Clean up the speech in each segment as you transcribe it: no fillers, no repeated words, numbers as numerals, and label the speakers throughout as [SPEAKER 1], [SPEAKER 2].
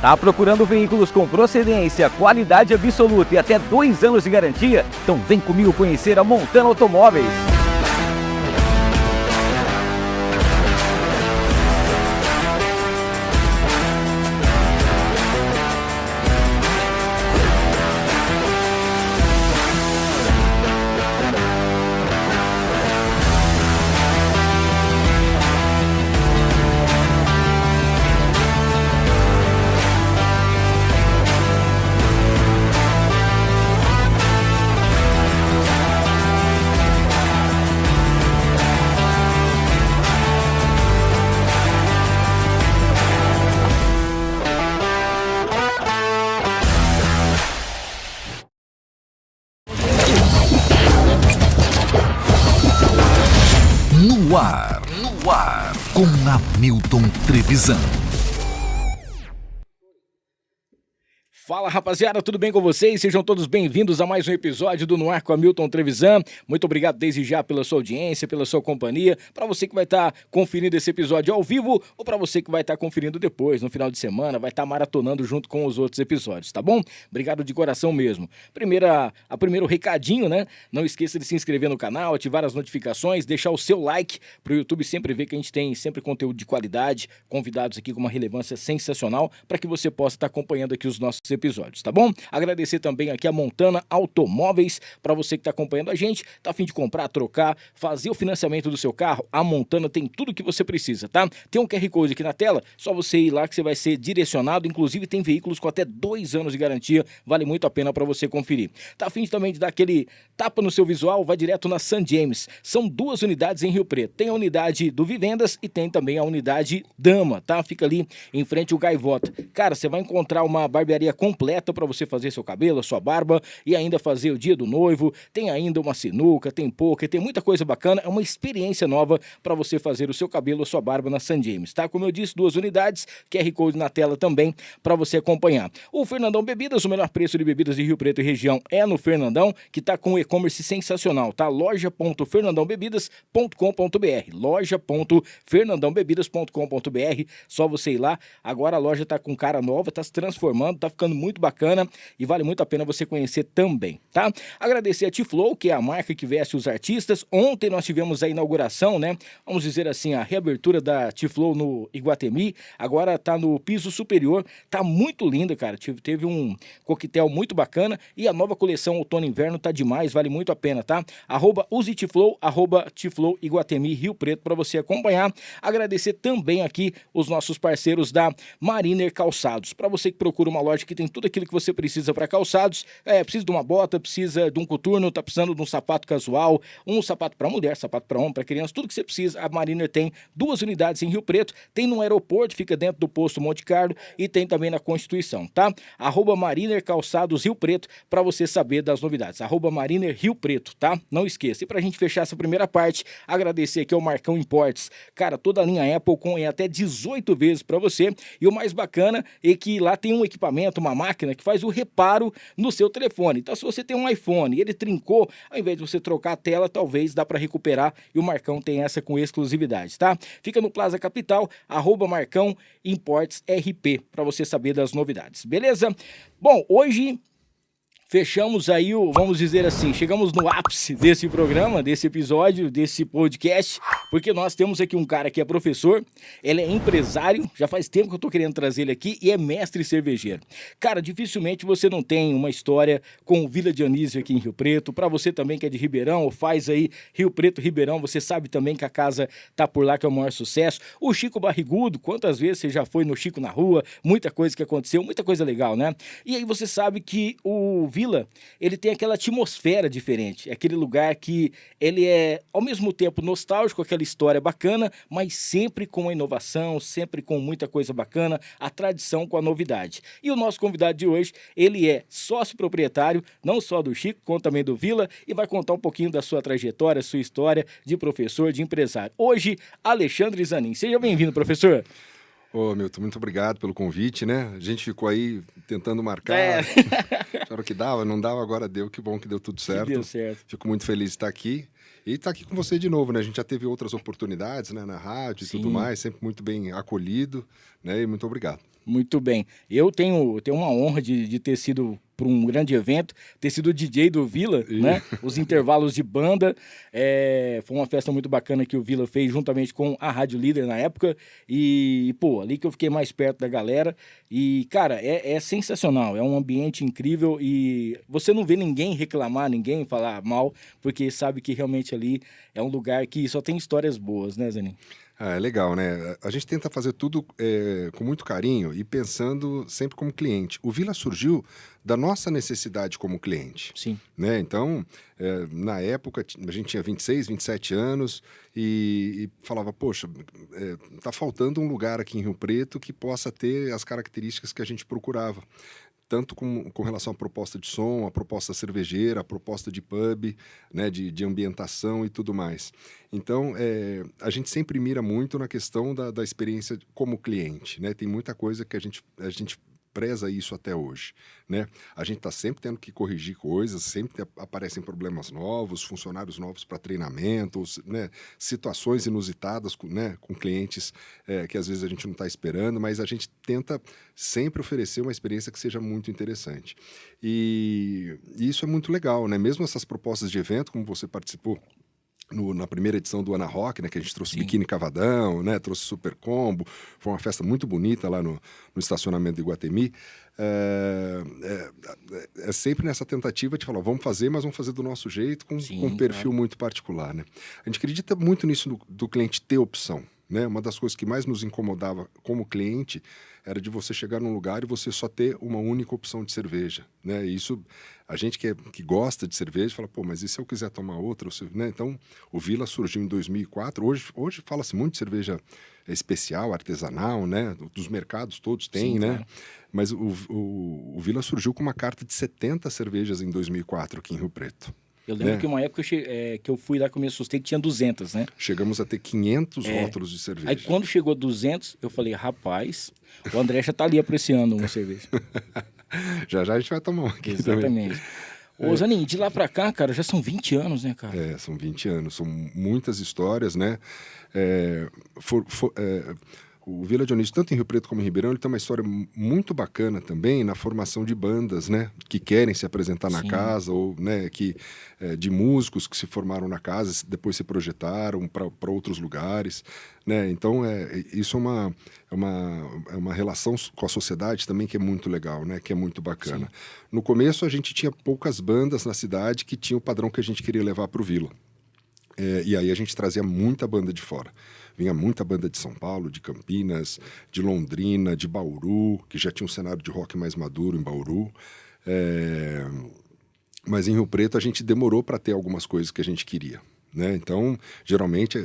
[SPEAKER 1] Tá procurando veículos com procedência, qualidade absoluta e até 2 anos de garantia? Então vem comigo conhecer a Montana Automóveis.
[SPEAKER 2] No ar, com Hamilton Trevisan.
[SPEAKER 3] Fala rapaziada, tudo bem com vocês? Sejam todos bem-vindos a mais um episódio do No Ar com Hamilton Trevisan. Muito obrigado desde já pela sua audiência, pela sua companhia. Para você que vai estar conferindo esse episódio ao vivo ou para você que vai estar conferindo depois, no final de semana, vai estar maratonando junto com os outros episódios, tá bom? Obrigado de coração mesmo. Primeiro recadinho, né? Não esqueça de se inscrever no canal, ativar as notificações, deixar o seu like para o YouTube sempre ver que a gente tem sempre conteúdo de qualidade, convidados aqui com uma relevância sensacional para que você possa estar acompanhando aqui os nossos episódios, tá bom? Agradecer também aqui a Montana Automóveis, para você que está acompanhando a gente, tá a fim de comprar, trocar, fazer o financiamento do seu carro, a Montana tem tudo que você precisa, tá? Tem um QR Code aqui na tela, só você ir lá que você vai ser direcionado, inclusive tem veículos com até 2 anos de garantia, vale muito a pena para você conferir. Tá a fim também de dar aquele tapa no seu visual, vai direto na St. James, são 2 unidades em Rio Preto, tem a unidade do Vivendas e tem também a unidade Dama, tá? Fica ali em frente ao Gaivota. Cara, você vai encontrar uma barbearia completa para você fazer seu cabelo, a sua barba e ainda fazer o dia do noivo. Tem ainda uma sinuca, tem poker, tem muita coisa bacana. É uma experiência nova para você fazer o seu cabelo, a sua barba na St. James, tá? Como eu disse, 2 unidades, QR Code na tela também para você acompanhar. O Fernandão Bebidas, o melhor preço de bebidas de Rio Preto e região é no Fernandão, que tá com um e-commerce sensacional, tá? loja.fernandãobebidas.com.br loja.fernandãobebidas.com.br Só você ir lá. Agora a loja tá com cara nova, tá se transformando, tá ficando muito bacana e vale muito a pena você conhecer também, tá? Agradecer a T-Flow, que é a marca que veste os artistas. Ontem nós tivemos a inauguração, né? Vamos dizer assim, a reabertura da T-Flow no Iguatemi. Agora tá no piso superior, tá muito linda, cara. Teve um coquetel muito bacana e a nova coleção outono e inverno tá demais, vale muito a pena, tá? @useTflow, @T-Flow Iguatemi Rio Preto para você acompanhar. Agradecer também aqui os nossos parceiros da Mariner Calçados. Para você que procura uma loja que tem tudo aquilo que você precisa para calçados, precisa de uma bota, precisa de um coturno, tá precisando de um sapato casual, um sapato para mulher, sapato para homem, para criança, tudo que você precisa, a Mariner tem 2 unidades em Rio Preto, tem no aeroporto, fica dentro do posto Monte Carlo e tem também na Constituição, tá? @Mariner Calçados Rio Preto para você saber das novidades, @Mariner Rio Preto, tá? Não esqueça. E pra gente fechar essa primeira parte, agradecer aqui ao Marcão Imports, cara, toda a linha Apple com até 18 vezes para você e o mais bacana é que lá tem um equipamento, uma máquina que faz o reparo no seu telefone. Então, se você tem um iPhone e ele trincou, ao invés de você trocar a tela, talvez dá para recuperar e o Marcão tem essa com exclusividade, tá? Fica no Plaza Capital, @Marcão Imports RP, para você saber das novidades, beleza? Bom, hoje fechamos aí vamos dizer assim, chegamos no ápice desse programa, desse episódio, desse podcast, porque nós temos aqui um cara que é professor, ele é empresário, já faz tempo que eu tô querendo trazer ele aqui, e é mestre cervejeiro. Cara, dificilmente você não tem uma história com o Vila Dionísio aqui em Rio Preto, para você também que é de Ribeirão, ou faz aí Rio Preto, Ribeirão, você sabe também que a casa tá por lá, que é o maior sucesso. O Chico Barrigudo, quantas vezes você já foi no Chico na rua, muita coisa que aconteceu, muita coisa legal, né? E aí você sabe que o Vila, ele tem aquela atmosfera diferente, é aquele lugar que ele é, ao mesmo tempo, nostálgico, aquela história bacana, mas sempre com a inovação, sempre com muita coisa bacana, a tradição com a novidade. E o nosso convidado de hoje, ele é sócio proprietário, não só do Chico, como também do Vila, e vai contar um pouquinho da sua trajetória, sua história de professor, de empresário. Hoje, Alexandre Zanin. Seja bem-vindo, professor.
[SPEAKER 4] Ô, Milton, muito obrigado pelo convite, né? A gente ficou aí tentando marcar, era o que dava, não dava, agora deu, que bom que deu tudo certo.
[SPEAKER 3] Deu certo.
[SPEAKER 4] Fico muito feliz de estar aqui e estar aqui com você de novo, né? A gente já teve outras oportunidades, né, na rádio e tudo mais, sempre muito bem acolhido, né? E muito obrigado.
[SPEAKER 3] Muito bem. Eu tenho uma honra de ter sido para um grande evento, ter sido o DJ do Vila, né? Os intervalos de banda. Foi uma festa muito bacana que o Vila fez juntamente com a Rádio Líder na época. E, pô, ali que eu fiquei mais perto da galera. E, cara, é sensacional. É um ambiente incrível e você não vê ninguém reclamar, ninguém falar mal, porque sabe que realmente ali é um lugar que só tem histórias boas, né, Zanin?
[SPEAKER 4] Ah, é legal, né? A gente tenta fazer tudo com muito carinho e pensando sempre como cliente. O Vila surgiu da nossa necessidade como cliente.
[SPEAKER 3] Sim.
[SPEAKER 4] Né? Então, na época, a gente tinha 26, 27 anos e falava, poxa, tá faltando um lugar aqui em Rio Preto que possa ter as características que a gente procurava. Tanto com relação à proposta de som, à proposta cervejeira, à proposta de pub, né, de ambientação e tudo mais. Então, a gente sempre mira muito na questão da experiência como cliente, né? Tem muita coisa que a gente preza isso até hoje, né? A gente está sempre tendo que corrigir coisas, sempre aparecem problemas novos, funcionários novos para treinamentos, né? Situações inusitadas, né? Com clientes que às vezes a gente não está esperando, mas a gente tenta sempre oferecer uma experiência que seja muito interessante. E isso é muito legal, né? Mesmo essas propostas de evento, como você participou na primeira edição do Ana Rock, né, que a gente trouxe Biquíni Cavadão, né, trouxe Super Combo, foi uma festa muito bonita lá no estacionamento de Iguatemi. É sempre nessa tentativa de falar, vamos fazer, mas vamos fazer do nosso jeito, com um perfil muito particular, né? A gente acredita muito nisso do cliente ter opção, né? Uma das coisas que mais nos incomodava como cliente era de você chegar num lugar e você só ter uma única opção de cerveja, né? E isso, a gente que gosta de cerveja fala, pô, mas e se eu quiser tomar outra? Né? Então, o Vila surgiu em 2004. Hoje fala-se muito de cerveja especial, artesanal, né? Dos mercados todos tem, sim, né? Claro. Mas o Vila surgiu com uma carta de 70 cervejas em 2004 aqui em Rio Preto.
[SPEAKER 3] Eu lembro que uma época que eu fui lá que eu me assustei que tinha 200, né?
[SPEAKER 4] Chegamos a ter 500 rótulos de cerveja.
[SPEAKER 3] Aí quando chegou 200, eu falei, rapaz, o André já tá ali apreciando uma cerveja.
[SPEAKER 4] já a gente vai tomar uma aqui.
[SPEAKER 3] Exatamente. Ô, Zanin, de lá pra cá, cara, já são 20 anos, né, cara?
[SPEAKER 4] São 20 anos, são muitas histórias, né? O Vila Dionísio, tanto em Rio Preto como em Ribeirão, ele tem uma história muito bacana também na formação de bandas, né? Que querem se apresentar na casa, ou né, de músicos que se formaram na casa, depois se projetaram para outros lugares, né? Então, isso é uma relação com a sociedade também que é muito legal, né? Que é muito bacana. Sim. No começo, a gente tinha poucas bandas na cidade que tinham o padrão que a gente queria levar para o Vila. E aí a gente trazia muita banda de fora. Vinha muita banda de São Paulo, de Campinas, de Londrina, de Bauru, que já tinha um cenário de rock mais maduro em Bauru. Mas em Rio Preto a gente demorou para ter algumas coisas que a gente queria, né? Então, geralmente,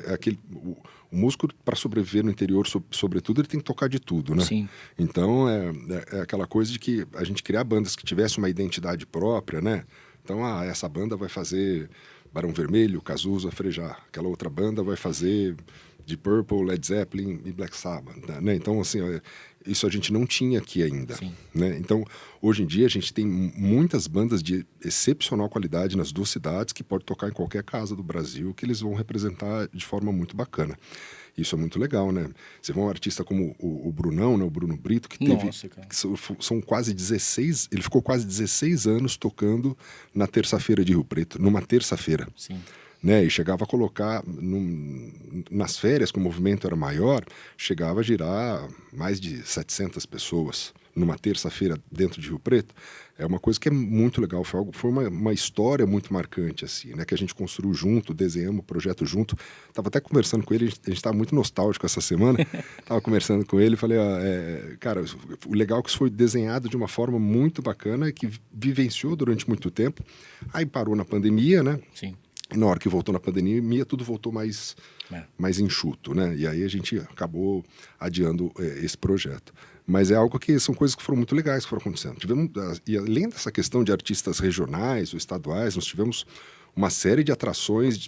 [SPEAKER 4] o músico, para sobreviver no interior, sobretudo, ele tem que tocar de tudo, né? Sim. Então, é aquela coisa de que a gente criar bandas que tivessem uma identidade própria, né? Então, essa banda vai fazer Barão Vermelho, Cazuza, Frejá. Aquela outra banda vai fazer Deep Purple, Led Zeppelin e Black Sabbath, né? Então, assim, isso a gente não tinha aqui ainda, né? Então, hoje em dia, a gente tem muitas bandas de excepcional qualidade nas duas cidades que pode tocar em qualquer casa do Brasil, que eles vão representar de forma muito bacana. Isso é muito legal, né? Você vê um artista como o Brunão, né? O Bruno Brito, que teve... Nossa, cara. São quase 16... Ele ficou quase 16 anos tocando na terça-feira de Rio Preto, numa terça-feira. Sim. Né? E chegava a colocar... nas férias, que o movimento era maior, chegava a girar mais de 700 pessoas numa terça-feira dentro de Rio Preto. É uma coisa que é muito legal, foi uma história muito marcante, assim, né? Que a gente construiu junto, desenhamos o projeto junto. Estava até conversando com ele, a gente estava muito nostálgico essa semana, estava conversando com ele e falei, cara, o legal é que isso foi desenhado de uma forma muito bacana, que vivenciou durante muito tempo, aí parou na pandemia, né? Sim. Na hora que voltou na pandemia, tudo voltou mais enxuto, né? E aí a gente acabou adiando esse projeto. Mas é algo que são coisas que foram muito legais que foram acontecendo. E além dessa questão de artistas regionais ou estaduais, nós tivemos uma série de atrações,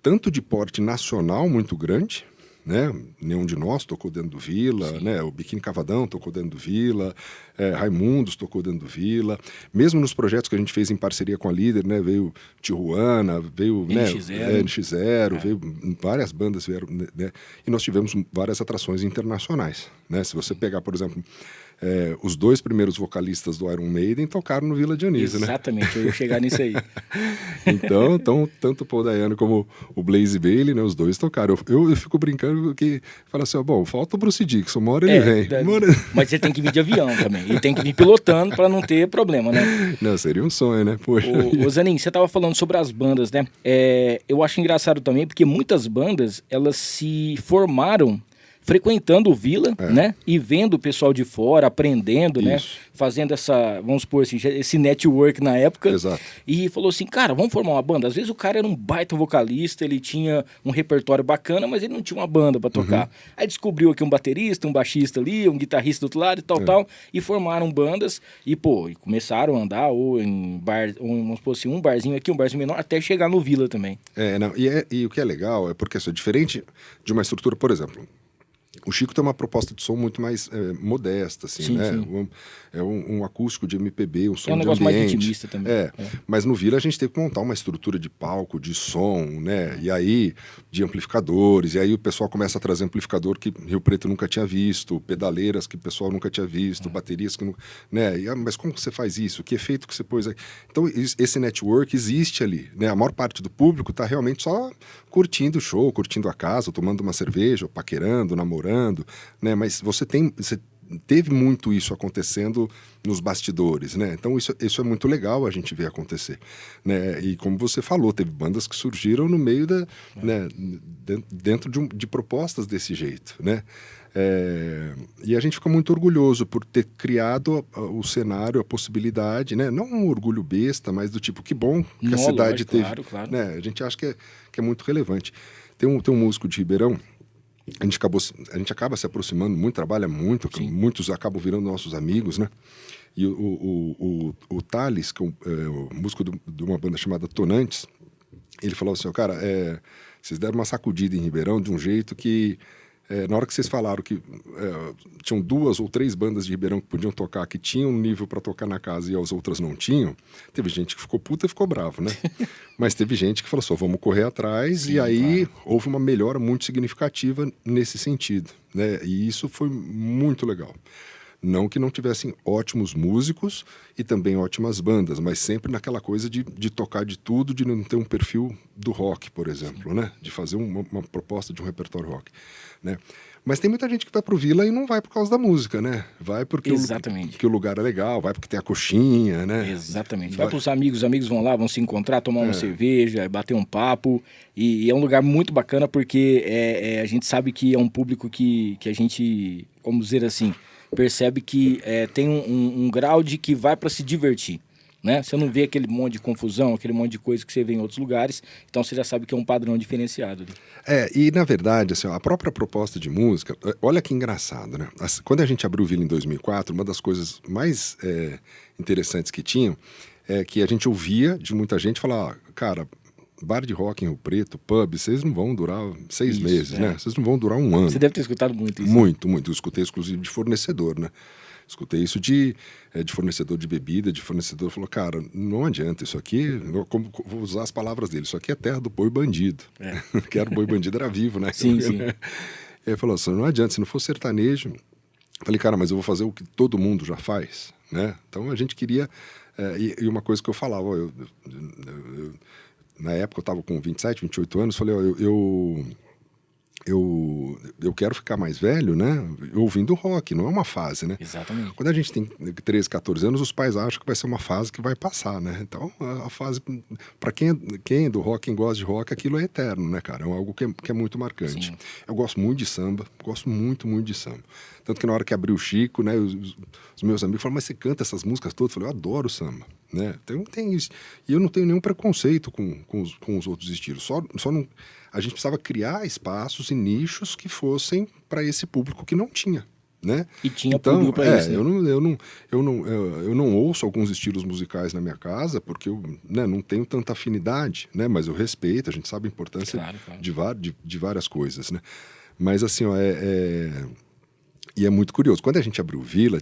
[SPEAKER 4] tanto de porte nacional muito grande, né? Nenhum de Nós tocou dentro do Vila, né? O Biquíni Cavadão tocou dentro do Vila, Raimundos tocou dentro do Vila. Mesmo nos projetos que a gente fez em parceria com a Líder, né? Veio Tijuana, veio NX0, veio várias bandas vieram, né? E nós tivemos várias atrações internacionais, né? Se você pegar, por exemplo, os 2 primeiros vocalistas do Iron Maiden tocaram no Vila Dionísio,
[SPEAKER 3] Exatamente, eu ia chegar nisso aí.
[SPEAKER 4] Então, tanto o Paul Dayano como o Blaze Bayley, né, os 2 tocaram. Eu fico brincando que fala assim, bom, falta o Bruce Dickinson, uma hora ele vem.
[SPEAKER 3] Mas você tem que vir de avião também, e tem que vir pilotando para não ter problema, né?
[SPEAKER 4] Não, seria um sonho, né? Poxa.
[SPEAKER 3] Ô Zanin, você tava falando sobre as bandas, né? Eu acho engraçado também, porque muitas bandas, elas se formaram frequentando o Vila, né? E vendo o pessoal de fora, aprendendo, né? Fazendo essa, vamos supor assim, esse network na época.
[SPEAKER 4] Exato.
[SPEAKER 3] E falou assim, cara, vamos formar uma banda. Às vezes o cara era um baita vocalista, ele tinha um repertório bacana, mas ele não tinha uma banda pra tocar. Aí descobriu aqui um baterista, um baixista ali, um guitarrista do outro lado e tal, e formaram bandas e, pô, começaram a andar ou em bar, ou, vamos supor assim, um barzinho aqui, um barzinho menor, até chegar no Vila também.
[SPEAKER 4] E o que é legal é porque isso é diferente de uma estrutura, por exemplo, o Chico tem uma proposta de som muito mais modesta, assim,
[SPEAKER 3] sim,
[SPEAKER 4] né?
[SPEAKER 3] Sim.
[SPEAKER 4] É um acústico de MPB, um som de ambiente.
[SPEAKER 3] É um negócio mais intimista também.
[SPEAKER 4] Mas no Vila a gente teve que montar uma estrutura de palco, de som, né? E aí, de amplificadores, e aí o pessoal começa a trazer amplificador que Rio Preto nunca tinha visto, pedaleiras que o pessoal nunca tinha visto, baterias que nunca... Né? Mas como você faz isso? Que efeito que você pôs aí? Então, esse network existe ali, né? A maior parte do público está realmente só curtindo o show, curtindo a casa, tomando uma cerveja, paquerando, namorando, né? Mas você teve muito isso acontecendo nos bastidores, né? Então isso é muito legal a gente ver acontecer, né? E como você falou, teve bandas que surgiram no meio né? Dentro de propostas desse jeito, né? E a gente fica muito orgulhoso por ter criado o cenário, a possibilidade, né? Não um orgulho besta, mas do tipo, que bom que a cidade teve.
[SPEAKER 3] Claro.
[SPEAKER 4] Né? A gente acha que é muito relevante. Tem um músico de Ribeirão, a gente acaba se aproximando muito, trabalha muito, muitos acabam virando nossos amigos, né? E o Thales, que é o músico de uma banda chamada Tonantes, ele falou assim, cara, vocês deram uma sacudida em Ribeirão de um jeito que, na hora que vocês falaram que tinham 2 ou 3 bandas de Ribeirão que podiam tocar, que tinham um nível para tocar na casa e as outras não tinham, teve gente que ficou puta e ficou bravo, né? Mas teve gente que falou assim, vamos correr atrás, e aí houve uma melhora muito significativa nesse sentido, né? E isso foi muito legal. Não que não tivessem ótimos músicos e também ótimas bandas, mas sempre naquela coisa de tocar de tudo, de não ter um perfil do rock, por exemplo, né? De fazer uma proposta de um repertório rock, né? Mas tem muita gente que vai pro Vila e não vai por causa da música, né? Vai porque o lugar é legal, vai porque tem a coxinha, né?
[SPEAKER 3] Exatamente. Vai pros amigos, os amigos vão lá, vão se encontrar, tomar uma cerveja, bater um papo. E é um lugar muito bacana porque a gente sabe que é um público que a gente, vamos dizer assim, percebe que tem um grau de que vai para se divertir, né? Você não vê aquele monte de confusão, aquele monte de coisa que você vê em outros lugares, então você já sabe que é um padrão diferenciado.
[SPEAKER 4] E na verdade, assim, a própria proposta de música, olha que engraçado, né? Quando a gente abriu o Vila em 2004, uma das coisas mais interessantes que tinham é que a gente ouvia de muita gente falar, cara, bar de rock em Rio Preto, pub, vocês não vão durar 6 meses, né? Vocês não vão durar 1 ano.
[SPEAKER 3] Você deve ter escutado muito isso.
[SPEAKER 4] Muito. Eu escutei, inclusive, de fornecedor, né? Escutei isso de fornecedor de bebida, de fornecedor. Falou, cara, não adianta, isso aqui, vou usar as palavras dele, isso aqui é terra do boi bandido. Que era o boi bandido, era vivo, né?
[SPEAKER 3] Sim.
[SPEAKER 4] Ele falou assim, não adianta, se não for sertanejo... Falei, cara, mas eu vou fazer o que todo mundo já faz, né? Então a gente queria... E uma coisa que eu falava, na época eu estava com 27, 28 anos, falei, eu quero ficar mais velho, né? Ouvindo rock, não é uma fase, né?
[SPEAKER 3] Exatamente.
[SPEAKER 4] Quando a gente tem 13, 14 anos, os pais acham que vai ser uma fase que vai passar, né? Então, a fase, para quem é do rock, quem gosta de rock, aquilo é eterno, né, cara? É algo que é muito marcante.
[SPEAKER 3] Sim.
[SPEAKER 4] Eu gosto muito de samba, gosto muito, muito de samba. Tanto que na hora que abriu o Chico, né, os meus amigos falaram, mas você canta essas músicas todas? Eu falei, eu adoro samba, né? Então tem isso. E eu não tenho nenhum preconceito com os outros estilos. Só não... A gente precisava criar espaços e nichos que fossem para esse público que não tinha, né?
[SPEAKER 3] E tinha público para isso, né?
[SPEAKER 4] Eu não ouço alguns estilos musicais na minha casa porque eu, né, não tenho tanta afinidade, né? Mas eu respeito, a gente sabe a importância
[SPEAKER 3] claro.
[SPEAKER 4] de várias coisas, né? Mas assim, ó, e é muito curioso. Quando a gente abriu o Vila,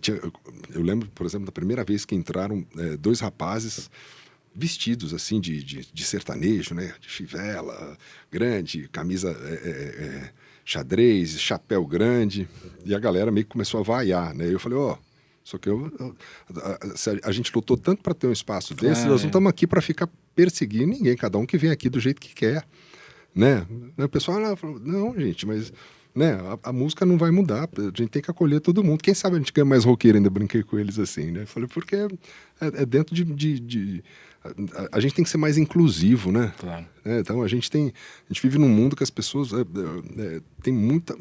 [SPEAKER 4] eu lembro, por exemplo, da primeira vez que entraram 2 rapazes vestidos assim de sertanejo, né? De fivela grande, camisa xadrez, chapéu grande. E a galera meio que começou a vaiar, né? Eu falei, só que a gente lutou tanto para ter um espaço desse, nós não estamos aqui para ficar perseguindo ninguém, cada um que vem aqui do jeito que quer, né? O pessoal falou, não, gente, mas... né, a música não vai mudar, a gente tem que acolher todo mundo. Quem sabe a gente ganha mais roqueiro, ainda brinquei com eles assim, né? Falei, porque é dentro a gente tem que ser mais inclusivo, né?
[SPEAKER 3] Claro.
[SPEAKER 4] Então a gente vive num mundo que as pessoas tem muita...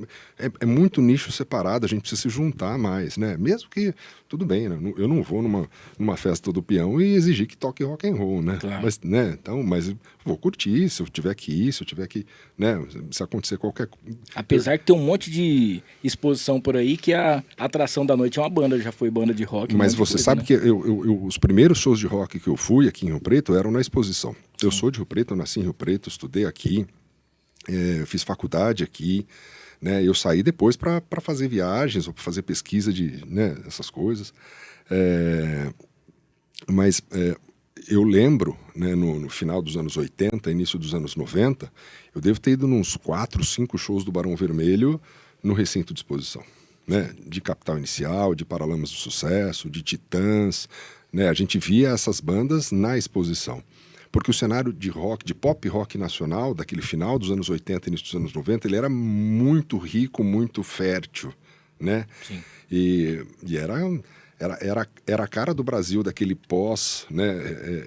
[SPEAKER 4] É muito nicho separado, a gente precisa se juntar mais, né? Mesmo que, tudo bem, né? Eu não vou numa festa do peão e exigir que toque rock and roll, né?
[SPEAKER 3] Claro.
[SPEAKER 4] Mas, né? Então, mas vou curtir, se eu tiver que ir, né? Se acontecer qualquer...
[SPEAKER 3] Apesar que tem um monte de exposição por aí que a atração da noite é uma banda, já foi banda de rock.
[SPEAKER 4] Mas você sabe, né? Que os primeiros shows de rock que eu fui aqui em Rio Preto eram na exposição. Eu sou de Rio Preto, eu nasci em Rio Preto, estudei aqui, fiz faculdade aqui, né? Eu saí depois para fazer viagens ou para fazer pesquisa né, essas coisas. Mas eu lembro, né, no final dos anos 80, início dos anos 90, eu devo ter ido nos 4, 5 shows do Barão Vermelho no recinto de exposição, né? De Capital Inicial, de Paralamas do Sucesso, de Titãs, né? A gente via essas bandas na exposição. Porque o cenário de rock, de pop rock nacional, daquele final dos anos 80 e início dos anos 90, ele era muito rico, muito fértil, né?
[SPEAKER 3] Sim.
[SPEAKER 4] E era a cara do Brasil daquele pós, né,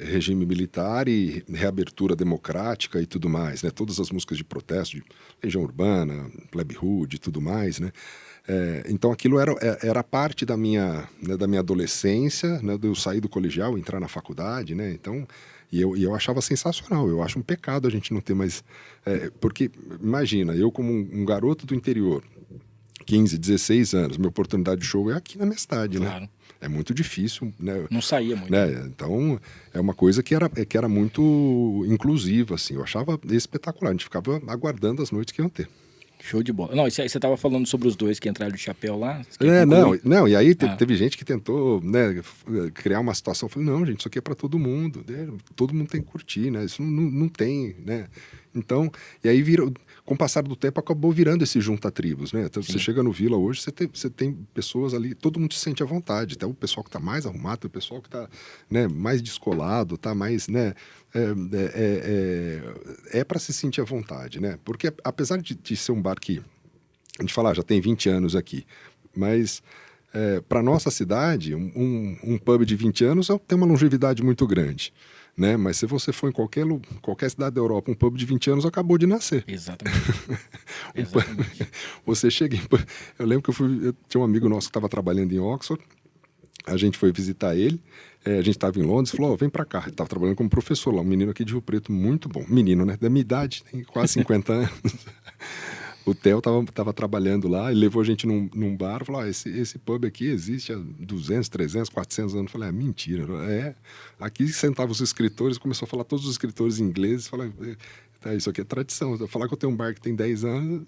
[SPEAKER 4] regime militar e reabertura democrática e tudo mais, né? Todas as músicas de protesto, de Legião Urbana, Plebe Rude e tudo mais, né? Então aquilo era parte da minha adolescência, né? De eu sair do colegial, entrar na faculdade, né? Então... E eu achava sensacional, eu acho um pecado a gente não ter mais... porque, imagina, eu como um garoto do interior, 15, 16 anos, minha oportunidade de show é aqui na minha cidade,
[SPEAKER 3] claro.
[SPEAKER 4] Né? É muito difícil, né?
[SPEAKER 3] Não saía muito.
[SPEAKER 4] Né? Então, é uma coisa que era muito inclusiva, assim, eu achava espetacular, a gente ficava aguardando as noites que iam ter.
[SPEAKER 3] Show de bola. Não, isso aí você estava falando sobre os 2 que entraram de chapéu lá?
[SPEAKER 4] Não, e aí teve gente que tentou, né, criar uma situação, eu falei, não, gente, isso aqui é para todo mundo, né? Todo mundo tem que curtir, né? Isso não tem, né? Então, e aí com o passar do tempo acabou virando esse junta-tribos, né? Então, você chega no Vila hoje, você tem pessoas ali, todo mundo se sente à vontade, até o pessoal que está mais arrumado, o pessoal que está, né, mais descolado, está mais, né, para se sentir à vontade, né? Porque apesar de ser um bar que, a gente fala, já tem 20 anos aqui, mas para nossa cidade, um pub de 20 anos tem uma longevidade muito grande, né? Mas se você for em qualquer cidade da Europa, um pub de 20 anos acabou de nascer.
[SPEAKER 3] Exatamente.
[SPEAKER 4] Você chega eu lembro que eu tinha um amigo nosso que estava trabalhando em Oxford, a gente foi visitar ele, a gente estava em Londres, falou, vem para cá. Ele estava trabalhando como professor lá, um menino aqui de Rio Preto, muito bom. Menino, né? Da minha idade, tem quase 50 anos. O Theo estava trabalhando lá, ele levou a gente num bar, falou, esse pub aqui existe há 200, 300, 400 anos. Eu falei, mentira. Aqui sentavam os escritores, começou a falar todos os escritores ingleses, falei, isso aqui é tradição. Falar que eu tenho um bar que tem 10 anos...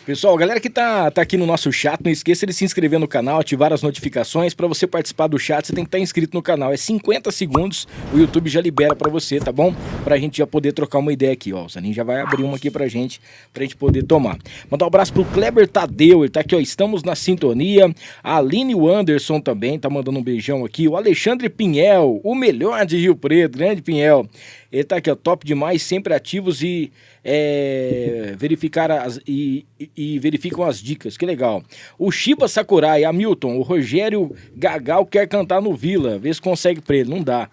[SPEAKER 3] Pessoal, galera que tá aqui no nosso chat, não esqueça de se inscrever no canal, ativar as notificações. Para você participar do chat, você tem que estar inscrito no canal. É 50 segundos, o YouTube já libera para você, tá bom? Pra gente já poder trocar uma ideia aqui, ó. O Zanin já vai abrir uma aqui pra gente poder tomar. Mandar um abraço pro Kleber Tadeu, ele tá aqui, ó, estamos na sintonia. A Aline Wanderson também tá mandando um beijão aqui. O Alexandre Pinhel, o melhor de Rio Preto, grande Pinhel. Ele tá aqui, ó, top demais, sempre ativos e verificam as dicas, que legal. O Shiba Sakurai, Hamilton, o Rogério Gagal quer cantar no Vila, vê se consegue pra ele. Não dá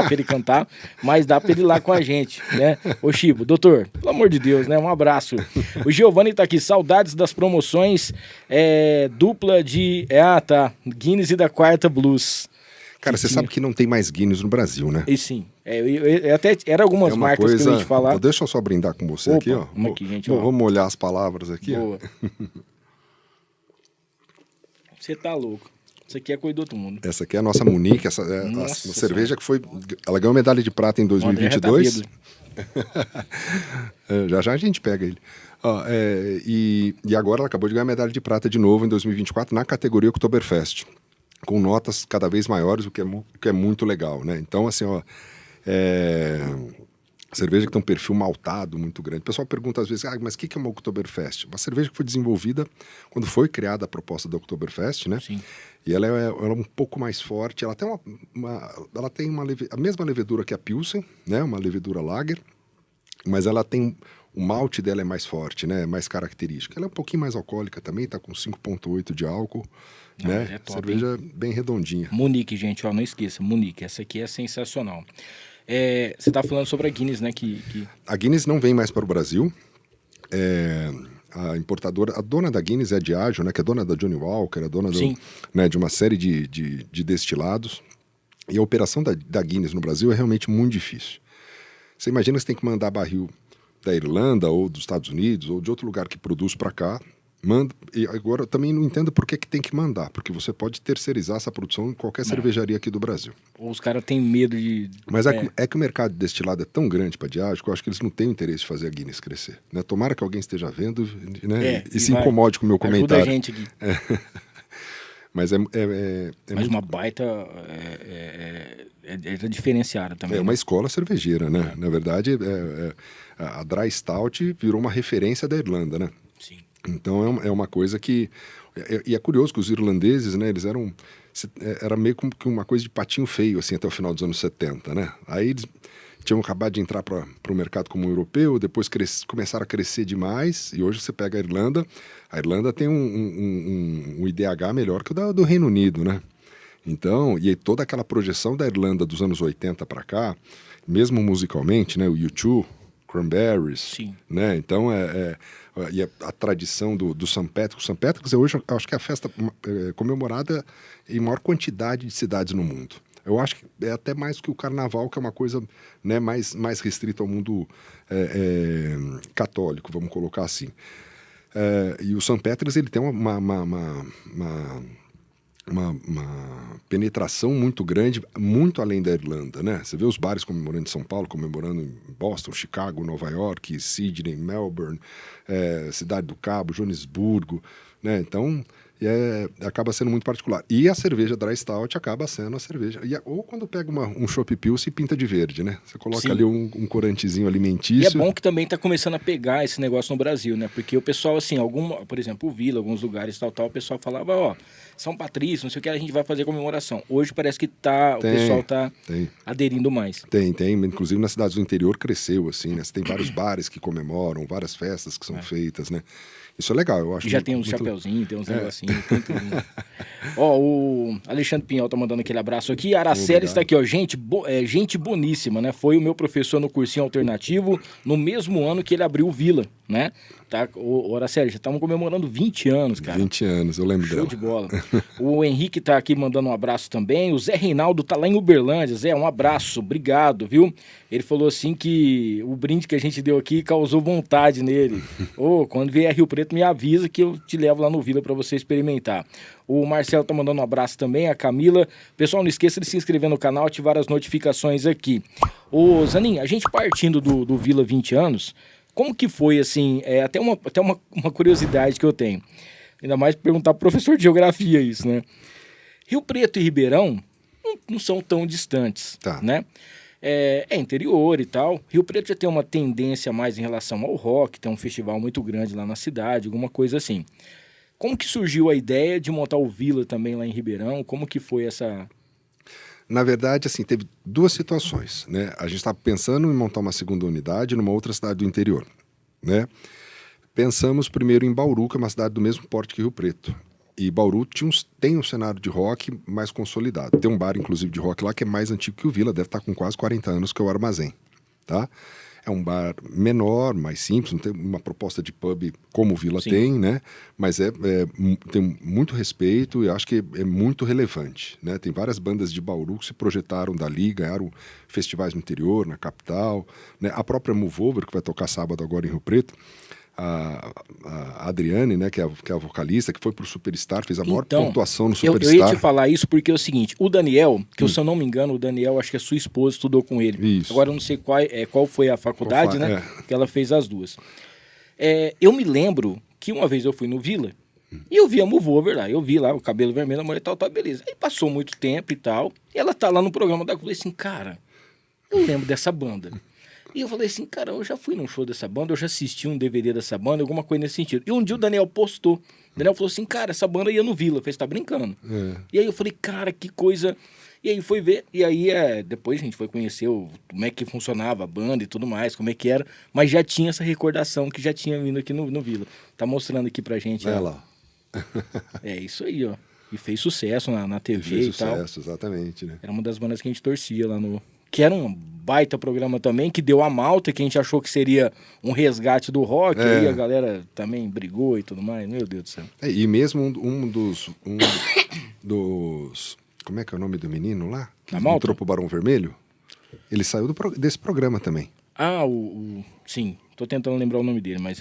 [SPEAKER 3] pra ele cantar, mas dá pra ele ir lá com a gente, né? Ô Shiba, doutor, pelo amor de Deus, né? Um abraço. O Giovanni tá aqui, saudades das promoções dupla de... Guinness e da Quarta Blues.
[SPEAKER 4] Cara, você sabe que não tem mais Guinness no Brasil, né?
[SPEAKER 3] E sim. Até era algumas marcas que eu ia te falar.
[SPEAKER 4] Então deixa eu só brindar com você. Opa, aqui, ó.
[SPEAKER 3] Aqui, gente,
[SPEAKER 4] vamos olhar as palavras aqui.
[SPEAKER 3] Boa. Você tá louco. Isso aqui é coisa do outro mundo.
[SPEAKER 4] Essa aqui é a nossa Munique, essa a cerveja que foi... Ela ganhou medalha de prata em 2022. Já a gente pega ele. E agora ela acabou de ganhar medalha de prata de novo em 2024 na categoria Oktoberfest, com notas cada vez maiores, o que é muito legal, né? Então, assim, cerveja que tem um perfil maltado muito grande. O pessoal pergunta às vezes, mas o que é uma Oktoberfest? Uma cerveja que foi desenvolvida quando foi criada a proposta da Oktoberfest, né?
[SPEAKER 3] Sim.
[SPEAKER 4] E ela é um pouco mais forte, ela tem a mesma levedura que a Pilsen, né? Uma levedura lager, mas ela tem... O malte dela é mais forte, né? É mais característico. Ela é um pouquinho mais alcoólica também, está com 5,8 de álcool, né?
[SPEAKER 3] É top,
[SPEAKER 4] cerveja bem redondinha.
[SPEAKER 3] Munique, gente, não esqueça, Munique, essa aqui é sensacional. Você está falando sobre a Guinness, né?
[SPEAKER 4] A Guinness não vem mais para o Brasil. A importadora, a dona da Guinness é a Diageo, né? Que é dona da Johnny Walker, é dona de uma série de destilados. E a operação da Guinness no Brasil é realmente muito difícil. Você imagina que você tem que mandar barril da Irlanda ou dos Estados Unidos ou de outro lugar que produz para cá, manda. E agora eu também não entendo por que tem que mandar, porque você pode terceirizar essa produção em qualquer cervejaria aqui do Brasil.
[SPEAKER 3] Ou os caras têm medo de...
[SPEAKER 4] Mas é que o mercado de destilado é tão grande para a Diageo que eu acho que eles não têm interesse de fazer a Guinness crescer, né? Tomara que alguém esteja vendo, né? E se incomode com o meu comentário.
[SPEAKER 3] Ajuda a gente aqui.
[SPEAKER 4] Mas
[SPEAKER 3] Mas uma baita é diferenciada também.
[SPEAKER 4] É uma escola cervejeira, né? Na verdade, a Dry Stout virou uma referência da Irlanda, né?
[SPEAKER 3] Sim.
[SPEAKER 4] Então é uma coisa que... E é curioso que os irlandeses, né? Eles eram... Era meio como que uma coisa de patinho feio, assim, até o final dos anos 70, né? Aí eles tinham acabado de entrar para o mercado comum europeu, depois começaram a crescer demais, e hoje você pega a Irlanda tem um IDH melhor que o do Reino Unido, né? Então, e aí toda aquela projeção da Irlanda dos anos 80 para cá, mesmo musicalmente, né? O U2, Cranberries,
[SPEAKER 3] sim,
[SPEAKER 4] né? Então, e a tradição do St. Patrick's. St. Patrick's hoje, eu acho que é a festa comemorada em maior quantidade de cidades no mundo. Eu acho que é até mais que o carnaval, que é uma coisa, né, mais restrita ao mundo católico, vamos colocar assim. E o St. Patrick's, ele tem uma penetração muito grande, muito além da Irlanda, né? Você vê os bares comemorando em São Paulo, comemorando em Boston, Chicago, Nova York, Sydney, Melbourne, Cidade do Cabo, Joanesburgo, né? Então... acaba sendo muito particular. E a cerveja Dry Stout acaba sendo a cerveja. Ou quando pega um Chopp Pilsen e pinta de verde, né? Você coloca ali um corantezinho alimentício.
[SPEAKER 3] E é bom que também está começando a pegar esse negócio no Brasil, né? Porque o pessoal, assim, por exemplo, o Vila, alguns lugares, tal, o pessoal falava, São Patrício, não sei o que, a gente vai fazer comemoração. Hoje parece que o pessoal está aderindo mais.
[SPEAKER 4] Tem. Inclusive nas cidades do interior cresceu, assim, né? Você tem vários bares que comemoram, várias festas que são feitas, né? Isso é legal, eu acho.
[SPEAKER 3] E já tem uns chapeuzinhos, tem uns negocinhos, tem tudo. O Alexandre Pinhal tá mandando aquele abraço aqui. A Araceli está aqui, gente boníssima, né? Foi o meu professor no cursinho alternativo no mesmo ano que ele abriu o Vila, né? Tá, Araceli, já estamos comemorando 20 anos, cara.
[SPEAKER 4] 20 anos, eu lembro dela.
[SPEAKER 3] Show de bola. O Henrique tá aqui mandando um abraço também. O Zé Reinaldo tá lá em Uberlândia. Zé, um abraço, obrigado, viu? Ele falou assim que o brinde que a gente deu aqui causou vontade nele. Quando vier a Rio Preto, me avisa que eu te levo lá no Vila para você experimentar. O Marcelo tá mandando um abraço também, a Camila. Pessoal, não esqueça de se inscrever no canal, ativar as notificações aqui. Ô, Zanin, a gente partindo do Vila 20 anos, como que foi, assim, até uma curiosidade que eu tenho. Ainda mais perguntar pro professor de geografia isso, né? Rio Preto e Ribeirão não são tão distantes, né? É interior e tal. Rio Preto já tem uma tendência mais em relação ao rock, tem um festival muito grande lá na cidade, alguma coisa assim. Como que surgiu a ideia de montar o Vila também lá em Ribeirão? Como que foi essa...
[SPEAKER 4] Na verdade, assim, teve duas situações, né? A gente estava pensando em montar uma segunda unidade numa outra cidade do interior, né? Pensamos primeiro em Bauru, que é uma cidade do mesmo porte que Rio Preto. E Bauru tem um cenário de rock mais consolidado. Tem um bar, inclusive, de rock lá que é mais antigo que o Vila, deve estar com quase 40 anos, que é o Armazém, tá? É um bar menor, mais simples, não tem uma proposta de pub como o Vila tem, né? Mas tem muito respeito e acho que é muito relevante, né? Tem várias bandas de Bauru que se projetaram dali, ganharam festivais no interior, na capital, né? A própria Move Over, que vai tocar sábado agora em Rio Preto, a Adriane, né, que é a vocalista, que foi pro Superstar, fez a maior pontuação no Superstar.
[SPEAKER 3] Eu ia te falar isso porque é o seguinte, o Daniel, que se eu não me engano, o Daniel, acho que a sua esposa estudou com ele.
[SPEAKER 4] Isso.
[SPEAKER 3] Agora eu não sei qual foi a faculdade, né, que ela fez as duas. Eu me lembro que uma vez eu fui no Vila e eu vi a Move Over lá. Eu vi lá o cabelo vermelho, a mulher e tal, beleza. Aí passou muito tempo e tal. E ela tá lá no programa da... Eu falei assim, cara, eu lembro dessa banda. E eu falei assim, cara, eu já fui num show dessa banda, eu já assisti um DVD dessa banda, alguma coisa nesse sentido. E um dia o Daniel postou. O Daniel falou assim, cara, essa banda ia no Vila. Eu falei, você tá brincando? E aí eu falei, cara, que coisa... E aí foi ver, e aí depois a gente foi conhecer como é que funcionava a banda e tudo mais, como é que era, mas já tinha essa recordação que já tinha vindo aqui no Vila. Tá mostrando aqui pra gente.
[SPEAKER 4] Olha lá.
[SPEAKER 3] É isso aí, ó. E fez sucesso na TV
[SPEAKER 4] fez
[SPEAKER 3] e tal.
[SPEAKER 4] Sucesso, exatamente, né?
[SPEAKER 3] Era uma das bandas que a gente torcia lá no... Que era um baita programa também, que deu a Malta, que a gente achou que seria um resgate do rock, aí a galera também brigou e tudo mais, meu Deus do céu.
[SPEAKER 4] E mesmo um dos... Como é que é o nome do menino lá?
[SPEAKER 3] Na Malta?
[SPEAKER 4] Entrou pro Barão Vermelho. Ele saiu desse programa também.
[SPEAKER 3] Sim, tô tentando lembrar o nome dele, mas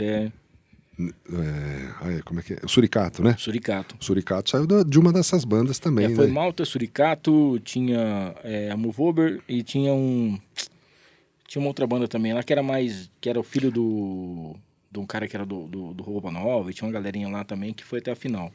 [SPEAKER 4] como é que é? O Suricato, né?
[SPEAKER 3] Suricato.
[SPEAKER 4] O Suricato saiu de uma dessas bandas também,
[SPEAKER 3] Foi
[SPEAKER 4] né?
[SPEAKER 3] Malta, Suricato, tinha a Move Over e tinha uma outra banda também lá que era o filho de um cara que era do Roupa Nova, e tinha uma galerinha lá também que foi até a final.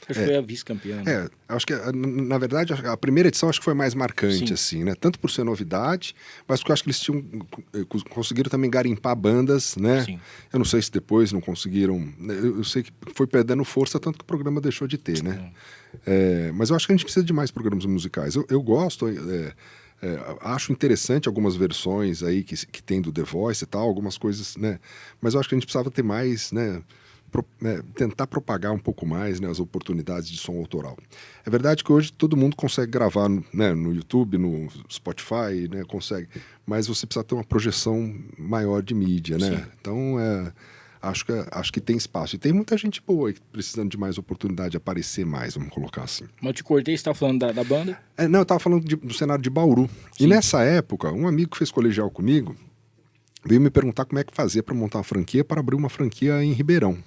[SPEAKER 3] Acho que foi a vice-campeã. Né?
[SPEAKER 4] Acho que, na verdade, a primeira edição acho que foi mais marcante,
[SPEAKER 3] Sim.
[SPEAKER 4] assim, né? Tanto por ser novidade, mas porque eu acho que eles conseguiram também garimpar bandas, né?
[SPEAKER 3] Sim.
[SPEAKER 4] Eu não sei se depois não conseguiram... Eu sei que foi perdendo força, tanto que o programa deixou de ter, né? Mas eu acho que a gente precisa de mais programas musicais. Eu gosto... acho interessante algumas versões aí que tem do The Voice e tal, algumas coisas, né? Mas eu acho que a gente precisava ter mais, né? Tentar propagar um pouco mais, né, as oportunidades de som autoral. É verdade que hoje todo mundo consegue gravar, né, no YouTube, no Spotify, né, consegue, mas você precisa ter uma projeção maior de mídia, né?
[SPEAKER 3] Sim.
[SPEAKER 4] Então, acho que tem espaço. E tem muita gente boa aí precisando de mais oportunidade de aparecer mais, vamos colocar assim.
[SPEAKER 3] Mas eu te cortei, você estava falando da banda?
[SPEAKER 4] Não, eu estava falando do cenário de Bauru. Sim. E nessa época, um amigo que fez colegial comigo veio me perguntar como é que fazia para montar uma franquia, para abrir uma franquia em Ribeirão.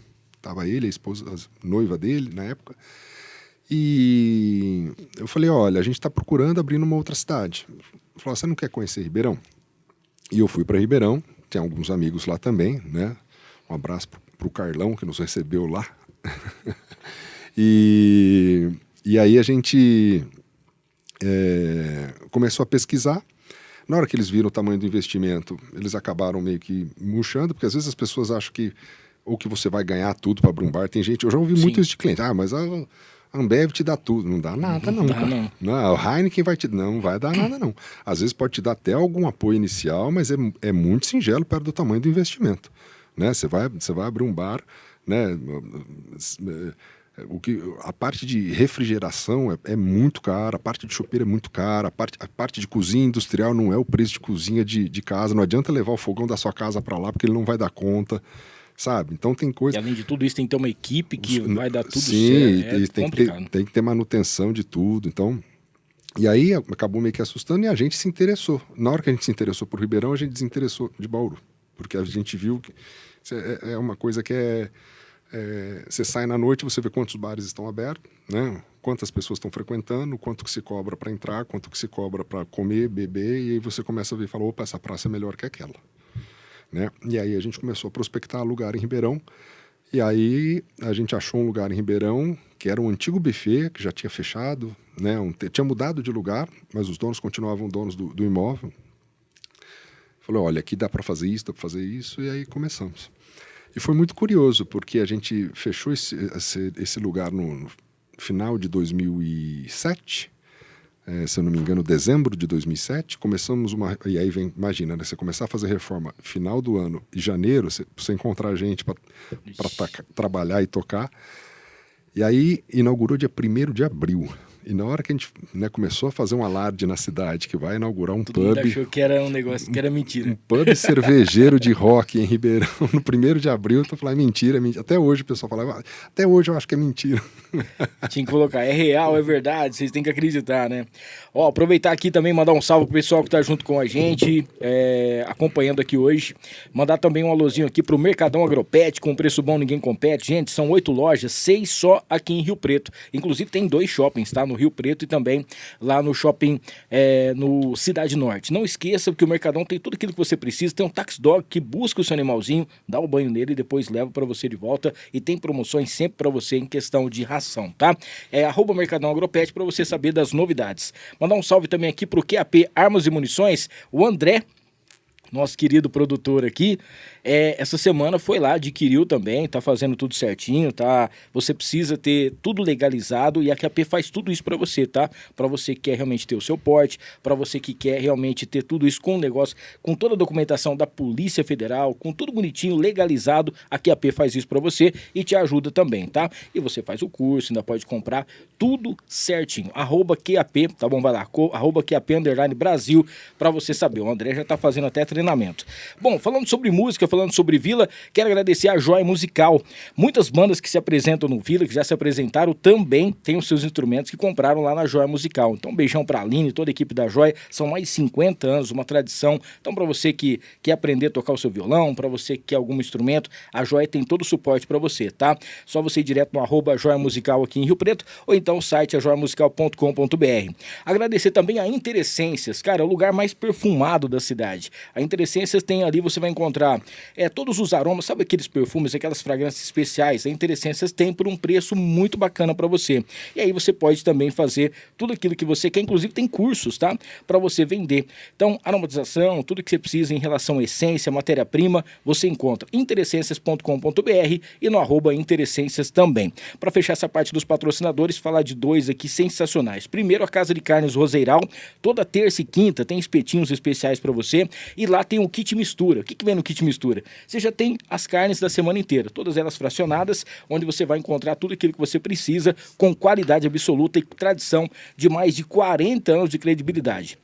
[SPEAKER 4] Tava ele, a esposa, a noiva dele na época. E eu falei, olha, a gente está procurando abrir numa outra cidade. Ele falou, você não quer conhecer Ribeirão? E eu fui para Ribeirão, tem alguns amigos lá também, né? Um abraço pro Carlão, que nos recebeu lá. E aí a gente começou a pesquisar. Na hora que eles viram o tamanho do investimento, eles acabaram meio que murchando, porque às vezes as pessoas acham que ou que você vai ganhar tudo para abrir um bar. Tem gente, eu já ouvi muito isso de cliente. Mas a Ambev te dá tudo. Não dá nada, não. Não, a Heineken não vai dar nada, não. Às vezes pode te dar até algum apoio inicial, mas é muito singelo perto do tamanho do investimento. Né? Você vai abrir um bar, né? A parte de refrigeração é muito cara, a parte de chopeira é muito cara, a parte de cozinha industrial não é o preço de cozinha de casa. Não adianta levar o fogão da sua casa para lá, porque ele não vai dar conta. Sabe? Então tem coisa...
[SPEAKER 3] E além de tudo isso, tem que ter uma equipe que vai dar tudo
[SPEAKER 4] certo.
[SPEAKER 3] Sim,
[SPEAKER 4] e tem que ter manutenção de tudo. Então... E aí acabou meio que assustando e a gente se interessou. Na hora que a gente se interessou por Ribeirão, a gente desinteressou de Bauru. Porque a gente viu que é uma coisa que você sai na noite, você vê quantos bares estão abertos, né? Quantas pessoas estão frequentando, quanto que se cobra para entrar, quanto que se cobra para comer, beber, e aí você começa a ver e fala, opa, essa praça é melhor que aquela. Né? E aí a gente começou a prospectar lugar em Ribeirão, e aí a gente achou um lugar em Ribeirão que era um antigo buffet, que já tinha fechado, né? Tinha mudado de lugar, mas os donos continuavam donos do imóvel. Falou, olha, aqui dá para fazer isso, e aí começamos. E foi muito curioso, porque a gente fechou esse lugar no final de 2007, se eu não me engano, dezembro de 2007, começamos e aí imagina, né, você começar a fazer reforma final do ano, em janeiro, você encontrar gente para trabalhar e tocar, e aí inaugurou dia 1º de abril. E na hora que a gente, né, começou a fazer um alarde na cidade, que vai inaugurar
[SPEAKER 3] Todo mundo achou que era um negócio, que era mentira.
[SPEAKER 4] Um pub cervejeiro de rock em Ribeirão, no 1º de abril, eu falei, mentira. Até hoje o pessoal falava, até hoje eu acho que é mentira.
[SPEAKER 3] Tinha que colocar, é real, é verdade, vocês têm que acreditar, né? Ó, aproveitar aqui também, mandar um salve pro pessoal que tá junto com a gente, acompanhando aqui hoje. Mandar também um alôzinho aqui pro Mercadão Agropet, com preço bom, ninguém compete. Gente, são 8 lojas, 6 só aqui em Rio Preto. Inclusive tem 2 shoppings, tá? No no Rio Preto e também lá no shopping no Cidade Norte. Não esqueça que o Mercadão tem tudo aquilo que você precisa. Tem um tax dog que busca o seu animalzinho, dá o banho nele e depois leva para você de volta, e tem promoções sempre para você em questão de ração, tá? @Mercadão Agropet para você saber das novidades. Mandar um salve também aqui pro QAP Armas e Munições, o André, nosso querido produtor aqui, essa semana foi lá, adquiriu também, tá fazendo tudo certinho, tá? Você precisa ter tudo legalizado e a QAP faz tudo isso para você, tá? Para você que quer realmente ter o seu porte, para você que quer realmente ter tudo isso com o negócio, com toda a documentação da Polícia Federal, com tudo bonitinho, legalizado, a QAP faz isso para você e te ajuda também, tá? E você faz o curso, ainda pode comprar tudo certinho. @QAP, tá bom? Vai lá, @QAP_Brasil, para você saber. O André já tá fazendo até treinamento. Bom, falando sobre música, falando sobre Vila, quero agradecer a Joia Musical. Muitas bandas que se apresentam no Vila, que já se apresentaram, também têm os seus instrumentos que compraram lá na Joia Musical. Então, um beijão pra Aline, toda a equipe da Joia. São mais de 50 anos, uma tradição. Então, para você que quer aprender a tocar o seu violão, para você que quer algum instrumento, a Joia tem todo o suporte para você, tá? Só você ir direto no @Joia Musical aqui em Rio Preto, ou então o site joiamusical.com.br. Agradecer também a Interessências, cara, é o lugar mais perfumado da cidade. A Interessências tem ali, você vai encontrar todos os aromas, sabe aqueles perfumes, aquelas fragrâncias especiais? A Interessências tem por um preço muito bacana para você. E aí você pode também fazer tudo aquilo que você quer, inclusive tem cursos, tá? Para você vender. Então, aromatização, tudo que você precisa em relação à essência, matéria-prima, você encontra em interessências.com.br e no @Interessências também. Para fechar essa parte dos patrocinadores, falar de dois aqui sensacionais. Primeiro, a Casa de Carnes Roseiral, toda terça e quinta tem espetinhos especiais para você, e lá tem o kit mistura. O que vem no kit mistura? Você já tem as carnes da semana inteira, todas elas fracionadas, onde você vai encontrar tudo aquilo que você precisa com qualidade absoluta e tradição de mais de 40 anos de credibilidade.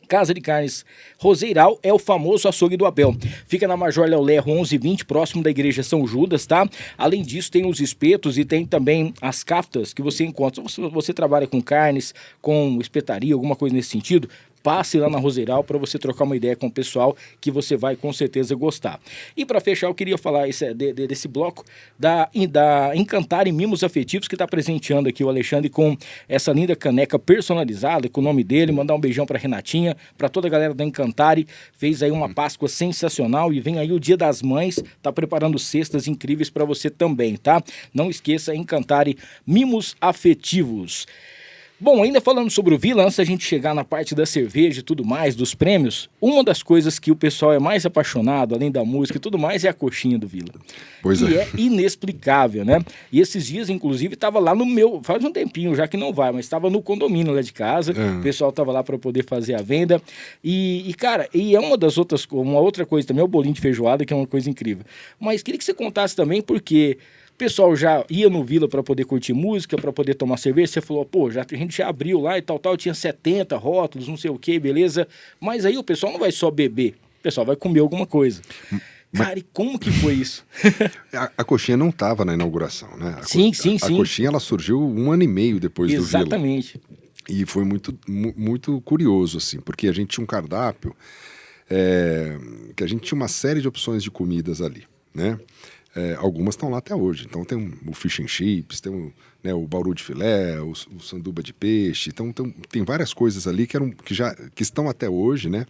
[SPEAKER 3] Casa de Carnes Roseiral é o famoso açougue do Abel. Fica na Major Léo Lerro 1120, próximo da Igreja São Judas, tá? Além disso, tem os espetos e tem também as caftas que você encontra. Se você trabalha com carnes, com espetaria, alguma coisa nesse sentido, passe lá na Roseiral para você trocar uma ideia com o pessoal, que você vai com certeza gostar. E para fechar, eu queria falar desse bloco da Encantare Mimos Afetivos, que está presenteando aqui o Alexandre com essa linda caneca personalizada com o nome dele. Mandar um beijão para Renatinha, para toda a galera da Encantare. Fez aí uma Páscoa sensacional e vem aí o Dia das Mães, tá preparando cestas incríveis para você também, tá? Não esqueça, Encantare Mimos Afetivos. Bom, ainda falando sobre o Vila, antes da gente chegar na parte da cerveja e tudo mais, dos prêmios, uma das coisas que o pessoal é mais apaixonado, além da música e tudo mais, é a coxinha do Vila.
[SPEAKER 4] Pois
[SPEAKER 3] que
[SPEAKER 4] é.
[SPEAKER 3] é inexplicável, né? E esses dias, inclusive, estava lá no meu, faz um tempinho já que não vai, mas estava no condomínio lá de casa, o pessoal estava lá para poder fazer a venda. E, cara, e é uma outra coisa também, é o bolinho de feijoada, que é uma coisa incrível. Mas queria que você contasse também, porque o pessoal já ia no Vila para poder curtir música, para poder tomar cerveja. Você falou, pô, a gente já abriu lá e tal, tinha 70 rótulos, não sei o que, beleza. Mas aí o pessoal não vai só beber, o pessoal vai comer alguma coisa. Cara, e como que foi isso?
[SPEAKER 4] A coxinha não estava na inauguração, né?
[SPEAKER 3] Sim.
[SPEAKER 4] A coxinha, ela surgiu 1 ano e meio depois do Vila.
[SPEAKER 3] Exatamente.
[SPEAKER 4] E foi muito curioso, assim, porque a gente tinha um cardápio que a gente tinha uma série de opções de comidas ali, né? Algumas estão lá até hoje. Então tem o fish and chips, tem o bauru de filé, o sanduba de peixe. Então tem várias coisas ali que estão até hoje, né?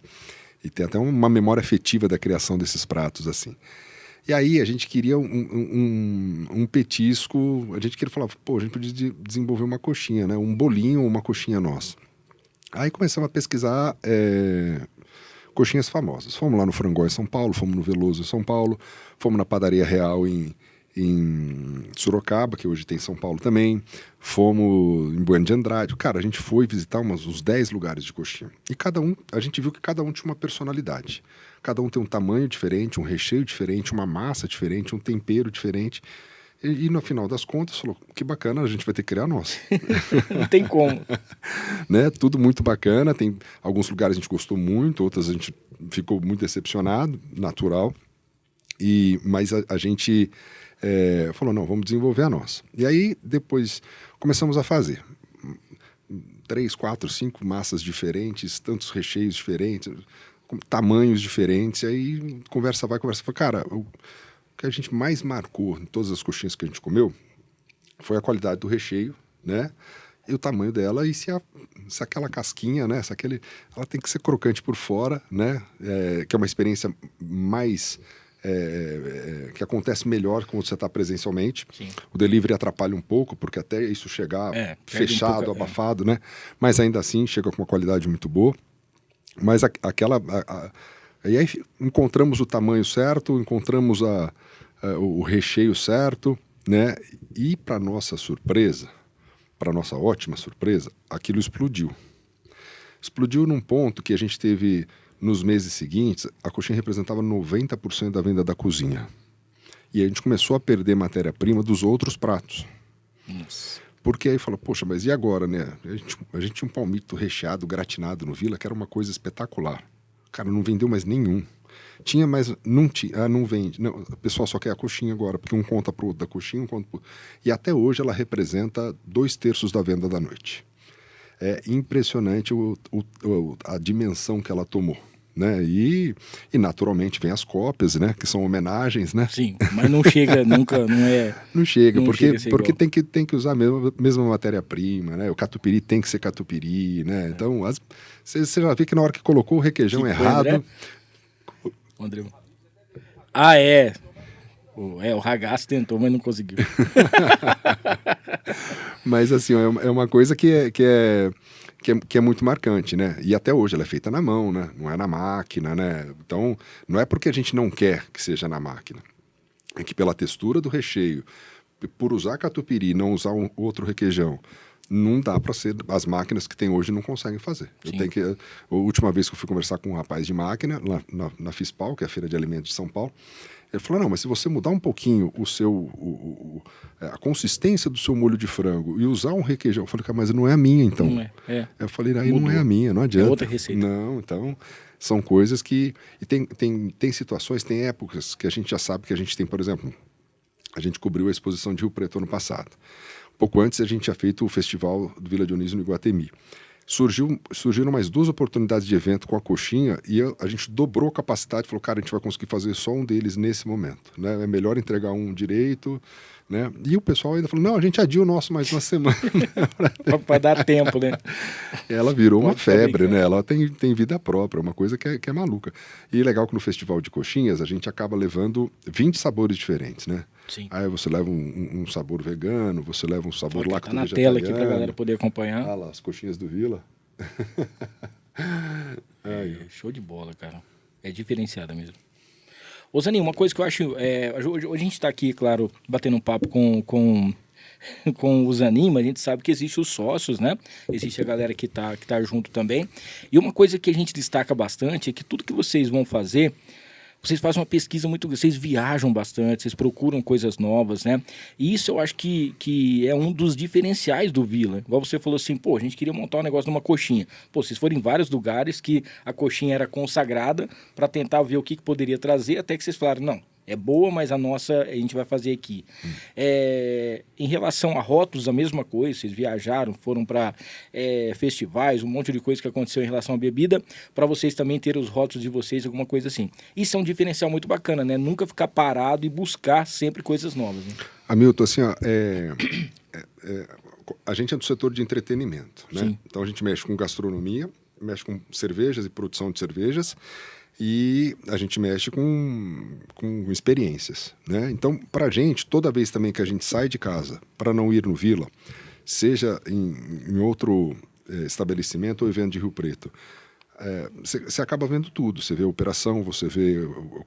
[SPEAKER 4] E tem até uma memória afetiva da criação desses pratos, assim. E aí a gente queria um petisco, a gente queria falar, pô, a gente podia desenvolver uma coxinha, né? Um bolinho ou uma coxinha nossa. Aí começamos a pesquisar coxinhas famosas. Fomos lá no Frangó em São Paulo, fomos no Veloso em São Paulo, fomos na Padaria Real em Sorocaba, que hoje tem em São Paulo também, fomos em Bueno de Andrade. Cara, a gente foi visitar uns 10 lugares de coxinha. E a gente viu que cada um tinha uma personalidade. Cada um tem um tamanho diferente, um recheio diferente, uma massa diferente, um tempero diferente. E no final das contas, falou, que bacana, a gente vai ter que criar a nossa.
[SPEAKER 3] Não tem como.
[SPEAKER 4] Né? Tudo muito bacana, tem alguns lugares a gente gostou muito, outras a gente ficou muito decepcionado, natural. Mas a gente falou, não, vamos desenvolver a nossa. E aí, depois, começamos a fazer 3, 4, 5 massas diferentes, tantos recheios diferentes, com tamanhos diferentes. E aí, conversa vai. Cara, o que a gente mais marcou em todas as coxinhas que a gente comeu foi a qualidade do recheio, né? e o tamanho dela e se aquela casquinha, né? Ela tem que ser crocante por fora, né? Que é uma experiência mais... que acontece melhor quando você está presencialmente. Sim. O delivery atrapalha um pouco, porque até isso chegar fechado, abafado, né? Mas ainda assim chega com uma qualidade muito boa. Mas e aí encontramos o tamanho certo, encontramos o recheio certo, né? E para nossa surpresa, para nossa ótima surpresa, aquilo explodiu. Explodiu num ponto que a gente teve, nos meses seguintes, a coxinha representava 90% da venda da cozinha. E a gente começou a perder matéria-prima dos outros pratos.
[SPEAKER 3] Nossa.
[SPEAKER 4] Porque aí falou, poxa, mas e agora, né? A gente tinha um palmito recheado, gratinado no Vila, que era uma coisa espetacular. Cara, não vendeu mais nenhum. Tinha, mas não tinha. Não vende. Não, o pessoal só quer a coxinha agora, porque um conta pro outro da coxinha, um conta pro... E até hoje ela representa 2/3 da venda da noite. É impressionante a dimensão que ela tomou. Né? E naturalmente vem as cópias, né? Que são homenagens, né?
[SPEAKER 3] Sim, mas não chega nunca, não é...
[SPEAKER 4] Não chega, porque tem que usar a mesma matéria-prima, né? O catupiry tem que ser catupiry, né? Então, você já vê que na hora que colocou o requeijão errado...
[SPEAKER 3] André? Ah, é. O ragazzo tentou, mas não conseguiu.
[SPEAKER 4] Mas assim, é uma coisa que é muito marcante, né? E até hoje ela é feita na mão, né? Não é na máquina, né? Então, não é porque a gente não quer que seja na máquina. É que pela textura do recheio, por usar catupiry e não usar outro requeijão, não dá para ser... As máquinas que tem hoje não conseguem fazer. A última vez que eu fui conversar com um rapaz de máquina, na FISPAL, que é a Feira de Alimentos de São Paulo, ele falou, não, mas se você mudar um pouquinho a consistência do seu molho de frango e usar um requeijão... Eu falei, cara, mas não é a minha, então.
[SPEAKER 3] Não é.
[SPEAKER 4] Eu falei, aí não é a minha, não adianta.
[SPEAKER 3] É outra receita.
[SPEAKER 4] Não, então, são coisas que... E tem situações, tem épocas que a gente já sabe que a gente tem, por exemplo, a gente cobriu a exposição de Rio Preto ano passado. Pouco antes a gente tinha feito o festival do Vila Dionísio no Iguatemi. Surgiram mais 2 oportunidades de evento com a coxinha e a gente dobrou a capacidade, falou, cara, a gente vai conseguir fazer só um deles nesse momento, né? É melhor entregar um direito, né? E o pessoal ainda falou, não, a gente adia o nosso mais uma semana.
[SPEAKER 3] Para dar tempo, né?
[SPEAKER 4] Ela virou uma febre, né? Ela tem vida própria, uma coisa que é maluca. E é legal que no festival de coxinhas a gente acaba levando 20 sabores diferentes, né?
[SPEAKER 3] Sim.
[SPEAKER 4] Aí você leva um sabor vegano, você leva um sabor lacto vegetariano.
[SPEAKER 3] Tá na tela aqui pra galera poder acompanhar.
[SPEAKER 4] Ah lá, as coxinhas do Vila.
[SPEAKER 3] Show de bola, cara. É diferenciada mesmo. Ô Zaninho, uma coisa que eu acho... hoje a gente tá aqui, claro, batendo um papo com o Zaninho, mas a gente sabe que existem os sócios, né? Existe a galera que tá junto também. E uma coisa que a gente destaca bastante é que tudo que vocês vão fazer... Vocês fazem uma pesquisa muito... Vocês viajam bastante, vocês procuram coisas novas, né? E isso eu acho que é um dos diferenciais do Vila. Igual você falou assim, pô, a gente queria montar um negócio numa coxinha. Pô, vocês foram em vários lugares que a coxinha era consagrada para tentar ver o que poderia trazer, até que vocês falaram, não, é boa, mas a nossa a gente vai fazer aqui. Em relação a rótulos, a mesma coisa. Vocês viajaram, foram para festivais, um monte de coisa que aconteceu em relação à bebida, para vocês também terem os rótulos de vocês, alguma coisa assim. Isso é um diferencial muito bacana, né? Nunca ficar parado e buscar sempre coisas novas. Né?
[SPEAKER 4] Hamilton, assim, ó, a gente é do setor de entretenimento, né?
[SPEAKER 3] Sim.
[SPEAKER 4] Então a gente mexe com gastronomia, mexe com cervejas e produção de cervejas, e a gente mexe com experiências, né? Então, para a gente, toda vez também que a gente sai de casa para não ir no Vila, seja em outro estabelecimento ou evento de Rio Preto, você acaba vendo tudo. Você vê a operação, você vê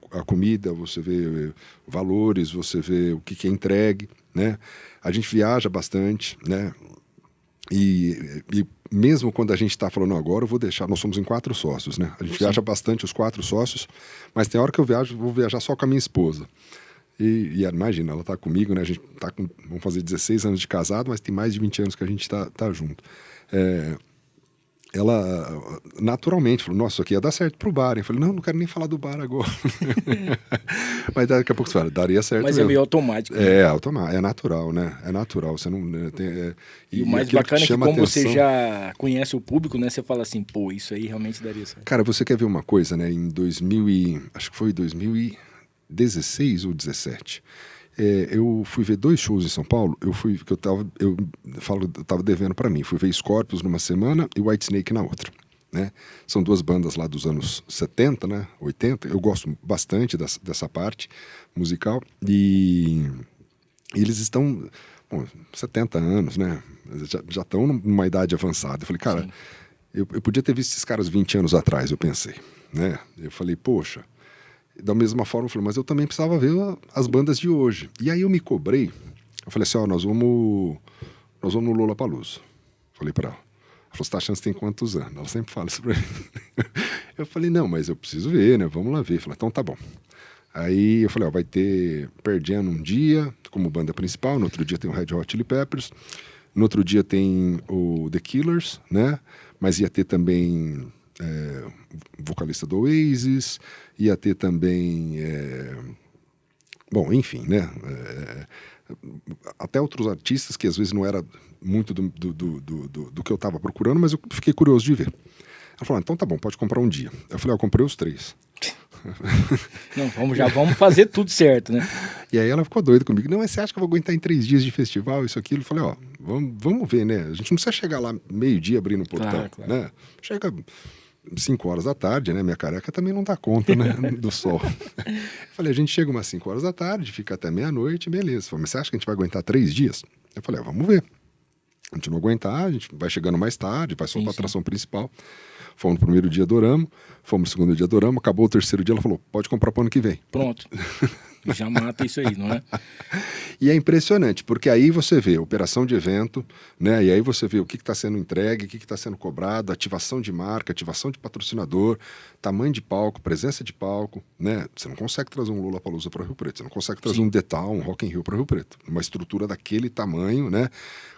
[SPEAKER 4] a comida, você vê valores, você vê o que é entregue, né? A gente viaja bastante, né? E mesmo quando a gente está falando, agora eu vou deixar, nós somos em 4 sócios, né? A gente viaja bastante, os 4 sócios, mas tem hora que eu vou viajar só com a minha esposa. E imagina, ela está comigo, né? A gente vamos fazer 16 anos de casado, mas tem mais de 20 anos que a gente tá junto. Ela naturalmente falou, nossa, isso aqui ia dar certo pro bar. Eu falei, não quero nem falar do bar agora. Mas daqui a pouco você fala, daria certo
[SPEAKER 3] Mas
[SPEAKER 4] mesmo.
[SPEAKER 3] É meio automático.
[SPEAKER 4] Né? É natural, né? É natural. Você não tem,
[SPEAKER 3] e o mais bacana é que como você já conhece o público, né? Você fala assim, pô, isso aí realmente daria certo.
[SPEAKER 4] Cara, você quer ver uma coisa, né? Em acho que foi 2016 ou 2017, Eu fui ver 2 shows em São Paulo, eu tava devendo para mim. Fui ver Scorpions numa semana e Whitesnake na outra. Né? São 2 bandas lá dos anos 70, né? 80. Eu gosto bastante dessa parte musical. E eles estão, 70 anos, né? Já estão numa idade avançada. Eu falei, cara, eu podia ter visto esses caras 20 anos atrás, eu pensei. Né? Eu falei, poxa. Da mesma forma, eu falei, mas eu também precisava ver as bandas de hoje. E aí eu me cobrei. Eu falei assim, nós vamos no Lollapalooza. Falei para ela. Ela falou, você tá achando que você tem quantos anos? Ela sempre fala isso pra mim. Eu falei, não, mas eu preciso ver, né? Vamos lá ver. Eu falei, então tá bom. Aí eu falei, vai ter Pearl Jam um dia, como banda principal. No outro dia tem o Red Hot Chili Peppers. No outro dia tem o The Killers, né? Mas ia ter também... vocalista do Oasis, ia ter também bom, enfim, né, até outros artistas que às vezes não era muito do que eu estava procurando, mas eu fiquei curioso de ver. Ela falou, então tá bom, pode comprar um dia. Eu falei, eu comprei os 3.
[SPEAKER 3] Não, já vamos fazer tudo certo, né?
[SPEAKER 4] E aí ela ficou doida comigo. Não, mas você acha que eu vou aguentar em 3 dias de festival, isso, aquilo? Eu falei, vamos ver, né? A gente não precisa chegar lá meio-dia abrindo o portão, claro. Né? Chega 5 horas da tarde, né? Minha careca também não dá conta, né? Do sol. Eu falei, a gente chega umas 5 horas da tarde, fica até meia-noite, beleza. Falei, mas você acha que a gente vai aguentar 3 dias? Eu falei, vamos ver. A gente não aguentar, a gente vai chegando mais tarde, vai só para a atração principal. Fomos no primeiro dia, adoramos. Fomos no segundo dia, adoramos. Acabou o terceiro dia, ela falou, pode comprar para o ano que vem.
[SPEAKER 3] Pronto. Já mata isso aí, não é?
[SPEAKER 4] E é impressionante, porque aí você vê operação de evento, né? E aí você vê o que está sendo entregue, o que está sendo cobrado, ativação de marca, ativação de patrocinador, tamanho de palco, presença de palco, né? Você não consegue trazer um Lollapalooza para Rio Preto, você não consegue trazer um The Town, um Rock in Rio para Rio Preto. Uma estrutura daquele tamanho, né?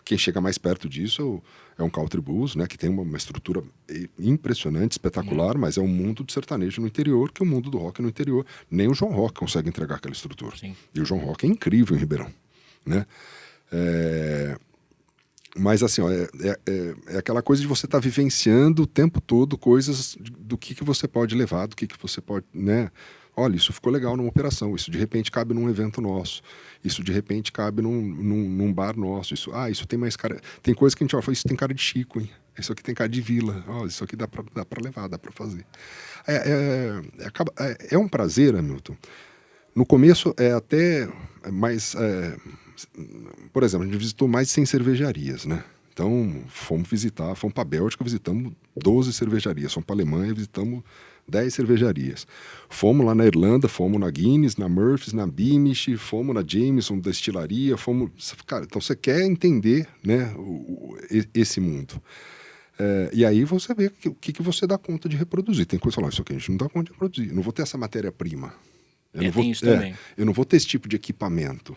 [SPEAKER 4] Quem chega mais perto disso é um Country Blues, né? Que tem uma estrutura impressionante, espetacular, mas é um mundo de sertanejo no interior, que é o mundo do rock no interior. Nem o João Rock consegue entregar aquela estrutura. Sim. E o João Rock é incrível em Ribeirão, né? Mas assim, é aquela coisa de você estar vivenciando o tempo todo coisas do que você pode levar, do que você pode, né? Olha, isso ficou legal numa operação, isso de repente cabe num evento nosso, isso de repente cabe num bar nosso, isso tem mais cara, tem coisa que a gente fala, isso tem cara de Chico, hein? Isso aqui tem cara de Vila, isso aqui dá pra levar, dá pra fazer. É um prazer, Hamilton. No começo é até mais... por exemplo, a gente visitou mais de 100 cervejarias, né? Então, fomos para a Bélgica, visitamos 12 cervejarias. Fomos para a Alemanha, visitamos 10 cervejarias. Fomos lá na Irlanda, fomos na Guinness, na Murphy's, na Beamish, fomos na Jameson, da destilaria, Cara, então você quer entender, né, esse mundo. E aí você vê o que você dá conta de reproduzir. Tem coisa que isso aqui a gente não dá conta de reproduzir. Eu não vou ter essa matéria-prima. Eu não vou ter esse tipo de equipamento.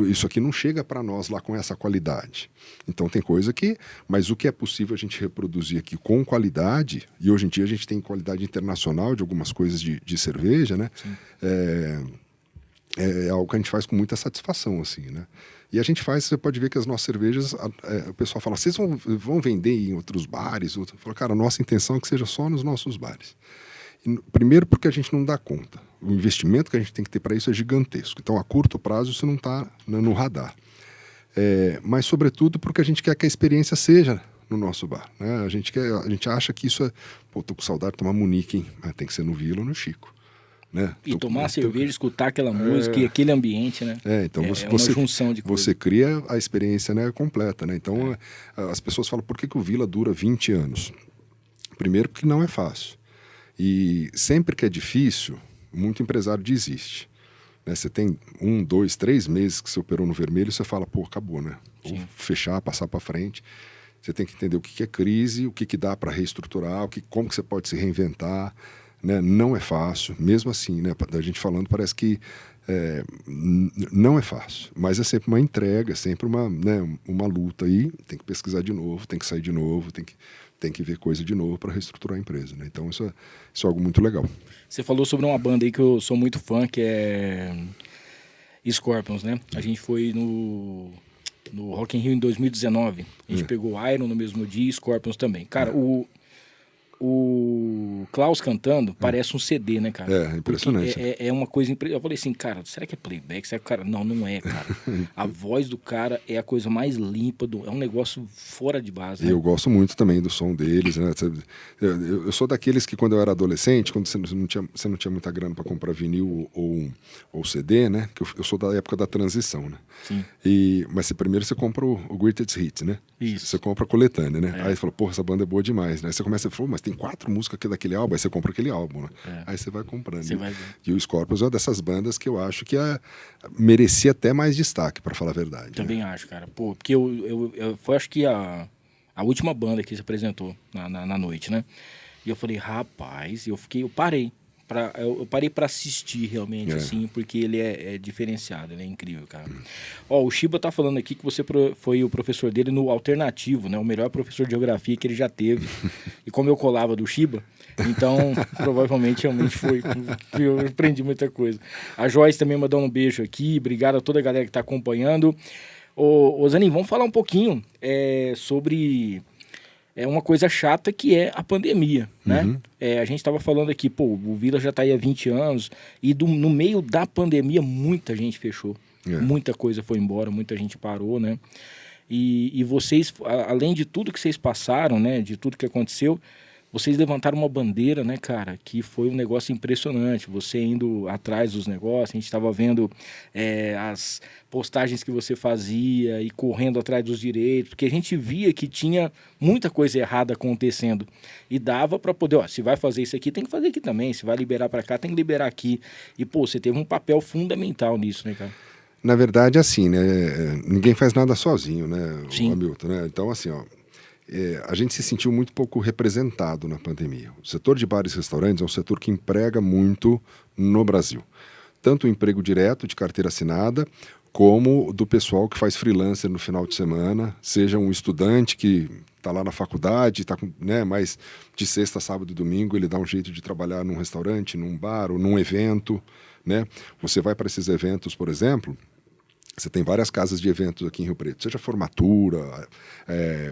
[SPEAKER 4] Isso aqui não chega para nós lá com essa qualidade. Então tem coisa que... Mas o que é possível a gente reproduzir aqui com qualidade, e hoje em dia a gente tem qualidade internacional de algumas coisas de cerveja, né? É algo que a gente faz com muita satisfação, assim, né? E a gente faz, você pode ver que as nossas cervejas, o pessoal fala, vocês vão vender em outros bares? Eu falo, cara, a nossa intenção é que seja só nos nossos bares. Primeiro porque a gente não dá conta. O investimento que a gente tem que ter para isso é gigantesco. Então, a curto prazo, isso não está no radar. Mas, sobretudo, porque a gente quer que a experiência seja no nosso bar. Né? A gente acha que isso é... Pô, tô com saudade de tomar Munique, hein? Tem que ser no Vila ou no Chico. Né?
[SPEAKER 3] E tomar cerveja, escutar aquela música e aquele ambiente, né?
[SPEAKER 4] Então
[SPEAKER 3] uma junção de coisas.
[SPEAKER 4] Você cria a experiência, né, completa, né? Então, as pessoas falam, por que o Vila dura 20 anos? Primeiro, porque não é fácil. E sempre que é difícil, muito empresário desiste. Né? Você tem 1, 2, 3 meses que você operou no vermelho e você fala, pô, acabou, né? Vou fechar, passar para frente. Você tem que entender o que é crise, o que dá para reestruturar, como que você pode se reinventar. Né? Não é fácil, mesmo assim, né? Da gente falando, parece que não é fácil, mas é sempre uma entrega, é sempre uma luta aí, tem que pesquisar de novo, tem que sair de novo, tem que ver coisa de novo para reestruturar a empresa, né? Então isso é algo muito legal.
[SPEAKER 3] Você falou sobre uma banda aí que eu sou muito fã, que é Scorpions, né? A gente foi no Rock in Rio em 2019, a gente pegou Iron no mesmo dia e Scorpions também. Cara, o o Klaus cantando parece um CD, né, cara?
[SPEAKER 4] É, impressionante.
[SPEAKER 3] É uma coisa... Eu falei assim, cara, será que é playback? Será que o cara... Não é, cara. A voz do cara é a coisa mais limpa, é um negócio fora de base. Né?
[SPEAKER 4] Eu gosto muito também do som deles, né? Eu sou daqueles que quando eu era adolescente, quando você não tinha muita grana para comprar vinil ou CD, né? Que eu sou da época da transição, né?
[SPEAKER 3] Sim.
[SPEAKER 4] Mas primeiro você compra o Greatest Hits, né?
[SPEAKER 3] Isso.
[SPEAKER 4] Você compra a coletânea, né? Aí você fala, porra, essa banda é boa demais, né? Aí você começa a falar, mas tem 4 músicas aqui daquele álbum, aí você compra aquele álbum, né? Aí você vai comprando. E o Scorpions é uma dessas bandas que eu acho que merecia até mais destaque, para falar a verdade.
[SPEAKER 3] Também acho, cara. Pô, porque foi acho que a última banda que se apresentou na noite, né? E eu falei, rapaz, eu parei. Eu parei pra assistir realmente, assim, porque ele é diferenciado, ele é incrível, cara. Ó, o Shiba tá falando aqui que você foi o professor dele no alternativo, né? O melhor professor de geografia que ele já teve. E como eu colava do Shiba, então provavelmente realmente foi. Eu aprendi muita coisa. A Joyce também mandou um beijo aqui. Obrigado a toda a galera que tá acompanhando. Ô Zanin, vamos falar um pouquinho sobre... uma coisa chata que é a pandemia, né? A gente estava falando aqui, pô, o Vila já está aí há 20 anos e no meio da pandemia muita gente fechou. Muita coisa foi embora, muita gente parou, né? E vocês, além de tudo que vocês passaram, né? De tudo que aconteceu, vocês levantaram uma bandeira, né, cara? Que foi um negócio impressionante. Você indo atrás dos negócios, a gente estava vendo as postagens que você fazia e correndo atrás dos direitos, porque a gente via que tinha muita coisa errada acontecendo. E dava para poder, se vai fazer isso aqui, tem que fazer aqui também. Se vai liberar para cá, tem que liberar aqui. E, pô, você teve um papel fundamental nisso, né, cara?
[SPEAKER 4] Na verdade, assim, né? Ninguém faz nada sozinho, né, Hamilton, né? Então, assim, ó... a gente se sentiu muito pouco representado na pandemia. O setor de bares e restaurantes é um setor que emprega muito no Brasil. Tanto o emprego direto de carteira assinada, como do pessoal que faz freelancer no final de semana, seja um estudante que está lá na faculdade, tá, né, mas de sexta, sábado e domingo ele dá um jeito de trabalhar num restaurante, num bar ou num evento, né? Você vai para esses eventos, por exemplo... Você tem várias casas de eventos aqui em Rio Preto, seja formatura,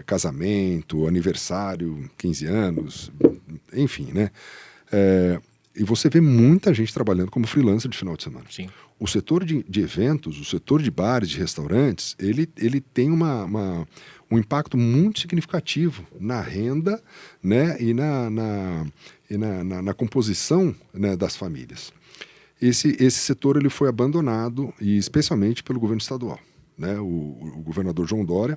[SPEAKER 4] casamento, aniversário, 15 anos, enfim, né? E você vê muita gente trabalhando como freelancer de final de semana.
[SPEAKER 3] Sim.
[SPEAKER 4] O setor de eventos, o setor de bares, de restaurantes, ele tem um impacto muito significativo na renda, né? E na composição, né, das famílias. Esse setor ele foi abandonado, e especialmente pelo governo estadual, né? O governador João Dória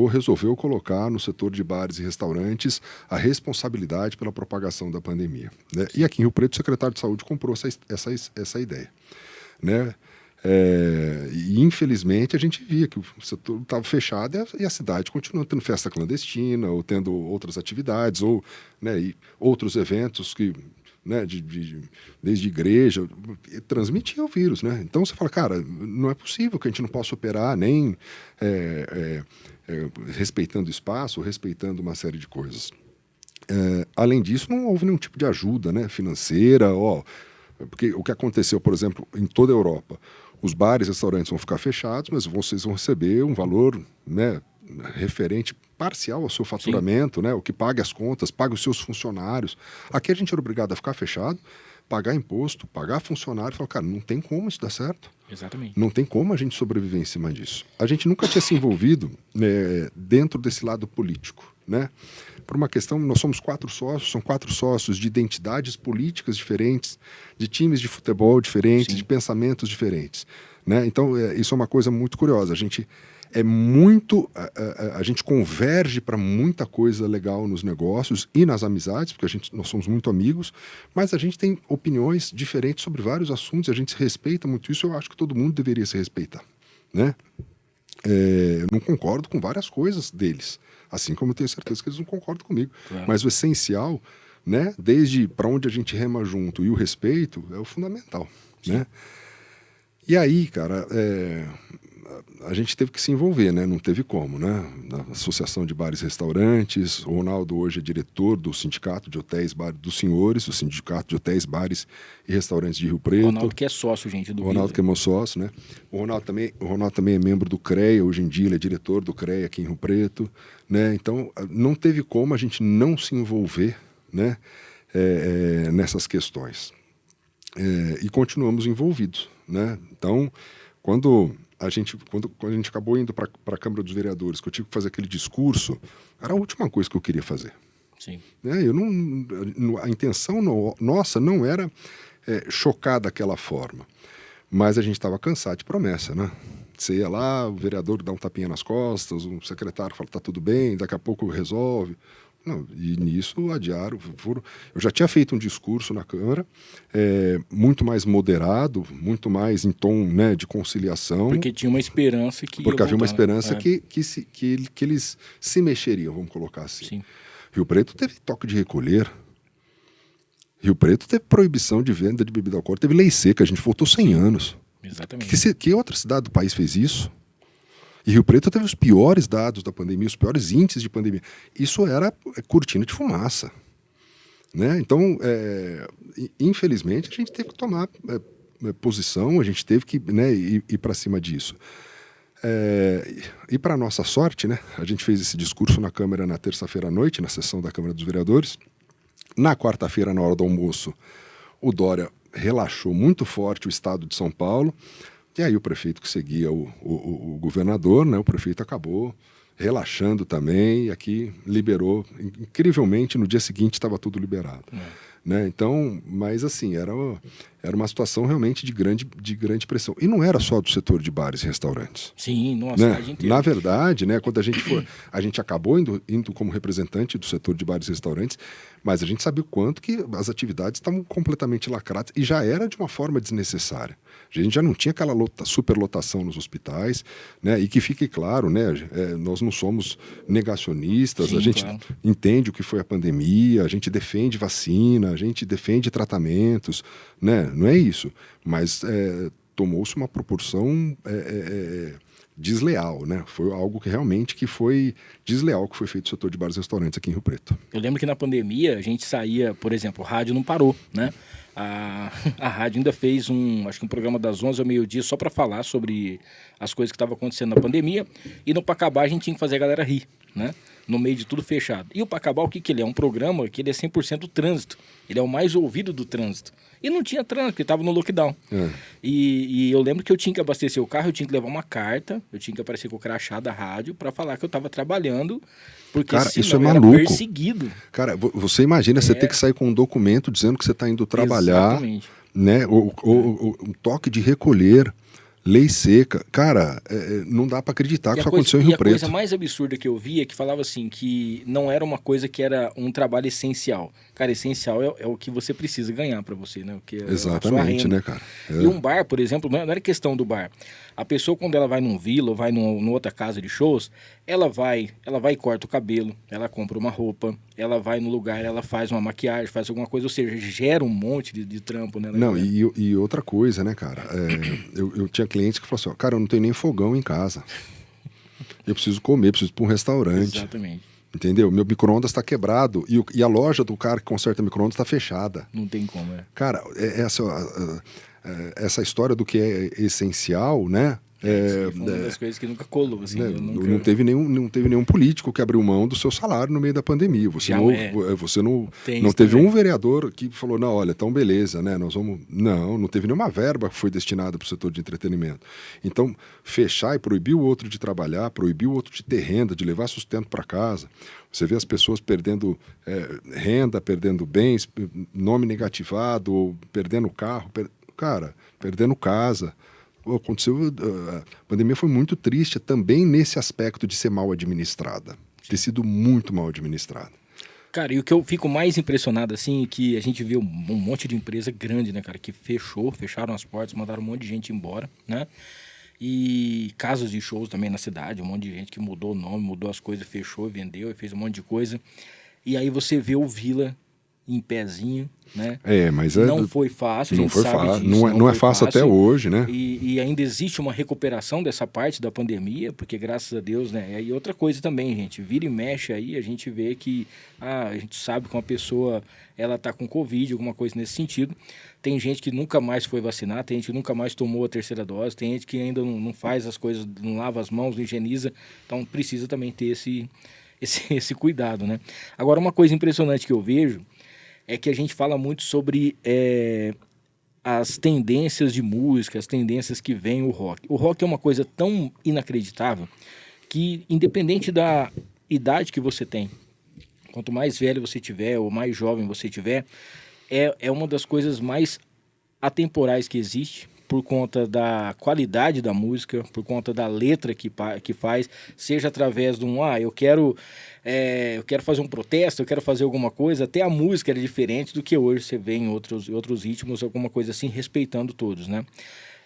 [SPEAKER 4] resolveu colocar no setor de bares e restaurantes a responsabilidade pela propagação da pandemia, né? E aqui em Rio Preto o secretário de Saúde comprou essa ideia, né? E infelizmente a gente via que o setor estava fechado e a cidade continuou tendo festa clandestina, ou tendo outras atividades, ou, né, e outros eventos que... né, desde igreja, transmitia o vírus, né? Então você fala, cara, não é possível que a gente não possa operar nem respeitando espaço, respeitando uma série de coisas. Além disso, não houve nenhum tipo de ajuda, né, financeira, porque o que aconteceu, por exemplo, em toda a Europa, os bares e restaurantes vão ficar fechados, mas vocês vão receber um valor, né, referente parcial ao seu faturamento, né? O que pague as contas, pague os seus funcionários. Aqui a gente era obrigado a ficar fechado, pagar imposto, pagar funcionário, falar, cara, não tem como isso dar certo.
[SPEAKER 3] Exatamente.
[SPEAKER 4] Não tem como a gente sobreviver em cima disso. A gente nunca tinha se envolvido dentro desse lado político, né? Por uma questão, nós somos 4 sócios, são 4 sócios de identidades políticas diferentes, de times de futebol diferentes, de pensamentos diferentes, né? Então, isso é uma coisa muito curiosa. A gente a gente converge para muita coisa legal nos negócios e nas amizades, porque nós somos muito amigos, mas a gente tem opiniões diferentes sobre vários assuntos, a gente se respeita muito isso, eu acho que todo mundo deveria se respeitar, né? Eu não concordo com várias coisas deles, assim como eu tenho certeza que eles não concordam comigo, mas o essencial, né, desde para onde a gente rema junto e o respeito é o fundamental, né? E aí, cara, a gente teve que se envolver, né? Não teve como, né? Na Associação de Bares e Restaurantes, o Ronaldo hoje é diretor do Sindicato de Hotéis, Bares dos Senhores, o Sindicato de Hotéis, Bares e Restaurantes de Rio Preto.
[SPEAKER 3] O Ronaldo que é sócio, gente, do
[SPEAKER 4] Ronaldo que é meu sócio, né? O Ronaldo também é membro do CREA, hoje em dia ele é diretor do CREA aqui em Rio Preto, né? Então, não teve como a gente não se envolver, né? Nessas questões. E continuamos envolvidos, né? Então, quando a gente acabou indo para a Câmara dos Vereadores, que eu tive que fazer aquele discurso, era a última coisa que eu queria fazer.
[SPEAKER 3] Sim.
[SPEAKER 4] Né? A intenção nossa não era chocar daquela forma, mas a gente estava cansado de promessa, né? Você ia lá, o vereador dá um tapinha nas costas, o secretário fala, tá tudo bem, daqui a pouco resolve. Não, e nisso adiaram. Eu já tinha feito um discurso na Câmara, muito mais moderado, muito mais em tom, né, de conciliação.
[SPEAKER 3] Porque tinha uma esperança que
[SPEAKER 4] Porque havia uma
[SPEAKER 3] voltar,
[SPEAKER 4] esperança
[SPEAKER 3] né?
[SPEAKER 4] que eles se mexeriam, vamos colocar assim.
[SPEAKER 3] Sim.
[SPEAKER 4] Rio Preto teve toque de recolher. Rio Preto teve proibição de venda de bebida alcoólica, teve lei seca, a gente voltou 100 anos.
[SPEAKER 3] Exatamente.
[SPEAKER 4] Que outra cidade do país fez isso? E Rio Preto teve os piores dados da pandemia, os piores índices de pandemia. Isso era cortina de fumaça. Né? Então, infelizmente, a gente teve que tomar posição, a gente teve que, né, ir para cima disso. E para nossa sorte, né, a gente fez esse discurso na Câmara na terça-feira à noite, na sessão da Câmara dos Vereadores. Na quarta-feira, na hora do almoço, o Dória relaxou muito forte o estado de São Paulo. E aí o prefeito que seguia o governador, né, o prefeito acabou relaxando também, e aqui liberou. Incrivelmente, no dia seguinte estava tudo liberado. Né? Então, mas assim, era uma situação realmente de grande pressão. E não era só do setor de bares e restaurantes.
[SPEAKER 3] Sim, nossa,
[SPEAKER 4] né?
[SPEAKER 3] a gente inteira.
[SPEAKER 4] Na verdade, né, quando a gente acabou indo como representante do setor de bares e restaurantes, mas a gente sabia o quanto que as atividades estavam completamente lacradas e já era de uma forma desnecessária. A gente já não tinha aquela superlotação nos hospitais, né? E que fique claro, né? Nós não somos negacionistas,
[SPEAKER 3] Sim,
[SPEAKER 4] a gente
[SPEAKER 3] claro.
[SPEAKER 4] entende o que foi a pandemia, a gente defende vacina, a gente defende tratamentos, né? Não é isso, mas tomou-se uma proporção desleal, né? Foi algo que realmente foi desleal que foi feito no setor de bares e restaurantes aqui em Rio Preto.
[SPEAKER 3] Eu lembro que na pandemia a gente saía, por exemplo, o rádio não parou, né? A rádio ainda fez acho que um programa das 11 ao meio-dia só para falar sobre as coisas que estavam acontecendo na pandemia. E no Pacabá a gente tinha que fazer a galera rir, né? No meio de tudo fechado. E o Pacabá, o que ele é? Um programa que ele é 100% trânsito. Ele é o mais ouvido do trânsito. E não tinha trânsito, porque estava no lockdown. E eu lembro que eu tinha que abastecer o carro, eu tinha que levar uma carta, eu tinha que aparecer com o crachá da rádio para falar que eu estava trabalhando, porque
[SPEAKER 4] cara,
[SPEAKER 3] senão
[SPEAKER 4] isso é
[SPEAKER 3] eu era
[SPEAKER 4] maluco.
[SPEAKER 3] perseguido.
[SPEAKER 4] Cara, você imagina você ter que sair com um documento dizendo que você está indo trabalhar,
[SPEAKER 3] Exatamente.
[SPEAKER 4] né? Um toque de recolher, lei seca. Cara, não dá para acreditar que isso aconteceu em Rio Preto.
[SPEAKER 3] E a coisa mais absurda que eu vi é que falava assim, que não era uma coisa que era um trabalho essencial. Cara, essencial é o que você precisa ganhar para você, né? O que é
[SPEAKER 4] exatamente,
[SPEAKER 3] a sua renda.
[SPEAKER 4] né, cara?
[SPEAKER 3] E um bar, por exemplo, não era questão do bar. A pessoa, quando ela vai num vila ou vai numa outra casa de shows, ela vai e corta o cabelo, ela compra uma roupa, ela vai no lugar, ela faz uma maquiagem, faz alguma coisa, ou seja, gera um monte de trampo, né?
[SPEAKER 4] Não, e outra coisa, né, cara? Eu tinha clientes que falaram assim, ó, cara, eu não tenho nem fogão em casa. Eu preciso comer, preciso ir para um restaurante.
[SPEAKER 3] Exatamente.
[SPEAKER 4] Entendeu? Meu micro-ondas está quebrado e a loja do cara que conserta micro-ondas está fechada.
[SPEAKER 3] Não tem como,
[SPEAKER 4] Cara, essa história do que é essencial, né?
[SPEAKER 3] Foi uma das coisas que nunca colou, assim.
[SPEAKER 4] Né?
[SPEAKER 3] Nunca...
[SPEAKER 4] Não teve nenhum político que abriu mão do seu salário no meio da pandemia. Você não teve um vereador que falou, não, olha, então beleza, né? Nós vamos. Não teve nenhuma verba que foi destinada para o setor de entretenimento. Então, fechar e proibir o outro de trabalhar, proibir o outro de ter renda, de levar sustento para casa. Você vê as pessoas perdendo renda, perdendo bens, nome negativado, perdendo carro, perdendo casa. Aconteceu, a pandemia foi muito triste também nesse aspecto de ser mal administrada, ter sido muito mal administrada.
[SPEAKER 3] Cara, e o que eu fico mais impressionado, assim, é que a gente vê um monte de empresa grande, né, cara, que fecharam as portas, mandaram um monte de gente embora, né? E casas de shows também na cidade, um monte de gente que mudou o nome, mudou as coisas, fechou, vendeu e fez um monte de coisa. E aí você vê o Vila em pezinho, né?
[SPEAKER 4] Mas
[SPEAKER 3] não foi fácil, a gente sabe disso,
[SPEAKER 4] não é fácil até hoje, né?
[SPEAKER 3] E ainda existe uma recuperação dessa parte da pandemia, porque graças a Deus, né? E outra coisa também, gente, vira e mexe aí, a gente vê que a gente sabe que uma pessoa ela tá com Covid, alguma coisa nesse sentido. Tem gente que nunca mais foi vacinar, tem gente que nunca mais tomou a terceira dose, tem gente que ainda não faz as coisas, não lava as mãos, não higieniza, então precisa também ter esse cuidado, né? Agora, uma coisa impressionante que eu vejo é que a gente fala muito sobre as tendências de música, as tendências que vem o rock. O rock é uma coisa tão inacreditável que, independente da idade que você tem, quanto mais velho você tiver ou mais jovem você tiver, é uma das coisas mais atemporais que existe, por conta da qualidade da música, por conta da letra que faz, seja através de eu quero fazer um protesto, eu quero fazer alguma coisa, até a música era diferente do que hoje você vê em outros ritmos, alguma coisa assim, respeitando todos, né?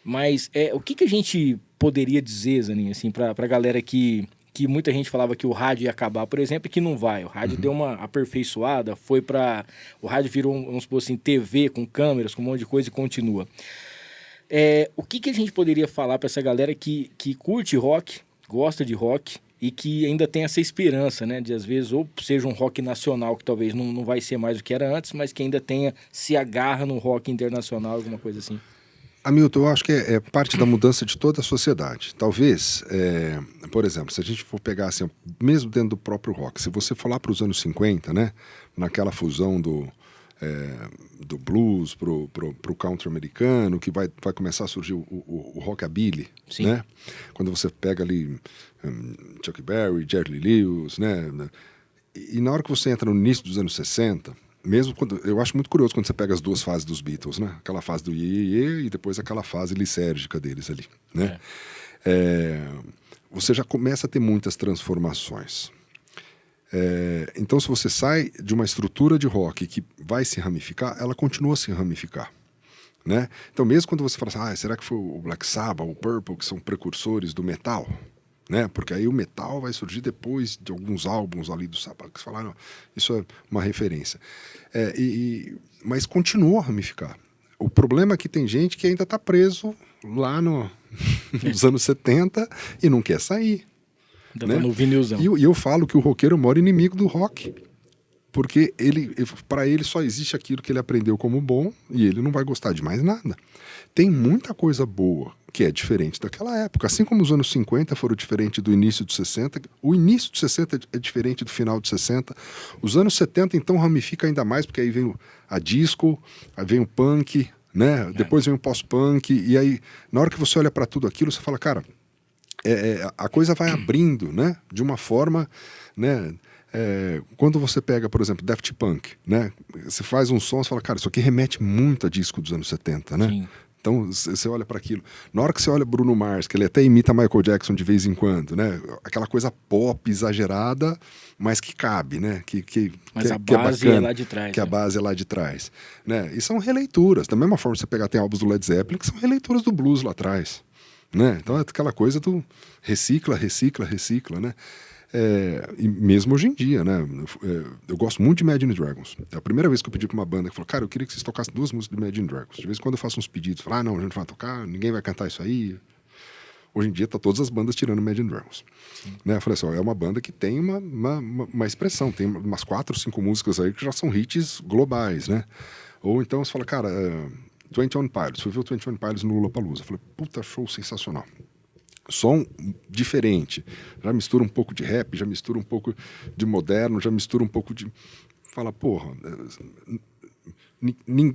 [SPEAKER 3] Mas o que a gente poderia dizer, Zanin, assim, pra galera que muita gente falava que o rádio ia acabar, por exemplo, e que não vai. O rádio deu uma aperfeiçoada, o rádio virou, vamos supor assim, TV com câmeras, com um monte de coisa e continua. O que a gente poderia falar para essa galera que curte rock, gosta de rock e que ainda tem essa esperança, né? De às vezes, ou seja um rock nacional que talvez não vai ser mais o que era antes, mas que ainda se agarra no rock internacional, alguma coisa assim.
[SPEAKER 4] Hamilton, eu acho que é parte da mudança de toda a sociedade. Talvez, por exemplo, se a gente for pegar assim, mesmo dentro do próprio rock, se você for lá para os anos 50, né? Naquela fusão do blues pro country americano, que vai começar a surgir o rockabilly, né? Quando você pega ali Chuck Berry, Jerry Lee Lewis, né? E na hora que você entra no início dos anos 60, mesmo eu acho muito curioso quando você pega as duas fases dos Beatles, né? Aquela fase do iê e depois aquela fase lisérgica deles ali, né? Você já começa a ter muitas transformações. Então, se você sai de uma estrutura de rock que vai se ramificar, ela continua a se ramificar, né? Então, mesmo quando você fala assim, será que foi o Black Sabbath, o Purple, que são precursores do metal, né? Porque aí o metal vai surgir depois de alguns álbuns ali do Sabbath, que falaram, isso é uma referência. Mas continua a ramificar. O problema é que tem gente que ainda está preso lá nos anos 70 e não quer sair.
[SPEAKER 3] Né? No vinilzão.
[SPEAKER 4] E eu falo que o roqueiro é o maior inimigo do rock. Porque para ele só existe aquilo que ele aprendeu como bom e ele não vai gostar de mais nada. Tem muita coisa boa que é diferente daquela época. Assim como os anos 50 foram diferentes do início dos 60, o início dos 60 é diferente do final dos 60. Os anos 70, então, ramifica ainda mais, porque aí vem a disco, aí vem o punk, né? Depois vem o pós-punk, e aí, na hora que você olha para tudo aquilo, você fala, cara, a coisa vai abrindo, né? De uma forma, né? Quando você pega, por exemplo, Daft Punk, né? Você faz um som, você fala, cara, isso aqui remete muito a disco dos anos 70, né? Sim. Então, você olha para aquilo. Na hora que você olha Bruno Mars, que ele até imita Michael Jackson de vez em quando, né? Aquela coisa pop, exagerada, mas que cabe, né?
[SPEAKER 3] Mas a base é lá de trás.
[SPEAKER 4] Que a base é lá de trás. Né? E são releituras. Da mesma forma que você pegar, tem álbuns do Led Zeppelin, que são releituras do blues lá atrás. Né? Então, é aquela coisa do recicla, né? E mesmo hoje em dia, né? Eu gosto muito de Imagine Dragons. É a primeira vez que eu pedi para uma banda que falou, cara, eu queria que vocês tocassem 2 músicas do Imagine Dragons. De vez em quando eu faço uns pedidos, falo, não, a gente vai tocar, ninguém vai cantar isso aí. Hoje em dia tá todas as bandas tirando Imagine Dragons. Né? Eu falei assim, é uma banda que tem uma expressão, tem umas 4 ou 5 músicas aí que já são hits globais, né? Ou então você fala, cara, 21 Pilots, fui ver o 21 Pilots no Lollapalooza. Eu falei, puta, show sensacional. Som diferente, já mistura um pouco de rap, já mistura um pouco de moderno, já mistura um pouco de... Fala, porra,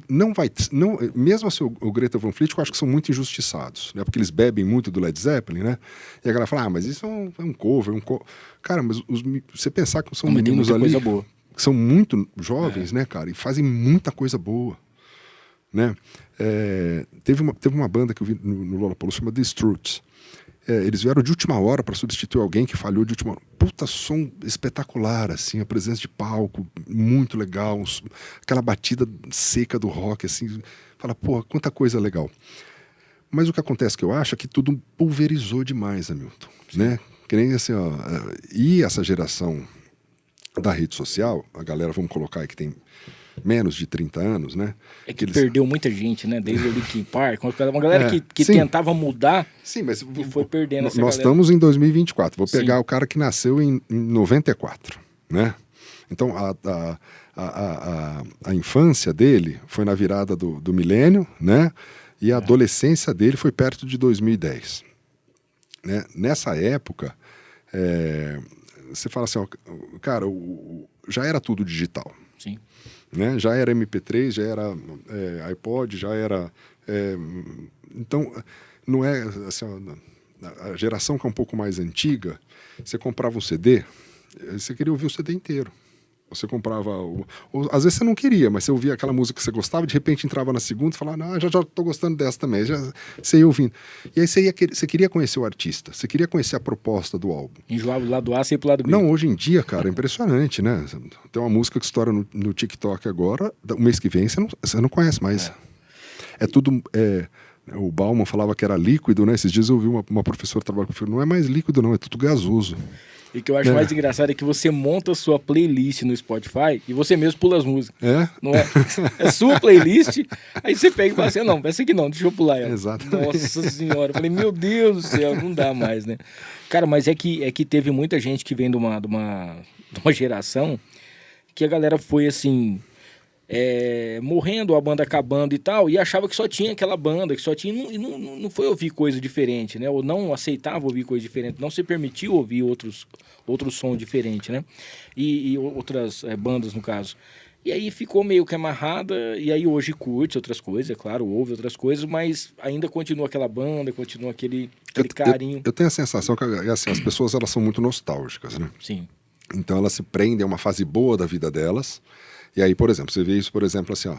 [SPEAKER 4] não vai... Não, mesmo assim, o Greta Van Fleet, eu acho que são muito injustiçados, né? Porque eles bebem muito do Led Zeppelin, né? E a galera fala, mas isso é um cover, Cara, mas você pensar que são meninos ali que são muito jovens, né, cara? E fazem muita coisa boa, né? Teve uma banda que eu vi no Lollapalooza chamada The Struts. Eles vieram de última hora para substituir alguém que falhou de última hora. Puta som espetacular, assim, a presença de palco, muito legal, aquela batida seca do rock, assim, fala, porra, quanta coisa legal. Mas o que acontece que eu acho é que tudo pulverizou demais, Hamilton, né? Que nem assim, e essa geração da rede social, a galera, vamos colocar aí que tem menos de 30 anos, né?
[SPEAKER 3] É que perdeu muita gente, né? Desde o Linkin Park, uma galera que tentava mudar.
[SPEAKER 4] Sim, mas
[SPEAKER 3] e foi perdendo essa
[SPEAKER 4] nós
[SPEAKER 3] galera.
[SPEAKER 4] estamos em 2024. Vou pegar
[SPEAKER 3] Sim.
[SPEAKER 4] o cara que nasceu em 94, né? Então, a infância dele foi na virada do milênio, né? E a adolescência dele foi perto de 2010. Né? Nessa época, você fala assim, ó, cara, já era tudo digital.
[SPEAKER 3] Sim.
[SPEAKER 4] Né? Já era MP3, já era iPod, já era... então, não é... Assim, a geração que é um pouco mais antiga, você comprava um CD, você queria ouvir o CD inteiro. Você comprava... Ou, às vezes você não queria, mas você ouvia aquela música que você gostava, de repente entrava na segunda e falava, não, já tô gostando dessa também. Você ia ouvindo. E aí você queria conhecer o artista, você queria conhecer a proposta do álbum.
[SPEAKER 3] Enjoava do lado A, você ia pro lado B.
[SPEAKER 4] Não, hoje em dia, cara, é impressionante, né? Tem uma música que estoura no TikTok agora, o mês que vem você não conhece mais. É tudo... o Bauman falava que era líquido, né? Esses dias eu ouvi uma professora trabalhar com não é mais líquido não, é tudo gasoso.
[SPEAKER 3] E o que eu acho mais engraçado é que você monta a sua playlist no Spotify e você mesmo pula as músicas. Não é? É sua playlist, aí você pega e fala assim, não, essa aqui não, deixa eu pular ela.
[SPEAKER 4] Exatamente.
[SPEAKER 3] Nossa senhora, eu falei, meu Deus do céu, não dá mais, né? Cara, mas é que teve muita gente que vem de uma geração que a galera foi assim... morrendo, a banda acabando e tal, e achava que só tinha aquela banda, que só tinha, e não foi ouvir coisa diferente, né? Ou não aceitava ouvir coisa diferente, não se permitiu ouvir outros sons diferentes, né? E outras bandas, no caso. E aí ficou meio que amarrada, e aí hoje curte outras coisas, é claro, ouve outras coisas, mas ainda continua aquela banda, continua aquele carinho.
[SPEAKER 4] Eu tenho a sensação que assim, as pessoas elas são muito nostálgicas, né?
[SPEAKER 3] Sim.
[SPEAKER 4] Então elas se prendem a uma fase boa da vida delas. E aí, por exemplo, você vê isso, por exemplo, assim, ó.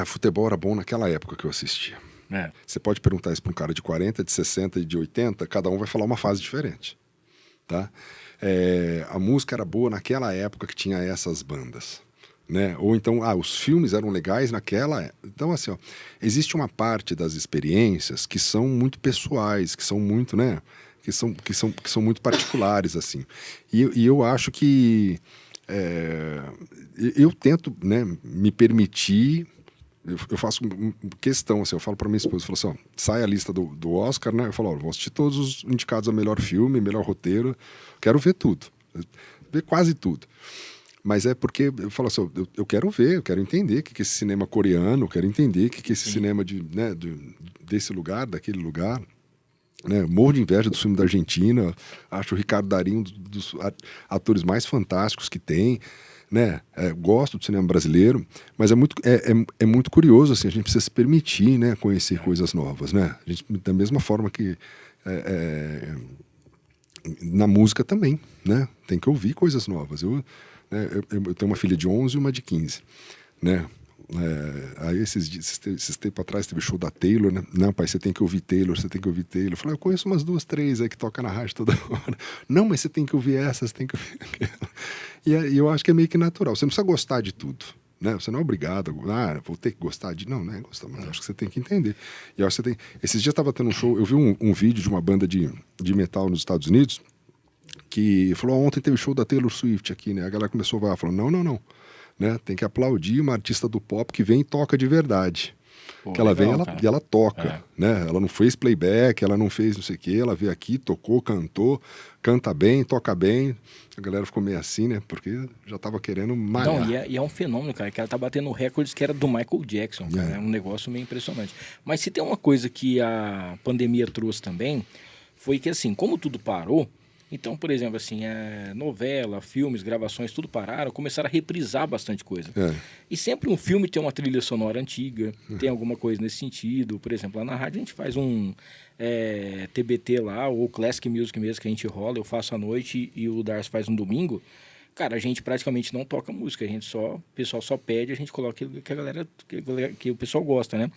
[SPEAKER 4] Futebol era bom naquela época que eu assistia. Você pode perguntar isso para um cara de 40, de 60 e de 80, cada um vai falar uma fase diferente. Tá? A música era boa naquela época que tinha essas bandas. Né? Ou então, os filmes eram legais naquela época. Então, assim, ó, existe uma parte das experiências que são muito pessoais, que são muito, né? Que são muito particulares, assim. E eu acho que eu tento, né, me permitir, eu faço questão, assim, eu falo para minha esposa, eu falo assim, ó, sai a lista do Oscar, né, eu falo, vou assistir todos os indicados a melhor filme, melhor roteiro, quero ver tudo, ver quase tudo. Mas é porque, eu falo assim, eu quero ver, eu quero entender o que é esse cinema coreano, eu quero entender o que é esse cinema desse lugar, daquele lugar. Né, morro de inveja do filme da Argentina, acho o Ricardo Darín um dos atores mais fantásticos que tem, né? Gosto do cinema brasileiro, mas é muito curioso, assim, a gente precisa se permitir, né, conhecer coisas novas, né? A gente, da mesma forma que na música também, né? Tem que ouvir coisas novas. Eu tenho uma filha de 11 e uma de 15, né? Aí esses tempos atrás teve show da Taylor, né? Não, pai, você tem que ouvir Taylor, você tem que ouvir Taylor. Eu falei, eu conheço umas 2, 3 aí que toca na rádio toda hora. Não, mas você tem que ouvir essa, você tem que ouvir aquela. E eu acho que é meio que natural. Você não precisa gostar de tudo, né? Você não é obrigado vou ter que gostar de... Não é gostar, mas eu acho que você tem que entender. E eu acho que você tem... Esses dias eu estava tendo um show, eu vi um vídeo de uma banda de metal nos Estados Unidos que falou, ontem teve show da Taylor Swift aqui, né? A galera começou a falar, não. Né? Tem que aplaudir uma artista do pop que vem e toca de verdade. Que ela vem e ela toca. Né? Ela não fez playback, ela não fez não sei o quê, ela veio aqui, tocou, cantou, canta bem, toca bem. A galera ficou meio assim, né? Porque já tava querendo malhar.
[SPEAKER 3] Não, e é um fenômeno, cara, que ela tá batendo recordes que era do Michael Jackson, cara. É um negócio meio impressionante. Mas se tem uma coisa que a pandemia trouxe também, foi que assim, como tudo parou, então, por exemplo, assim, novela, filmes, gravações, tudo pararam, começaram a reprisar bastante coisa. E sempre um filme tem uma trilha sonora antiga, tem alguma coisa nesse sentido. Por exemplo, lá na rádio a gente faz um TBT lá, ou Classic Music mesmo, que a gente rola, eu faço à noite e o Darcy faz no domingo. Cara, a gente praticamente não toca música, o pessoal só pede, a gente coloca aquilo que o pessoal gosta, né?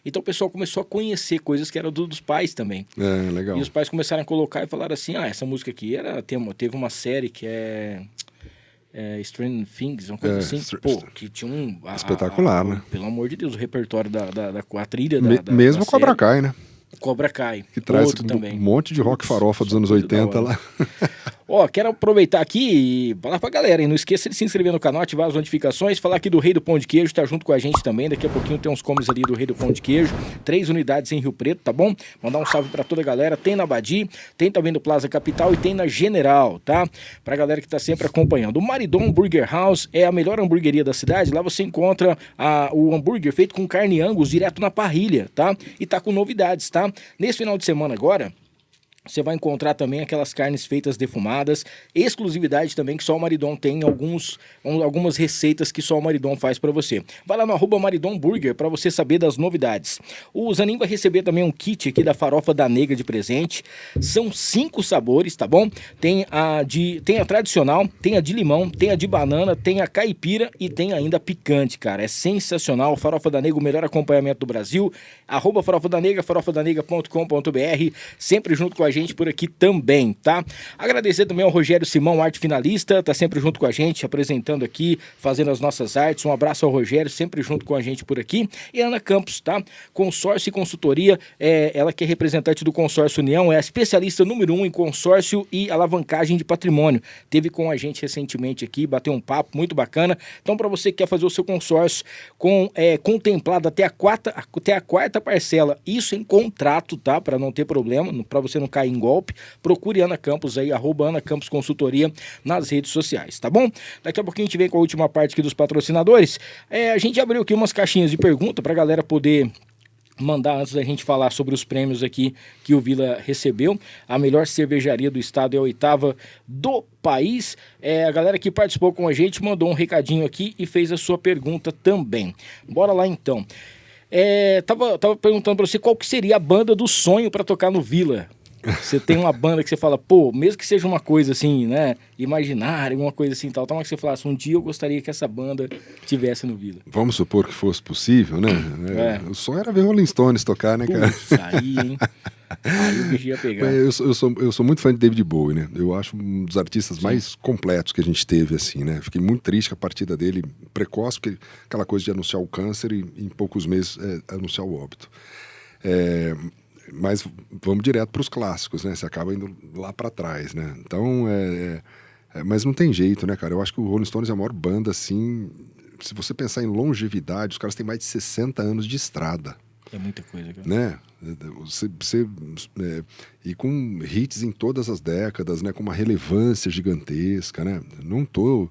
[SPEAKER 3] Então o pessoal começou a conhecer coisas que eram dos pais também.
[SPEAKER 4] Legal.
[SPEAKER 3] E os pais começaram a colocar e falaram assim, essa música aqui teve uma série que Stranger Things, uma coisa assim, que tinha
[SPEAKER 4] espetacular, né?
[SPEAKER 3] Pelo amor de Deus, o repertório da trilha
[SPEAKER 4] mesmo
[SPEAKER 3] da
[SPEAKER 4] Cobra Kai, né?
[SPEAKER 3] Cobra Kai,
[SPEAKER 4] que traz
[SPEAKER 3] outro também.
[SPEAKER 4] Um monte de rock farofa dos anos 80 lá.
[SPEAKER 3] Ó, quero aproveitar aqui e falar pra galera, hein? Não esqueça de se inscrever no canal, ativar as notificações, falar aqui do Rei do Pão de Queijo, tá junto com a gente também, daqui a pouquinho tem uns comes ali do Rei do Pão de Queijo, 3 unidades em Rio Preto, tá bom? Mandar um salve pra toda a galera, tem na Abadi, tem também no Plaza Capital e tem na General, tá? Pra galera que tá sempre acompanhando. O Maridon Burger House é a melhor hamburgueria da cidade, lá você encontra o hambúrguer feito com carne Angus direto na parrilha, tá? E tá com novidades, tá? Nesse final de semana agora, você vai encontrar também aquelas carnes feitas defumadas, exclusividade também que só o Maridon tem, algumas receitas que só o Maridon faz para você. Vai lá no @Maridon Burger para você saber das novidades. O Zanin vai receber também um kit aqui da farofa da nega de presente. São 5 sabores, tá bom? Tem a tradicional, tem a de limão, tem a de banana, tem a caipira e tem ainda a picante, cara. É sensacional. Farofa da Nega, o melhor acompanhamento do Brasil. @Farofa da Nega, farofadanega.com.br, sempre junto com a gente por aqui também, tá? Agradecer também ao Rogério Simão, arte finalista, tá sempre junto com a gente, apresentando aqui, fazendo as nossas artes. Um abraço ao Rogério, sempre junto com a gente por aqui. E a Ana Campos, tá? Consórcio e consultoria, ela que é representante do Consórcio União, é a especialista número 1 em consórcio e alavancagem de patrimônio. Teve com a gente recentemente aqui, bateu um papo muito bacana. Então, para você que quer fazer o seu consórcio contemplado até a quarta parcela, isso em contrato, tá? Para não ter problema, para você não cair em golpe, procure Ana Campos aí, @Ana Campos Consultoria nas redes sociais, tá bom? Daqui a pouquinho a gente vem com a última parte aqui dos patrocinadores. A gente abriu aqui umas caixinhas de pergunta pra galera poder mandar antes da gente falar sobre os prêmios aqui que o Vila recebeu. A melhor cervejaria do estado é a 8ª do país. A galera que participou com a gente mandou um recadinho aqui e fez a sua pergunta também. Bora lá então. Tava perguntando pra você qual que seria a banda do sonho pra tocar no Vila. Você tem uma banda que você fala, pô, mesmo que seja uma coisa assim, né, imaginária, uma coisa assim tal, mas que você falasse, um dia eu gostaria que essa banda tivesse no Vila.
[SPEAKER 4] Vamos supor que fosse possível, né? O sonho era ver Rolling Stones tocar, né, cara?
[SPEAKER 3] Putz, aí, hein? Aí o bicho ia pegar.
[SPEAKER 4] Eu sou muito fã de David Bowie, né? Eu acho um dos artistas mais completos que a gente teve, assim, né? Fiquei muito triste com a partida dele precoce, porque aquela coisa de anunciar o câncer e em poucos meses anunciar o óbito. Mas vamos direto para os clássicos, né? Você acaba indo lá para trás, né? Então, mas não tem jeito, né, cara? Eu acho que o Rolling Stones é a maior banda, assim... Se você pensar em longevidade, os caras têm mais de 60 anos de estrada.
[SPEAKER 3] É muita coisa, cara.
[SPEAKER 4] Né? E com hits em todas as décadas, né? Com uma relevância gigantesca, né? Não tô...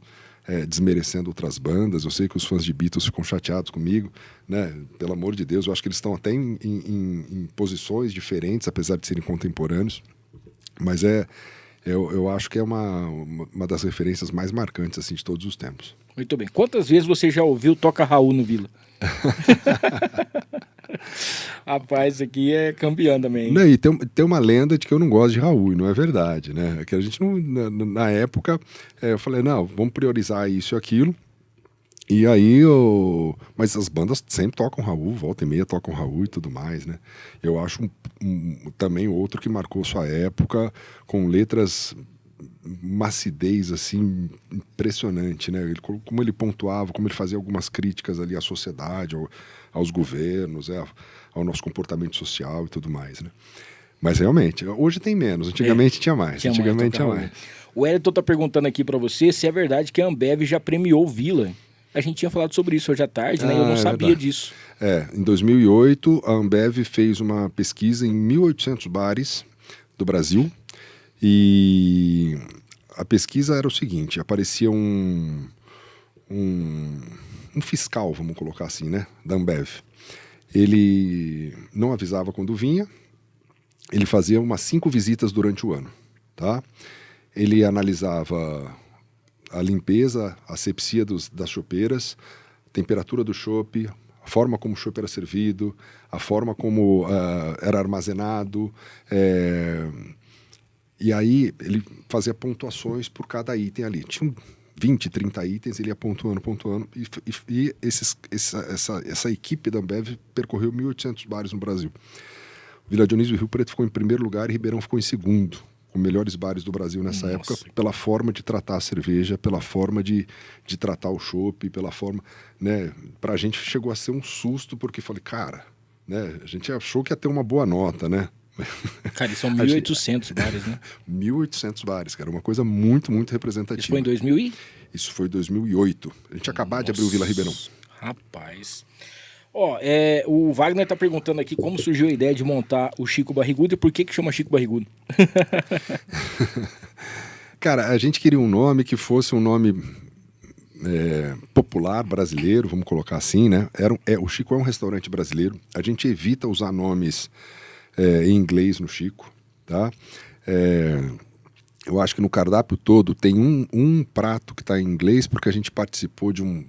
[SPEAKER 4] desmerecendo outras bandas, eu sei que os fãs de Beatles ficam chateados comigo, né? Pelo amor de Deus, eu acho que eles estão até em posições diferentes, apesar de serem contemporâneos, mas eu acho que é uma das referências mais marcantes assim, de todos os tempos.
[SPEAKER 3] Muito bem. Quantas vezes você já ouviu Toca Raul no Vila? Rapaz, isso aqui é campeão também.
[SPEAKER 4] Não, e tem uma lenda de que eu não gosto de Raul, e não é verdade, né? Que a gente não, na época, eu falei, não, vamos priorizar isso e aquilo. E aí, mas as bandas sempre tocam Raul, volta e meia tocam Raul e tudo mais, né? Eu acho também outro que marcou sua época, com letras, uma acidez, assim, impressionante, né? Como ele pontuava, como ele fazia algumas críticas ali à sociedade, aos governos, ao nosso comportamento social e tudo mais, né? Mas realmente, hoje tem menos, antigamente tinha mais. Antigamente tinha mais.
[SPEAKER 3] O Elton tá perguntando aqui para você se é verdade que a Ambev já premiou o Vila. A gente tinha falado sobre isso hoje à tarde, né? Eu não sabia disso.
[SPEAKER 4] Em 2008, a Ambev fez uma pesquisa em 1.800 bares do Brasil e a pesquisa era o seguinte, aparecia um fiscal, vamos colocar assim, né? Da Ambev. Ele não avisava quando vinha, ele fazia umas 5 visitas durante o ano, tá? Ele analisava a limpeza, a asepsia das chopeiras, temperatura do chopp, a forma como o chopp era servido, a forma como era armazenado. E aí ele fazia pontuações por cada item ali. Tinha 20, 30 itens, ele ia pontuando. E essa equipe da Ambev percorreu 1.800 bares no Brasil. Vila Dionísio e Rio Preto ficou em primeiro lugar e Ribeirão ficou em segundo, com melhores bares do Brasil nessa época, pela forma de tratar a cerveja, pela forma de tratar o chopp, pela forma, né? Pra gente chegou a ser um susto, porque falei, cara, né? A gente achou que ia ter uma boa nota, né?
[SPEAKER 3] Cara, são 1.800 bares, né?
[SPEAKER 4] 1.800 bares, cara. Uma coisa muito, muito representativa.
[SPEAKER 3] Isso foi em 2000
[SPEAKER 4] Isso foi em 2008. A gente acabou de abrir o Vila Ribeirão.
[SPEAKER 3] Rapaz. O Wagner tá perguntando aqui como surgiu a ideia de montar o Chico Barrigudo e por que chama Chico Barrigudo.
[SPEAKER 4] Cara, a gente queria um nome que fosse um nome popular brasileiro, vamos colocar assim, né? O Chico é um restaurante brasileiro. A gente evita usar nomes em inglês no Chico, tá? Eu acho que no cardápio todo tem um prato que está em inglês porque a gente participou de um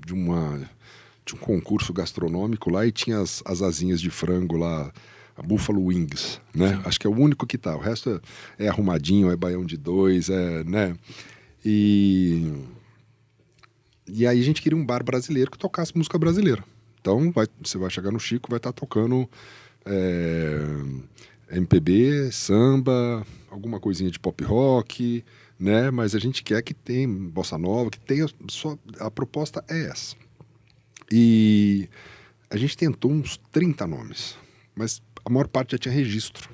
[SPEAKER 4] concurso gastronômico lá e tinha as asinhas de frango lá, a Buffalo Wings, né? Sim. Acho que é o único que tá. O resto é arrumadinho, é baião de dois, né? E aí a gente queria um bar brasileiro que tocasse música brasileira. Então você vai chegar no Chico, vai estar tocando MPB, samba, alguma coisinha de pop rock, né? Mas a gente quer que tenha bossa nova, que tenha só... A proposta é essa. E a gente tentou uns 30 nomes, mas a maior parte já tinha registro.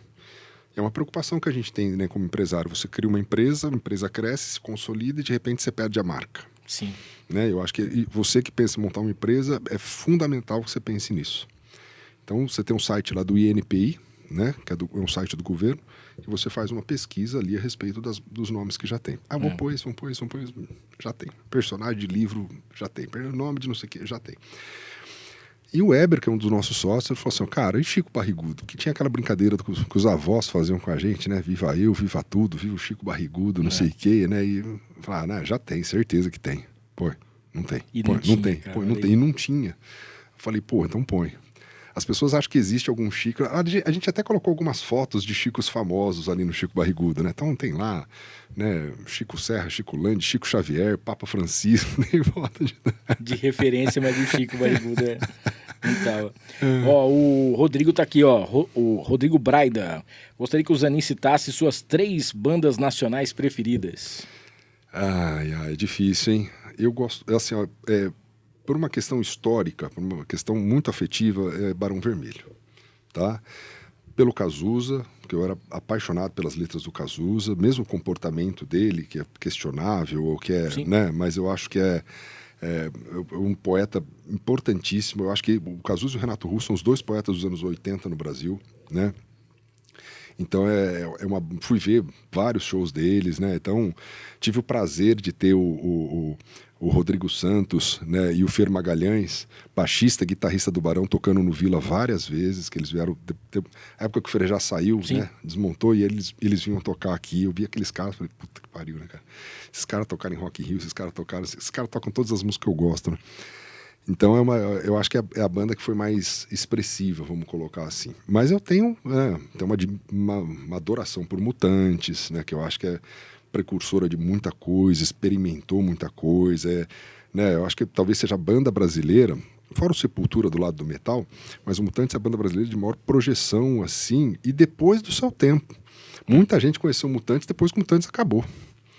[SPEAKER 4] É uma preocupação que a gente tem, né, como empresário. Você cria uma empresa cresce, se consolida e de repente você perde a marca.
[SPEAKER 3] Sim.
[SPEAKER 4] Né? Eu acho que você que pensa em montar uma empresa, é fundamental que você pense nisso. Então você tem um site lá do INPI, né, que é um site do governo, e você faz uma pesquisa ali a respeito dos nomes que já tem. Vamos pôr isso, já tem. Personagem de livro, já tem. Nome de não sei o que, já tem. E o Weber, que é um dos nossos sócios, ele falou assim, cara, e Chico Barrigudo? Que tinha aquela brincadeira que os avós faziam com a gente, né? Viva eu, viva tudo, viva o Chico Barrigudo, não sei o que, né? E falar, já tem, certeza que tem. Pô, não tem.
[SPEAKER 3] E
[SPEAKER 4] pô,
[SPEAKER 3] não tinha,
[SPEAKER 4] não tem.
[SPEAKER 3] Cara,
[SPEAKER 4] pô, não tem. E não tinha. Eu falei, então põe. As pessoas acham que existe algum Chico. A gente até colocou algumas fotos de Chicos famosos ali no Chico Barrigudo, né? Então tem lá, né? Chico Serra, Chico Lande, Chico Xavier, Papa Francisco, nem foto
[SPEAKER 3] de referência, mas o Chico Barrigudo não tava. O Rodrigo tá aqui, o Rodrigo Braida. Gostaria que o Zanin citasse suas 3 bandas nacionais preferidas.
[SPEAKER 4] É difícil, hein? Eu gosto, assim, por uma questão histórica, por uma questão muito afetiva, é Barão Vermelho, tá? Pelo Cazuza, porque eu era apaixonado pelas letras do Cazuza, mesmo o comportamento dele, que é questionável, ou que é, né? Mas eu acho que é um poeta importantíssimo. Eu acho que o Cazuza e o Renato Russo são os 2 poetas dos anos 80 no Brasil, né? Então fui ver vários shows deles, né? Então tive o prazer de ter o Rodrigo Santos, né, e o Fer Magalhães, baixista, guitarrista do Barão, tocando no Vila várias vezes, que eles vieram... A época que o Fer já saiu, né, desmontou, e eles vinham tocar aqui. Eu vi aqueles caras, falei, puta que pariu, né, cara? Esses caras tocaram em Rock in Rio, esses caras tocam todas as músicas que eu gosto, né? Então eu acho que é a banda que foi mais expressiva, vamos colocar assim. Mas eu tenho uma adoração por Mutantes, né, que eu acho que é precursora de muita coisa, experimentou muita coisa, né? Eu acho que talvez seja a banda brasileira, fora o Sepultura do lado do metal, mas o Mutantes é a banda brasileira de maior projeção, assim, e depois do seu tempo. Muita gente conheceu o Mutantes depois que o Mutantes acabou.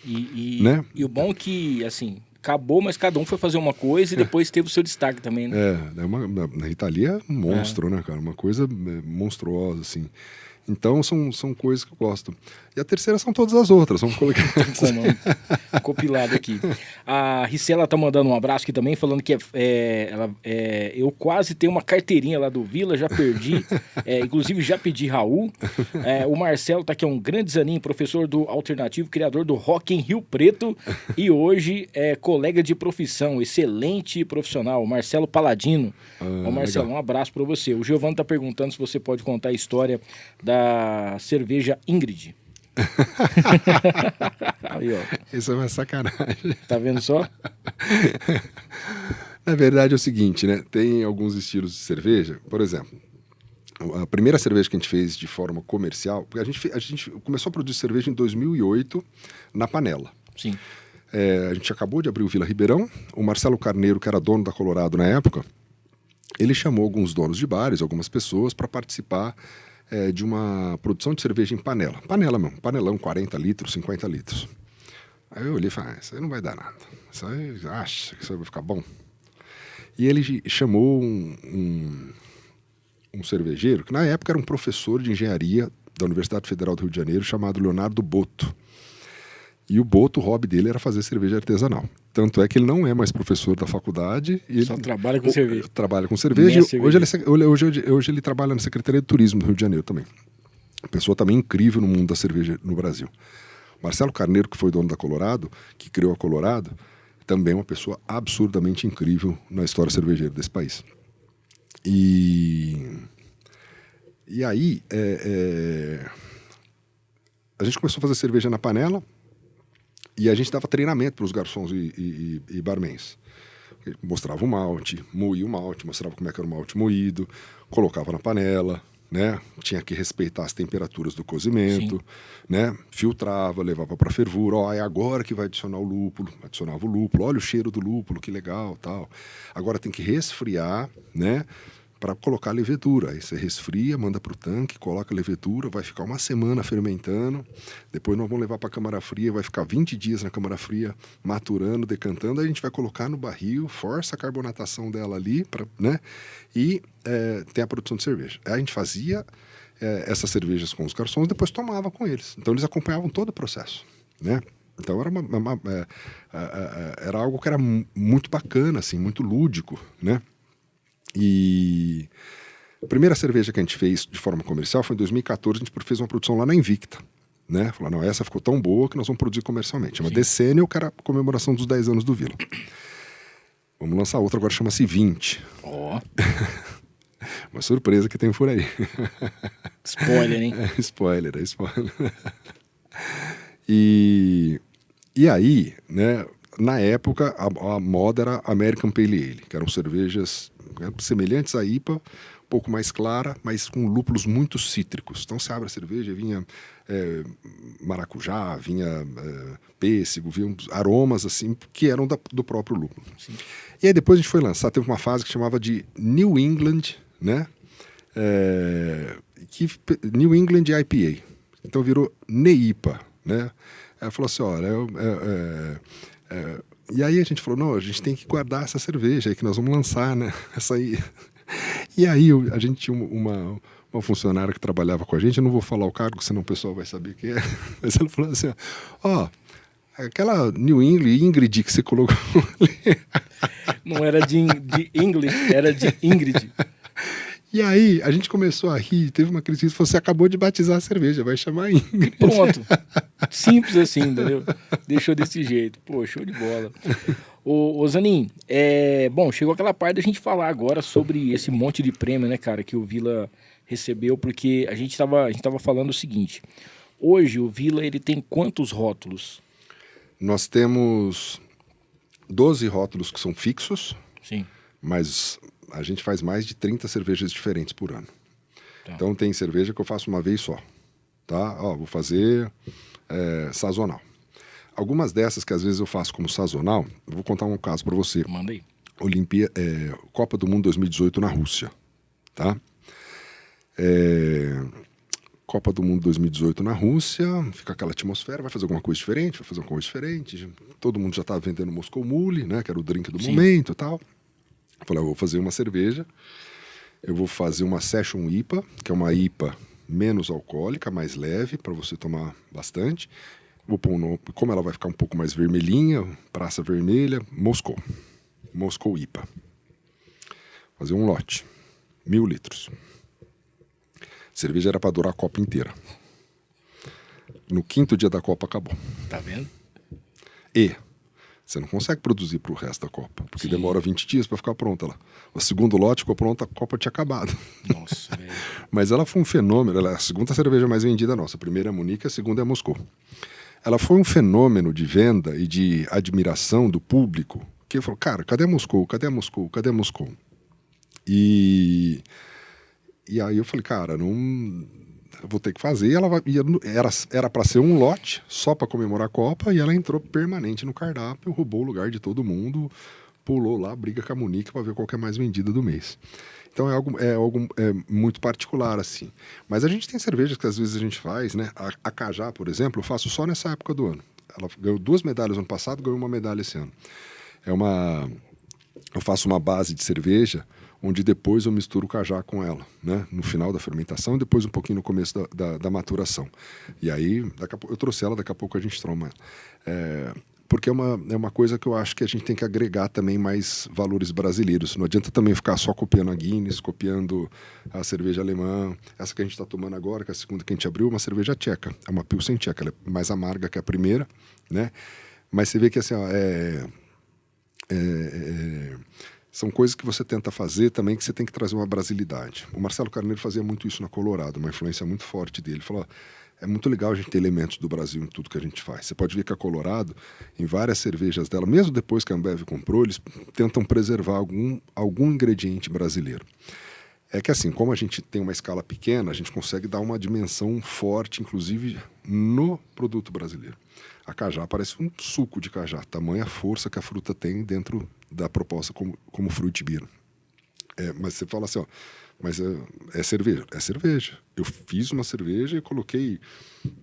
[SPEAKER 4] Né?
[SPEAKER 3] E o bom é que, assim, acabou, mas cada um foi fazer uma coisa e depois teve o seu destaque também, né?
[SPEAKER 4] Na Rita Lee é um monstro, né, cara? Uma coisa monstruosa, assim. Então, são coisas que eu gosto. E a terceira são todas as outras, vamos colocar
[SPEAKER 3] compilado aqui. A Ricela tá mandando um abraço aqui também, falando que eu quase tenho uma carteirinha lá do Vila, já perdi, inclusive já pedi Raul. O Marcelo tá aqui, é um grande Zanin, professor do Alternativo, criador do Rock em Rio Preto, e hoje é colega de profissão, excelente profissional, Marcelo Paladino. Marcelo, legal. Um abraço para você. O Giovanni tá perguntando se você pode contar a história da cerveja Ingrid. Aí,
[SPEAKER 4] isso é uma sacanagem.
[SPEAKER 3] Tá vendo só?
[SPEAKER 4] Na verdade é o seguinte, né? Tem alguns estilos de cerveja, por exemplo, a primeira cerveja que a gente fez de forma comercial, porque a gente começou a produzir cerveja em 2008 na panela.
[SPEAKER 3] Sim.
[SPEAKER 4] A gente acabou de abrir o Vila Ribeirão. O Marcelo Carneiro, que era dono da Colorado na época, ele chamou alguns donos de bares, algumas pessoas, para participar de uma produção de cerveja em panela. Panela mesmo, panelão, 40 litros, 50 litros. Aí eu olhei e falei, isso aí não vai dar nada. Isso aí, acha que isso aí vai ficar bom? E ele chamou um cervejeiro, que na época era um professor de engenharia da Universidade Federal do Rio de Janeiro, chamado Leonardo Boto. E o Boto, o hobby dele era fazer cerveja artesanal. Tanto é que ele não é mais professor da faculdade.
[SPEAKER 3] Só trabalha com cerveja.
[SPEAKER 4] Trabalha com cerveja. Hoje ele trabalha na Secretaria de Turismo do Rio de Janeiro também. Pessoa também incrível no mundo da cerveja no Brasil. Marcelo Carneiro, que foi dono da Colorado, que criou a Colorado, também é uma pessoa absurdamente incrível na história cervejeira desse país. E aí, a gente começou a fazer cerveja na panela e a gente dava treinamento para os garçons e barmans. Mostrava o malte, moía o malte, mostrava como é que era o malte moído, colocava na panela, né? Tinha que respeitar as temperaturas do cozimento, né? Filtrava, levava para fervura. Ó, é agora que vai adicionar o lúpulo. Adicionava o lúpulo. Olha o cheiro do lúpulo, que legal, tal. Agora tem que resfriar, né? Para colocar a levedura. Aí você resfria, manda para o tanque, coloca a levedura, vai ficar uma semana fermentando. Depois nós vamos levar para a câmara fria, vai ficar 20 dias na câmara fria, maturando, decantando. Aí a gente vai colocar no barril, força a carbonatação dela ali, né? E tem a produção de cerveja. Aí a gente fazia essas cervejas com os garçons, depois tomava com eles. Então eles acompanhavam todo o processo, né? Então era algo que era muito bacana, assim, muito lúdico, né? E a primeira cerveja que a gente fez de forma comercial foi em 2014, a gente fez uma produção lá na Invicta, né? Falou, não, essa ficou tão boa que nós vamos produzir comercialmente. Chama Decennial, que era a comemoração dos 10 anos do Vila. Vamos lançar outra agora, chama-se 20.
[SPEAKER 3] Ó.
[SPEAKER 4] Uma surpresa que tem por aí.
[SPEAKER 3] Spoiler, hein?
[SPEAKER 4] Spoiler. E aí, né, na época, a moda era American Pale Ale, que eram cervejas semelhantes à IPA, um pouco mais clara, mas com lúpulos muito cítricos. Então, você abre a cerveja, vinha maracujá, vinha pêssego, vinham aromas assim, que eram do próprio lúpulo. Sim. E aí depois a gente foi lançar, teve uma fase que chamava de New England, né? New England IPA. Então virou NEIPA, né? Ela falou assim, olha, e aí a gente falou, não, a gente tem que guardar essa cerveja aí que nós vamos lançar, né? Essa aí. E aí a gente tinha uma funcionária que trabalhava com a gente, eu não vou falar o cargo, senão o pessoal vai saber quem é, mas ela falou assim, ó, aquela New England, Ingrid que você colocou ali.
[SPEAKER 3] Não era de English, era de Ingrid.
[SPEAKER 4] E aí, a gente começou a rir, teve uma crise, você acabou de batizar a cerveja, vai chamar Ingrid.
[SPEAKER 3] Pronto. Simples assim, entendeu? Deixou desse jeito. Pô, show de bola. Ô Zanin, bom, chegou aquela parte da gente falar agora sobre esse monte de prêmio, né, cara, que o Vila recebeu, porque a gente tava falando o seguinte, hoje o Vila, ele tem quantos rótulos? Nós
[SPEAKER 4] temos 12 rótulos que são fixos.
[SPEAKER 3] Sim.
[SPEAKER 4] Mas a gente faz mais de 30 cervejas diferentes por ano. Tá. Então tem cerveja que eu faço uma vez só, tá? Ó, vou fazer sazonal. Algumas dessas que às vezes eu faço como sazonal, eu vou contar um caso para você.
[SPEAKER 3] Manda aí.
[SPEAKER 4] Copa do Mundo 2018 na Rússia, tá? Copa do Mundo 2018 na Rússia, fica aquela atmosfera, vai fazer alguma coisa diferente, todo mundo já tá vendendo Moscow Mule, né, que era o drink do momento e tal. Eu falei, eu vou fazer uma cerveja, eu vou fazer uma Session IPA, que é uma IPA menos alcoólica, mais leve, para você tomar bastante. Vou pôr como ela vai ficar um pouco mais vermelhinha, praça vermelha, Moscow IPA. Fazer um lote, 1.000 litros. A cerveja era para durar a Copa inteira. No 5º dia da Copa acabou.
[SPEAKER 3] Tá vendo?
[SPEAKER 4] E você não consegue produzir para o resto da Copa, porque demora 20 dias para ficar pronta lá. O segundo lote ficou pronto, a Copa tinha acabado.
[SPEAKER 3] Nossa, velho.
[SPEAKER 4] Mas ela foi um fenômeno, ela é a segunda cerveja mais vendida nossa. A primeira é a Munique, a segunda é a Moscou. Ela foi um fenômeno de venda e de admiração do público, que falou, cara, cadê a Moscou? Cadê a Moscou? Cadê a Moscou? E aí eu falei, cara, eu vou ter que fazer. Era para ser um lote só para comemorar a Copa e ela entrou permanente no cardápio, roubou o lugar de todo mundo, pulou lá, briga com a Munique para ver qual que é mais vendida do mês. Então é algo muito particular assim. Mas a gente tem cervejas que às vezes a gente faz, né? A Cajá, por exemplo, eu faço só nessa época do ano. Ela ganhou 2 medalhas ano passado, ganhou uma medalha esse ano. É uma eu faço uma base de cerveja, onde depois eu misturo o cajá com ela, né? No final da fermentação e depois um pouquinho no começo da maturação. E aí, eu trouxe ela, daqui a pouco a gente toma ela. Porque é uma coisa que eu acho que a gente tem que agregar também mais valores brasileiros. Não adianta também ficar só copiando a Guinness, copiando a cerveja alemã. Essa que a gente está tomando agora, que é a segunda que a gente abriu, é uma cerveja tcheca. É uma Pilsen tcheca, ela é mais amarga que a primeira, né? Mas você vê que assim, ó, são coisas que você tenta fazer também, que você tem que trazer uma brasilidade. O Marcelo Carneiro fazia muito isso na Colorado, uma influência muito forte dele. Ele falou, é muito legal a gente ter elementos do Brasil em tudo que a gente faz. Você pode ver que a Colorado, em várias cervejas dela, mesmo depois que a Ambev comprou, eles tentam preservar algum ingrediente brasileiro. É que assim, como a gente tem uma escala pequena, a gente consegue dar uma dimensão forte, inclusive no produto brasileiro. A cajá parece um suco de cajá, tamanha força que a fruta tem dentro da proposta como fruit beer. Mas você fala assim, ó, mas é cerveja? É cerveja. Eu fiz uma cerveja e coloquei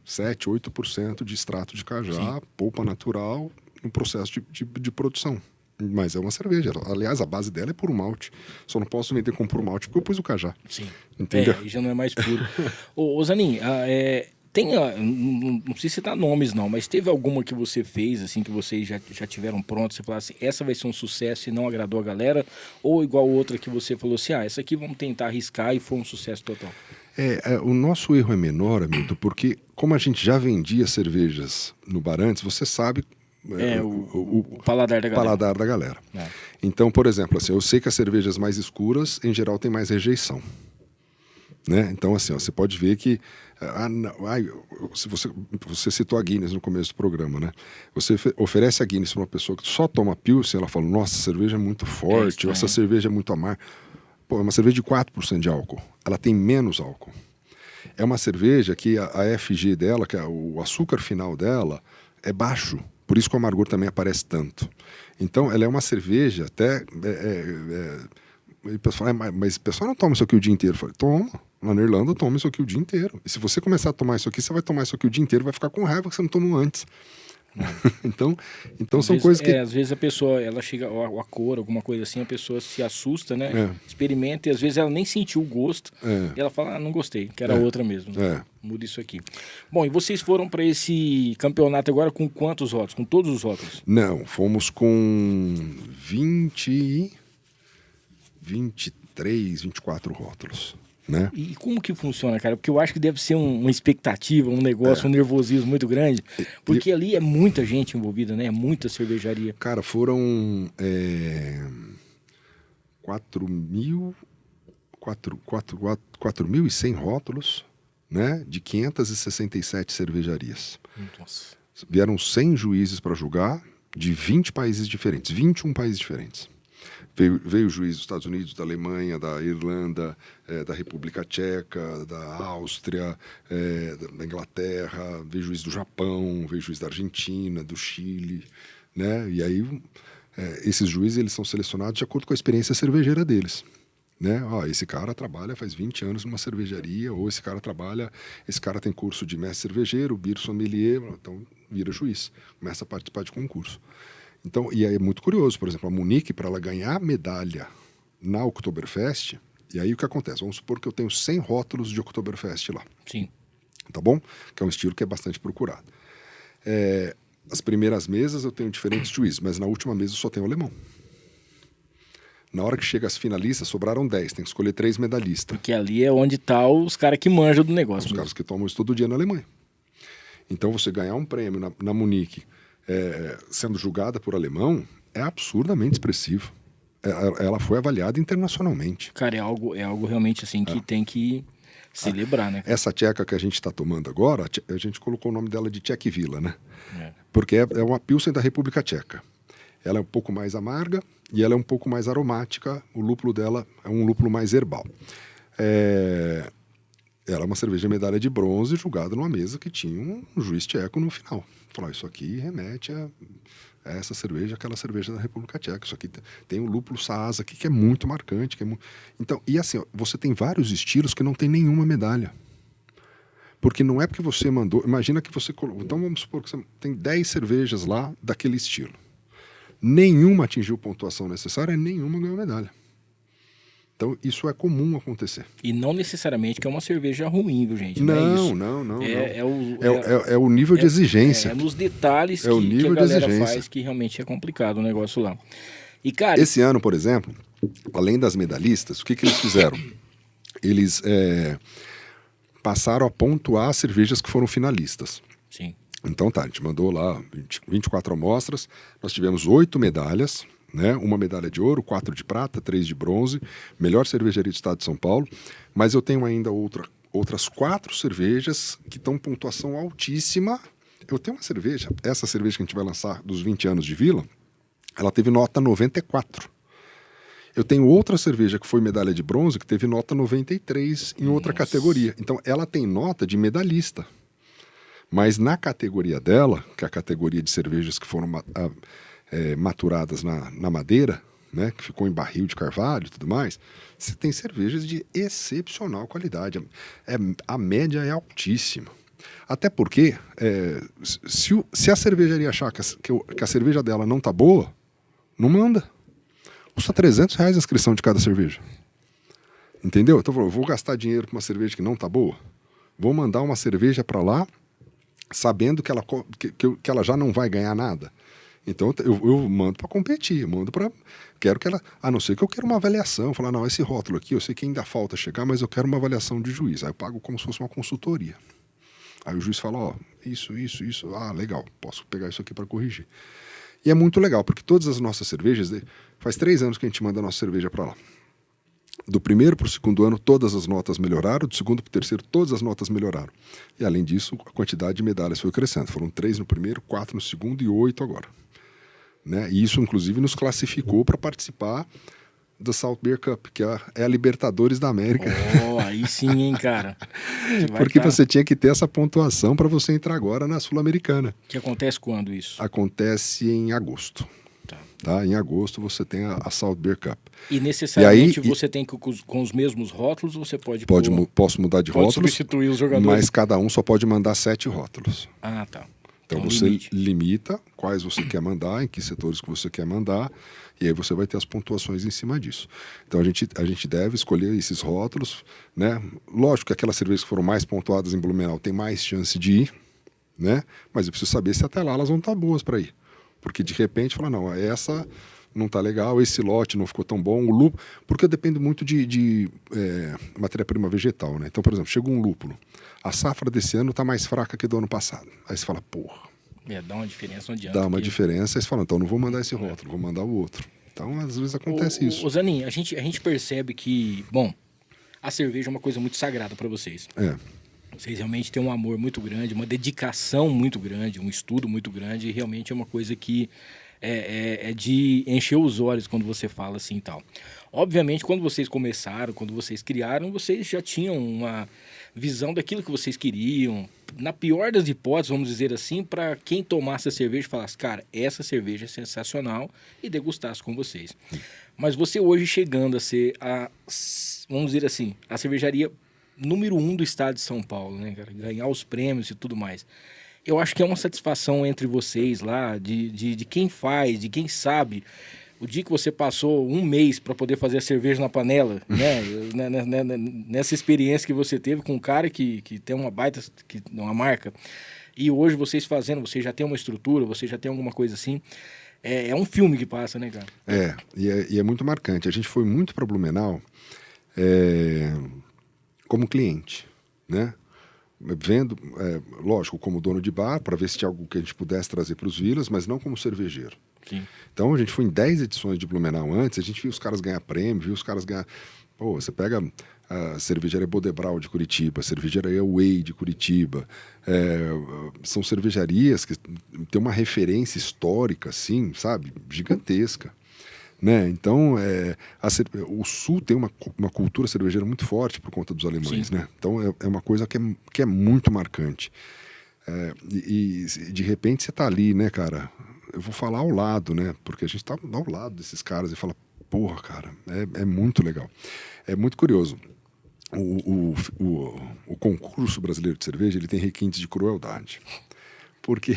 [SPEAKER 4] 7, 8% de extrato de cajá, polpa natural, no processo de produção. Mas é uma cerveja. Aliás, a base dela é puro malte. Só não posso vender com puro malte porque eu pus o cajá.
[SPEAKER 3] Sim.
[SPEAKER 4] Entendeu?
[SPEAKER 3] Já não é mais puro. Ô Zanin, não sei se tá nomes não, mas teve alguma que você fez, assim, que vocês já tiveram pronto, você falou assim, essa vai ser um sucesso e não agradou a galera? Ou igual outra que você falou assim, essa aqui vamos tentar arriscar e foi um sucesso total?
[SPEAKER 4] O nosso erro é menor, Hamilton, porque como a gente já vendia cervejas no bar antes, você sabe
[SPEAKER 3] o paladar da galera.
[SPEAKER 4] Paladar da galera. Então, por exemplo, assim, eu sei que as cervejas mais escuras, em geral, têm mais rejeição. Né? Então, assim, ó, você pode ver que se você citou a Guinness no começo do programa, né? Você oferece a Guinness para uma pessoa que só toma Pilsen, ela fala, nossa, a cerveja é muito forte, essa cerveja é muito amarga. Pô, é uma cerveja de 4% de álcool. Ela tem menos álcool. É uma cerveja que a FG dela, que é o açúcar final dela, é baixo. Por isso que o amargor também aparece tanto. Então, ela é uma cerveja até... o pessoal fala, mas o pessoal não toma isso aqui o dia inteiro. Eu falei, toma. Lá na Irlanda, toma isso aqui o dia inteiro. E se você começar a tomar isso aqui, você vai tomar isso aqui o dia inteiro e vai ficar com raiva que você não tomou antes. Então são coisas que...
[SPEAKER 3] Às vezes a pessoa, ela chega, a cor, alguma coisa assim, a pessoa se assusta, né? Experimenta e às vezes ela nem sentiu o gosto. E ela fala, não gostei, que era outra mesmo. Muda isso aqui. Bom, e vocês foram para esse campeonato agora com quantos rótulos? Com todos os rótulos?
[SPEAKER 4] Não, fomos com 23, 24 rótulos. Né?
[SPEAKER 3] E como que funciona, cara? Porque eu acho que deve ser uma expectativa, um negócio, um nervosismo muito grande, porque ali é muita gente envolvida, né? É muita cervejaria.
[SPEAKER 4] Cara, foram 4.100 rótulos, né? De 567 cervejarias.
[SPEAKER 3] Nossa.
[SPEAKER 4] Vieram 100 juízes para julgar de 20 países diferentes, 21 países diferentes. Veio juiz dos Estados Unidos, da Alemanha, da Irlanda, da República Tcheca, da Áustria, da Inglaterra, veio juiz do Japão, veio juiz da Argentina, do Chile, né? E aí esses juízes eles são selecionados de acordo com a experiência cervejeira deles. Né? Esse cara trabalha faz 20 anos numa cervejaria, ou esse cara tem curso de mestre cervejeiro, beer sommelier, então vira juiz, começa a participar de concurso. Então, e aí é muito curioso, por exemplo, a Munique, para ela ganhar medalha na Oktoberfest, e aí o que acontece? Vamos supor que eu tenho 100 rótulos de Oktoberfest lá.
[SPEAKER 3] Sim.
[SPEAKER 4] Tá bom? Que é um estilo que é bastante procurado. As primeiras mesas eu tenho diferentes juízes, mas na última mesa eu só tenho alemão. Na hora que chega as finalistas, sobraram 10, tem que escolher 3 medalhistas.
[SPEAKER 3] Porque ali é onde tá os caras que manjam do negócio.
[SPEAKER 4] Os caras que tomam isso todo dia na Alemanha. Então você ganhar um prêmio na Munique, sendo julgada por alemão, é absurdamente expressivo. Ela foi avaliada internacionalmente.
[SPEAKER 3] Cara, é algo realmente assim que tem que celebrar, né?
[SPEAKER 4] Essa tcheca que a gente está tomando agora, a gente colocou o nome dela de Tchekvila, né? Porque é uma Pilsen da República Tcheca. Ela é um pouco mais amarga e ela é um pouco mais aromática. O lúpulo dela é um lúpulo mais herbal. Ela é uma cerveja medalha de bronze julgada numa mesa que tinha um juiz tcheco no final. Falou, isso aqui remete a essa cerveja, aquela cerveja da República Tcheca. Isso aqui tem o lúpulo Saaz aqui, que é muito marcante. Então, e assim, você tem vários estilos que não tem nenhuma medalha. Porque não é porque você mandou... Imagina que você... Então vamos supor que você tem 10 cervejas lá daquele estilo. nenhuma atingiu pontuação necessária, nenhuma ganhou medalha. Então, isso é comum acontecer.
[SPEAKER 3] E não necessariamente que é uma cerveja ruim, viu, gente?
[SPEAKER 4] Não,
[SPEAKER 3] não.
[SPEAKER 4] É o nível de exigência.
[SPEAKER 3] É nos detalhes que a galera faz que realmente é complicado o negócio lá. E, cara...
[SPEAKER 4] Esse ano, por exemplo, além das medalhistas, o que eles fizeram? Eles passaram a pontuar as cervejas que foram finalistas.
[SPEAKER 3] Sim.
[SPEAKER 4] Então tá, a gente mandou lá 24 amostras, nós tivemos 8 medalhas, né? Uma medalha de ouro, 4 de prata, 3 de bronze, melhor cervejaria do estado de São Paulo, mas eu tenho ainda outras 4 cervejas que estão pontuação altíssima. Eu tenho uma cerveja, essa cerveja que a gente vai lançar dos 20 anos de Vila, ela teve nota 94. Eu tenho outra cerveja que foi medalha de bronze, que teve nota 93 em outra categoria. Então ela tem nota de medalhista. Mas na categoria dela, que é a categoria de cervejas que foram maturadas na madeira, né, que ficou em barril de carvalho e tudo mais, você tem cervejas de excepcional qualidade. A média é altíssima. Até porque, se a cervejaria achar que a cerveja dela não tá boa, não manda. Custa R$300 a inscrição de cada cerveja. Entendeu? Então eu vou gastar dinheiro com uma cerveja que não tá boa? Vou mandar uma cerveja para lá sabendo que ela já não vai ganhar nada. Então eu mando para competir, eu mando para... Quero que ela... A não ser que eu quero uma avaliação. Falar, não, esse rótulo aqui, eu sei que ainda falta chegar, mas eu quero uma avaliação de juiz. Aí eu pago como se fosse uma consultoria. Aí o juiz fala, ó, isso. Ah, legal, posso pegar isso aqui para corrigir. E é muito legal, porque todas as nossas cervejas... Faz 3 anos que a gente manda a nossa cerveja para lá. Do primeiro para o segundo ano, todas as notas melhoraram. Do segundo para o terceiro, todas as notas melhoraram. E, além disso, a quantidade de medalhas foi crescendo. Foram 3 no primeiro, 4 no segundo e 8 agora. Né? E isso, inclusive, nos classificou para participar da Salt Beer Cup, que é a Libertadores da América.
[SPEAKER 3] Oh, aí sim, hein, cara.
[SPEAKER 4] Porque você tinha que ter essa pontuação para você entrar agora na Sul-Americana.
[SPEAKER 3] Que acontece quando isso?
[SPEAKER 4] Acontece em agosto. Tá? Em agosto você tem a Salt Beer Cup.
[SPEAKER 3] E necessariamente você tem que com os mesmos rótulos, você pode...
[SPEAKER 4] Posso mudar de rótulos,
[SPEAKER 3] substituir os jogadores.
[SPEAKER 4] Mas cada um só pode mandar 7 rótulos.
[SPEAKER 3] Ah, tá.
[SPEAKER 4] Então você limita quais você quer mandar, em que setores que você quer mandar, e aí você vai ter as pontuações em cima disso. Então a gente deve escolher esses rótulos, né? Lógico que aquelas cervejas que foram mais pontuadas em Blumenau tem mais chance de ir, né? Mas eu preciso saber se até lá elas vão estar boas para ir. Porque de repente fala, não, essa não tá legal, esse lote não ficou tão bom, o lúpulo, porque depende muito de matéria-prima vegetal, né? Então, por exemplo, chega um lúpulo, a safra desse ano tá mais fraca que do ano passado. Aí você fala, porra.
[SPEAKER 3] Dá uma diferença, não adianta.
[SPEAKER 4] Dá uma diferença, aí você fala, então não vou mandar esse rótulo, vou mandar o outro. Então, às vezes acontece isso.
[SPEAKER 3] Ô Zanin, a gente percebe que, bom, a cerveja é uma coisa muito sagrada para vocês. Vocês realmente têm um amor muito grande, uma dedicação muito grande, um estudo muito grande, e realmente é uma coisa que é de encher os olhos quando você fala assim e tal. Obviamente, quando vocês começaram, quando vocês criaram, vocês já tinham uma visão daquilo que vocês queriam. Na pior das hipóteses, vamos dizer assim, para quem tomasse a cerveja e falasse, cara, essa cerveja é sensacional, e degustasse com vocês. Mas você hoje chegando a ser, vamos dizer assim, a cervejaria número 1 do estado de São Paulo, né, cara? Ganhar os prêmios e tudo mais. Eu acho que é uma satisfação entre vocês lá, de quem faz, de quem sabe. O dia que você passou um mês para poder fazer a cerveja na panela, né? Nessa experiência que você teve com um cara que tem uma baita, uma marca, e hoje vocês fazendo, você já tem uma estrutura, você já tem alguma coisa assim. É um filme que passa, né, cara?
[SPEAKER 4] E é muito marcante. A gente foi muito para Blumenau como cliente, né? Vendo, lógico, como dono de bar, para ver se tinha algo que a gente pudesse trazer para os vilas, mas não como cervejeiro.
[SPEAKER 3] Sim.
[SPEAKER 4] Então a gente foi em 10 edições de Blumenau antes, a gente viu os caras ganhar prêmio, viu os caras ganhar... Pô, você pega a cervejaria Bodebral de Curitiba, a cervejaria Way de Curitiba, são cervejarias que têm uma referência histórica, assim, sabe, gigantesca. Né? Então, o Sul tem uma cultura cervejeira muito forte por conta dos alemães, né? Então, é uma coisa que é muito marcante. E de repente você está ali, né, cara? Eu vou falar ao lado, né? Porque a gente está ao lado desses caras e fala, porra, cara, é muito legal. É muito curioso. O concurso brasileiro de cerveja, ele tem requintes de crueldade. Porque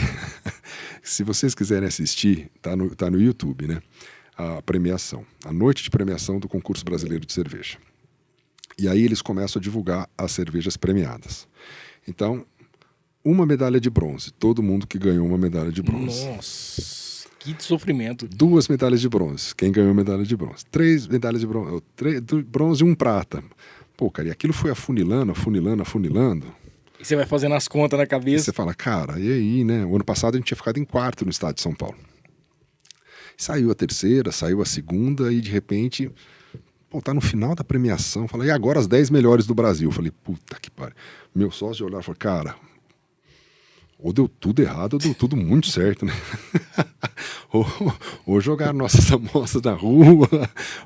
[SPEAKER 4] se vocês quiserem assistir, tá no YouTube, né? A premiação, a noite de premiação do Concurso Brasileiro de Cerveja. E aí eles começam a divulgar as cervejas premiadas. Então, uma medalha de bronze, todo mundo que ganhou uma medalha de bronze.
[SPEAKER 3] Nossa, que sofrimento.
[SPEAKER 4] 2 medalhas de bronze, quem ganhou medalha de bronze. 3 medalhas de bronze, 3 bronze e 1 prata. Pô, cara, e aquilo foi afunilando.
[SPEAKER 3] E você vai fazendo as contas na
[SPEAKER 4] E
[SPEAKER 3] cabeça.
[SPEAKER 4] você fala, cara, e aí, né? O ano passado a gente tinha ficado em 4º no estado de São Paulo. Saiu a 3ª, saiu a 2ª e de repente, pô, tá no final da premiação. Falei, e agora as 10 melhores do Brasil? Falei, puta que pariu. Meu sócio de olhar e falou, cara, ou deu tudo errado ou deu tudo muito certo, né? ou jogaram nossas amostras na rua,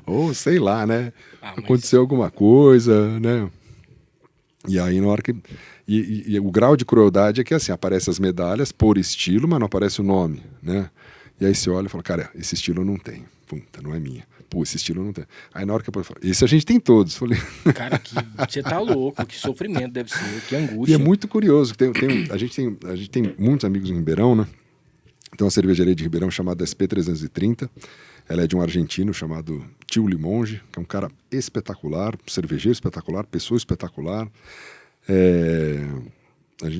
[SPEAKER 4] ou sei lá, né? Aconteceu alguma coisa, né? E aí na hora que... E o grau de crueldade é que assim, aparecem as medalhas por estilo, mas não aparece o nome, né? E aí você olha e fala, cara, esse estilo eu não tenho. Puta, não é minha. Pô, esse estilo eu não tenho. Aí na hora que eu falo, esse a gente tem todos. Falei...
[SPEAKER 3] Cara, você tá louco, que sofrimento deve ser, que angústia.
[SPEAKER 4] E é muito curioso, a gente tem muitos amigos em Ribeirão, né? Tem uma cervejaria de Ribeirão chamada SP330. Ela é de um argentino chamado Tio Limonge, que é um cara espetacular, cervejeiro espetacular, pessoa espetacular.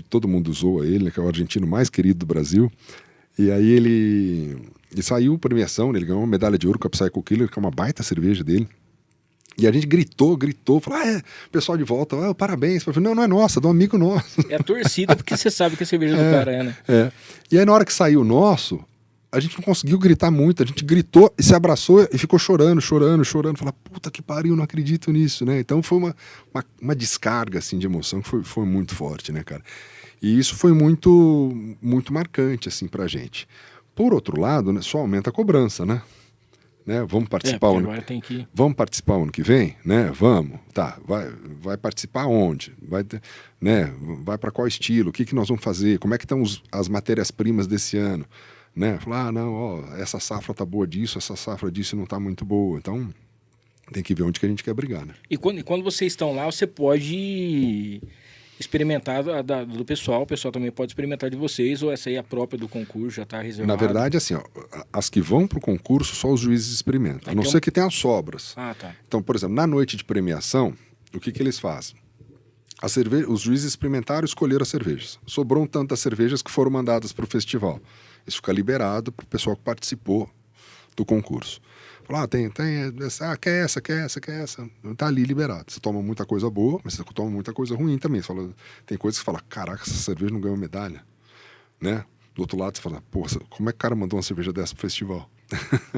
[SPEAKER 4] Todo mundo zoa ele, né, que é o argentino mais querido do Brasil. E aí ele saiu premiação, né, ele ganhou uma medalha de ouro com a Psycho Killer, que é uma baita cerveja dele. E a gente gritou, falou, pessoal de volta, parabéns. Eu falei, não é nossa, é de um amigo nosso.
[SPEAKER 3] É a torcida, porque você sabe que a cerveja do cara é, né?
[SPEAKER 4] E aí na hora que saiu o nosso, a gente não conseguiu gritar muito, a gente gritou e se abraçou e ficou chorando. Falei, puta que pariu, não acredito nisso, né? Então foi uma descarga, assim, de emoção que foi muito forte, né, cara? E isso foi muito, muito marcante, assim, pra gente. Por outro lado, né, só aumenta a cobrança, né? Vamos participar Vamos participar ano que vem, né? Vamos. Tá, vai participar onde? Vai para qual estilo? O que nós vamos fazer? Como é que estão as matérias-primas desse ano? Né? Falar, essa safra tá boa disso, essa safra disso não tá muito boa. Então, tem que ver onde que a gente quer brigar, né?
[SPEAKER 3] E quando vocês estão lá, você pode experimentar do pessoal, o pessoal também pode experimentar de vocês, ou essa aí é a própria do concurso, já está reservada?
[SPEAKER 4] Na verdade, assim, as que vão para o concurso, só os juízes experimentam, a não ser que tenha sobras.
[SPEAKER 3] Tá.
[SPEAKER 4] Então, por exemplo, na noite de premiação, o que eles fazem? Os juízes experimentaram e escolheram as cervejas. Sobrou um tanto das cervejas que foram mandadas para o festival. Isso fica liberado para o pessoal que participou do concurso. Fala, quer essa. Tá ali liberado. Você toma muita coisa boa, mas você toma muita coisa ruim também. Você fala, tem coisas que você fala, caraca, essa cerveja não ganhou medalha, né? Do outro lado você fala, pô, como é que o cara mandou uma cerveja dessa pro festival?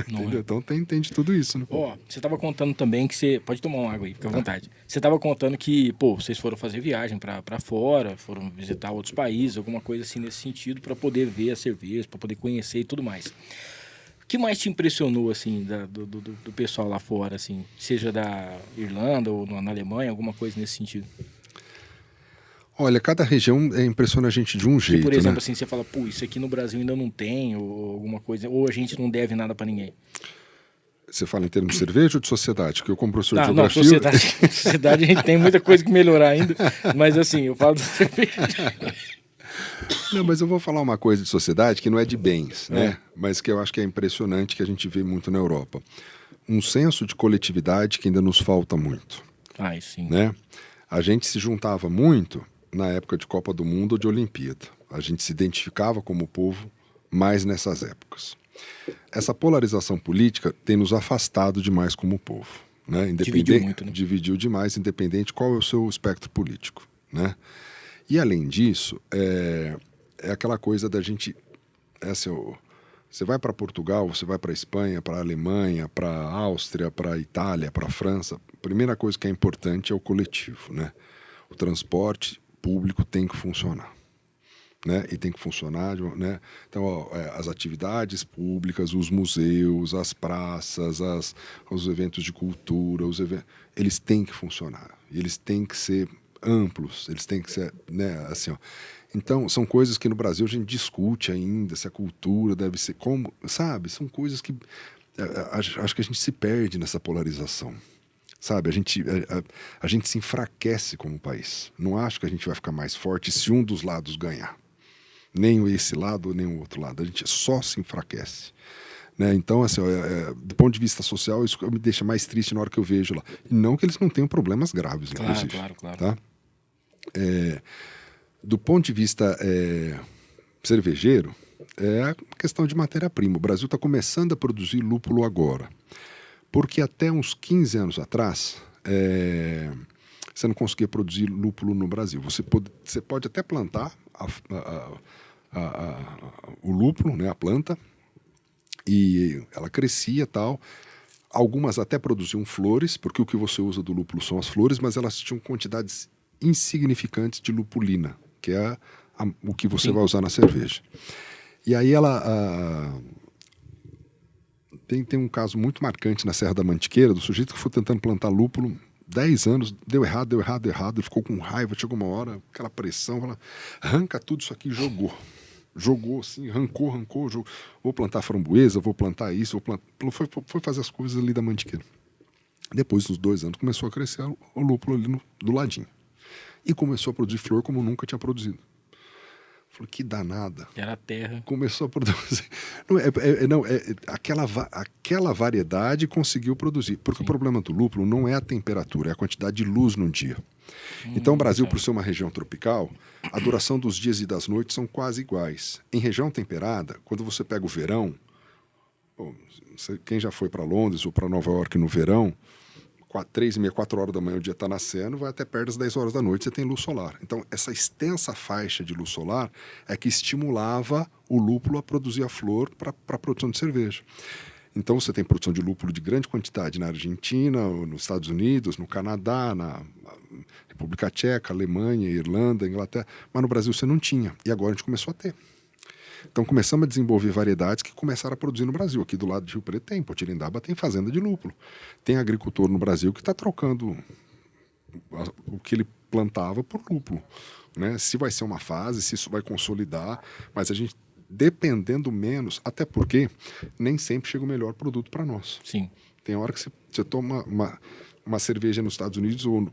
[SPEAKER 4] Entendeu? Então tem de tudo isso, né?
[SPEAKER 3] Você tava contando também que você... Pode tomar uma água aí, fica à vontade. Você tava contando que, vocês foram fazer viagem pra fora, foram visitar outros países, alguma coisa assim nesse sentido, pra poder ver as cervejas, pra poder conhecer e tudo mais. O que mais te impressionou, assim, do pessoal lá fora, assim? Seja da Irlanda ou na Alemanha, alguma coisa nesse sentido?
[SPEAKER 4] Olha, cada região impressiona a gente de um jeito,
[SPEAKER 3] por exemplo,
[SPEAKER 4] né?
[SPEAKER 3] assim, você fala, isso aqui no Brasil ainda não tem, ou alguma coisa, ou a gente não deve nada pra ninguém.
[SPEAKER 4] Você fala em termos de cerveja ou de sociedade? Porque eu como professor de
[SPEAKER 3] Não,
[SPEAKER 4] geografia...
[SPEAKER 3] sociedade a gente tem muita coisa que melhorar ainda, mas assim, eu falo da cerveja...
[SPEAKER 4] Não, mas eu vou falar uma coisa de sociedade que não é de bens, né? Mas que eu acho que é impressionante, que a gente vê muito na Europa. Um senso de coletividade que ainda nos falta muito.
[SPEAKER 3] Sim.
[SPEAKER 4] Né? A gente se juntava muito na época de Copa do Mundo ou de Olimpíada. A gente se identificava como povo mais nessas épocas. Essa polarização política tem nos afastado demais como povo. Né?
[SPEAKER 3] Dividiu muito, né?
[SPEAKER 4] Dividiu demais, independente qual é o seu espectro político, né? E além disso, é aquela coisa da gente... Você vai para Portugal, você vai para Espanha, para Alemanha, para Áustria, para Itália, para França. A primeira coisa que é importante é o coletivo, né? O transporte público tem que funcionar, né? E tem que funcionar, né? Então, as atividades públicas, os museus, as praças, os eventos de cultura, eles têm que funcionar. Eles têm que ser amplos, eles têm que ser, né, assim, Então, são coisas que no Brasil a gente discute ainda, se a cultura deve ser como, sabe? São coisas que acho que a gente se perde nessa polarização, sabe? A gente se enfraquece como país. Não acho que a gente vai ficar mais forte se um dos lados ganhar, nem esse lado, nem o outro lado. A gente só se enfraquece. Né? Então, assim, do ponto de vista social, isso me deixa mais triste na hora que eu vejo lá. E não que eles não tenham problemas graves, inclusive.
[SPEAKER 3] Claro.
[SPEAKER 4] Tá? Do ponto de vista cervejeiro, é a questão de matéria-prima. O Brasil está começando a produzir lúpulo agora. Porque até uns 15 anos atrás, você não conseguia produzir lúpulo no Brasil. Você pode até plantar o lúpulo, né, a planta, e ela crescia e tal. Algumas até produziam flores, porque o que você usa do lúpulo são as flores, mas elas tinham quantidades insignificantes de lupulina, que é o que você vai usar na cerveja. E aí tem um caso muito marcante na Serra da Mantiqueira, do sujeito que foi tentando plantar lúpulo 10 anos, deu errado, ele ficou com raiva, chegou uma hora, aquela pressão, fala, arranca tudo isso aqui e jogou assim, arrancou, jogou. Vou plantar framboesa, vou plantar isso, foi fazer as coisas ali da Mantiqueira. Depois dos 2 anos começou a crescer o lúpulo ali do ladinho e começou a produzir flor como nunca tinha produzido. Falei, que danada.
[SPEAKER 3] Era a terra.
[SPEAKER 4] Começou a produzir. Aquela variedade conseguiu produzir. Porque o problema do lúpulo não é a temperatura, é a quantidade de luz no dia. Então o Brasil, por ser uma região tropical, a duração dos dias e das noites são quase iguais. Em região temperada, quando você pega o verão, quem já foi para Londres ou para Nova York no verão, 3h30, 4 horas da manhã o dia está nascendo, vai até perto das 10 horas da noite, você tem luz solar. Então, essa extensa faixa de luz solar é que estimulava o lúpulo a produzir a flor para a produção de cerveja. Então, você tem produção de lúpulo de grande quantidade na Argentina, nos Estados Unidos, no Canadá, na República Tcheca, Alemanha, Irlanda, Inglaterra, mas no Brasil você não tinha. E agora a gente começou a ter. Então começamos a desenvolver variedades que começaram a produzir no Brasil. Aqui do lado de Rio Preto tem, Potirindaba tem fazenda de lúpulo. Tem agricultor no Brasil que está trocando o que ele plantava por lúpulo. Né? Se vai ser uma fase, se isso vai consolidar, mas a gente, dependendo menos, até porque nem sempre chega o melhor produto para nós.
[SPEAKER 3] Sim.
[SPEAKER 4] Tem hora que você toma uma cerveja nos Estados Unidos ou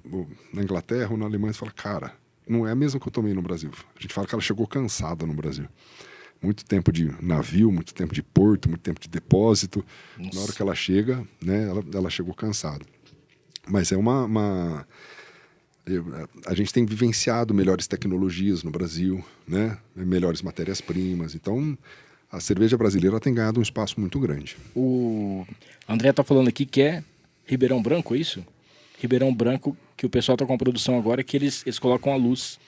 [SPEAKER 4] na Inglaterra ou na Alemanha e fala, cara, não é a mesma que eu tomei no Brasil. A gente fala que ela chegou cansada no Brasil. Muito tempo de navio, muito tempo de porto, muito tempo de depósito. Nossa. Na hora que ela chega, né, ela chegou cansada. Mas a gente tem vivenciado melhores tecnologias no Brasil, né, melhores matérias-primas. Então, a cerveja brasileira tem ganhado um espaço muito grande.
[SPEAKER 3] O André está falando aqui que é Ribeirão Branco, é isso? Ribeirão Branco, que o pessoal está com a produção agora, que eles colocam a luz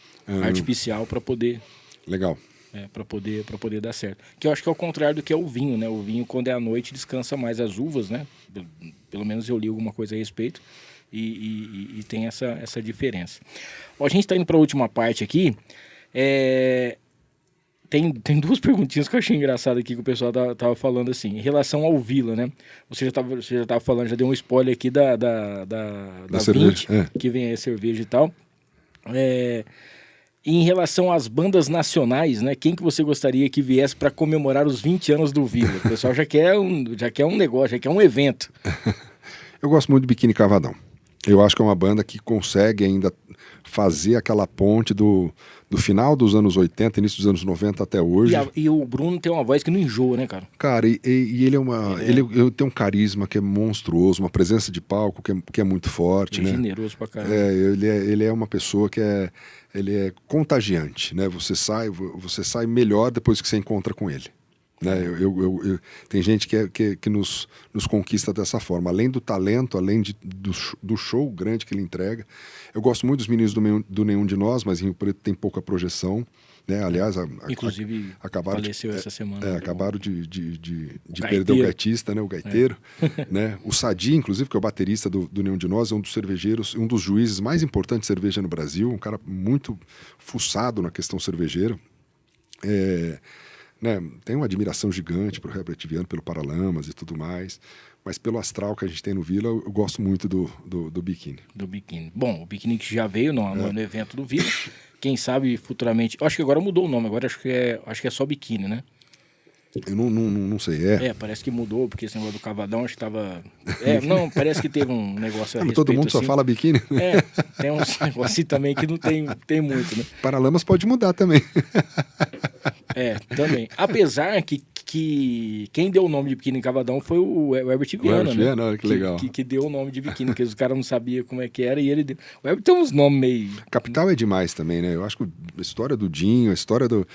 [SPEAKER 3] artificial para poder...
[SPEAKER 4] Legal.
[SPEAKER 3] Para poder dar certo. Que eu acho que é o contrário do que é o vinho, né? O vinho, quando é à noite, descansa mais as uvas, né? Pelo menos eu li alguma coisa a respeito. E tem essa diferença. Ó, a gente está indo para a última parte aqui. Tem 2 perguntinhas que eu achei engraçado aqui que o pessoal tava falando assim. Em relação ao Vila, né? Você já tava falando, já deu um spoiler aqui da
[SPEAKER 4] cerveja,
[SPEAKER 3] 20, que vem aí a cerveja e tal. E em relação às bandas nacionais, né? Quem que você gostaria que viesse para comemorar os 20 anos do Vila? O pessoal já quer um negócio, já quer um evento.
[SPEAKER 4] Eu gosto muito do Biquíni Cavadão. Eu acho que é uma banda que consegue ainda fazer aquela ponte do final dos anos 80, início dos anos 90 até hoje.
[SPEAKER 3] E o Bruno tem uma voz que não enjoa, né, cara?
[SPEAKER 4] Cara, e ele ele tem um carisma que é monstruoso, uma presença de palco que é muito forte,
[SPEAKER 3] ele
[SPEAKER 4] né?
[SPEAKER 3] É generoso pra caramba.
[SPEAKER 4] Ele é uma pessoa que ele é contagiante, né? Você sai melhor depois que você encontra com ele. Né? Tem gente que nos conquista dessa forma. Além do talento, além do show grande que ele entrega. Eu gosto muito dos meninos do Nenhum de Nós, mas em Rio Preto tem pouca projeção. Né? Aliás,
[SPEAKER 3] inclusive faleceu essa semana.
[SPEAKER 4] Acabaram de perder o gaitista, né? O gaiteiro. Né? O Sadi, inclusive, que é o baterista do Nenhum de Nós, é um dos cervejeiros, um dos juízes mais importantes de cerveja no Brasil, um cara muito fuçado na questão cervejeira. Né, tem uma admiração gigante por Herbert Viana, pelo Paralamas e tudo mais, mas pelo astral que a gente tem no Vila, eu gosto muito do Biquíni. Do Biquíni.
[SPEAKER 3] Bom, o Biquíni que já veio no evento do Vila, quem sabe futuramente... Eu acho que agora mudou o nome, agora acho que é só Biquíni, né?
[SPEAKER 4] Eu não sei,
[SPEAKER 3] parece que mudou, porque esse negócio do Cavadão acho que tava... não, parece que teve um negócio a respeito,
[SPEAKER 4] todo mundo
[SPEAKER 3] assim.
[SPEAKER 4] Só fala Biquíni.
[SPEAKER 3] Tem uns negócios assim também que não tem muito, né?
[SPEAKER 4] Paralamas pode mudar também.
[SPEAKER 3] Também. Apesar que quem deu o nome de biquíni cavadão foi o Herbert Viana, né?
[SPEAKER 4] Viana, olha que legal.
[SPEAKER 3] Que deu o nome de biquíni, que os caras não sabiam como é que era, e ele deu. O Herbert tem uns nomes meio...
[SPEAKER 4] Capital é demais também, né? Eu acho que a história do Dinho, a história do...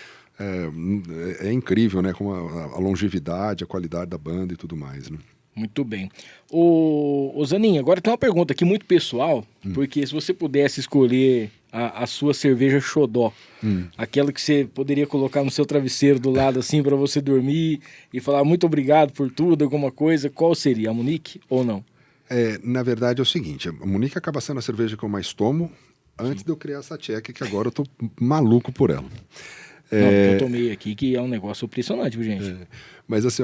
[SPEAKER 4] É incrível, né? Como a longevidade, a qualidade da banda e tudo mais, né?
[SPEAKER 3] Muito bem. Ô Zaninho, agora tem uma pergunta aqui muito pessoal, porque se você pudesse escolher a sua cerveja xodó, aquela que você poderia colocar no seu travesseiro do lado assim para você dormir e falar muito obrigado por tudo, alguma coisa, qual seria? A Munique ou não?
[SPEAKER 4] Na verdade é o seguinte, a Munique acaba sendo a cerveja que eu mais tomo antes de eu criar essa tcheca, que agora eu tô maluco por ela.
[SPEAKER 3] Não, eu tomei aqui, que é um negócio impressionante, viu, gente?
[SPEAKER 4] Mas assim,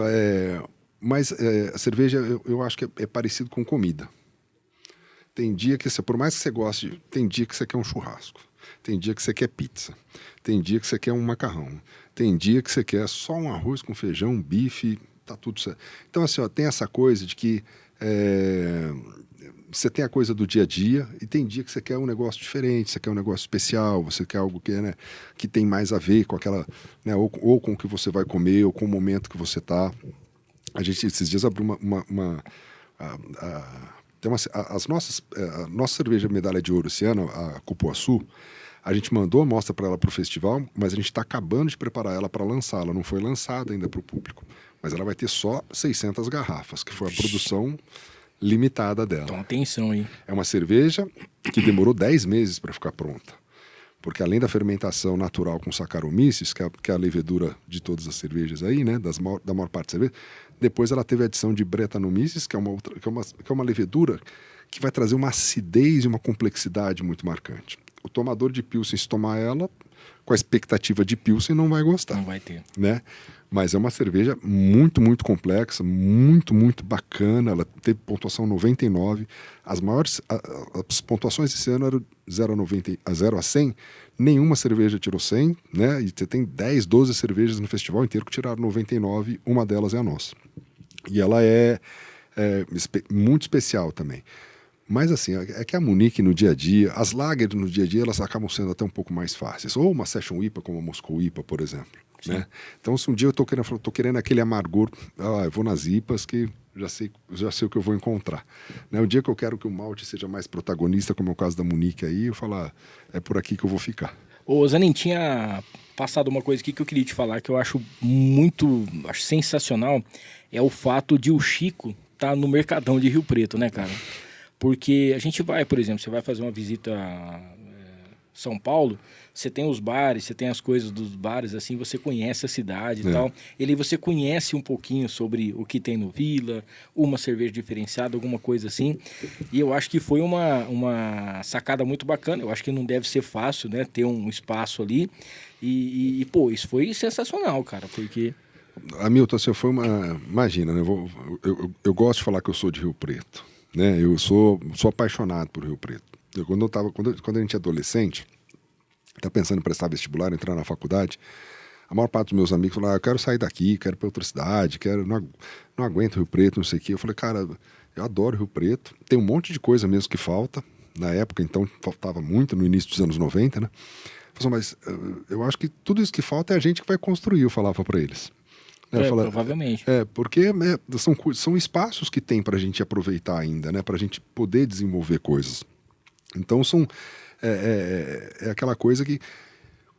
[SPEAKER 4] a cerveja eu acho que é parecido com comida. Tem dia que, por mais que você goste, tem dia que você quer um churrasco. Tem dia que você quer pizza. Tem dia que você quer um macarrão. Tem dia que você quer só um arroz com feijão, um bife, tá tudo certo. Então, assim, tem essa coisa de que você tem a coisa do dia a dia e tem dia que você quer um negócio diferente, você quer um negócio especial, você quer algo que tem mais a ver com aquela... Né, ou com o que você vai comer, ou com o momento que você tá. A gente, esses dias, abriu a nossa cerveja medalha de ouro esse ano, a Cupuaçu, a gente mandou a amostra para ela para o festival, mas a gente está acabando de preparar ela para lançar. Ela não foi lançada ainda para o público, mas ela vai ter só 600 garrafas, que foi a produção limitada dela.
[SPEAKER 3] Então, atenção aí.
[SPEAKER 4] É uma cerveja que demorou 10 meses para ficar pronta, porque além da fermentação natural com Saccharomyces, que é a levedura de todas as cervejas aí, né, da maior parte da cerveja, depois ela teve a adição de Brettanomyces, que é uma levedura que vai trazer uma acidez e uma complexidade muito marcante. O tomador de Pilsen, se tomar ela, com a expectativa de Pilsen, não vai gostar.
[SPEAKER 3] Não vai ter.
[SPEAKER 4] Né? Mas é uma cerveja muito, muito complexa, muito, muito bacana. Ela teve pontuação 99. As maiores as pontuações desse ano eram 0 a 100. Nenhuma cerveja tirou 100, né? E você tem 10, 12 cervejas no festival inteiro que tiraram 99. Uma delas é a nossa. E ela é muito especial também. Mas assim, é que a Munique no dia a dia, as lagers no dia a dia, elas acabam sendo até um pouco mais fáceis. Ou uma Session IPA como a Moscow IPA, por exemplo. Né? Então, se um dia eu tô querendo aquele amargor, eu vou nas IPAs que já sei o que eu vou encontrar. Né? O dia que eu quero que o malte seja mais protagonista, como é o caso da Munique aí, eu falo, é por aqui que eu vou ficar.
[SPEAKER 3] Ô, Zanin, tinha passado uma coisa aqui que eu queria te falar, que eu acho sensacional, é o fato de o Chico tá no Mercadão de Rio Preto, né, cara? Porque a gente vai, por exemplo, você vai fazer uma visita a São Paulo, você tem os bares, você tem as coisas dos bares, assim, você conhece a cidade e tal. E aí você conhece um pouquinho sobre o que tem no Vila, uma cerveja diferenciada, alguma coisa assim. E eu acho que foi uma sacada muito bacana. Eu acho que não deve ser fácil, né, ter um espaço ali. Pô, isso foi sensacional, cara, porque...
[SPEAKER 4] Hamilton, assim, foi uma... Imagina, né? Eu gosto de falar que eu sou de Rio Preto, né? Eu sou apaixonado por Rio Preto. Quando a gente é adolescente, tá pensando em prestar vestibular, entrar na faculdade, a maior parte dos meus amigos falaram, eu quero sair daqui, quero ir para outra cidade, não aguento Rio Preto, não sei o quê. Eu falei, cara, eu adoro Rio Preto, tem um monte de coisa mesmo que falta, na época, então, faltava muito, no início dos anos 90, né? Eu falei, mas eu acho que tudo isso que falta é a gente que vai construir, eu falava para eles.
[SPEAKER 3] Provavelmente.
[SPEAKER 4] Porque são espaços que tem para a gente aproveitar ainda, né? Para a gente poder desenvolver coisas. Então, é aquela coisa que,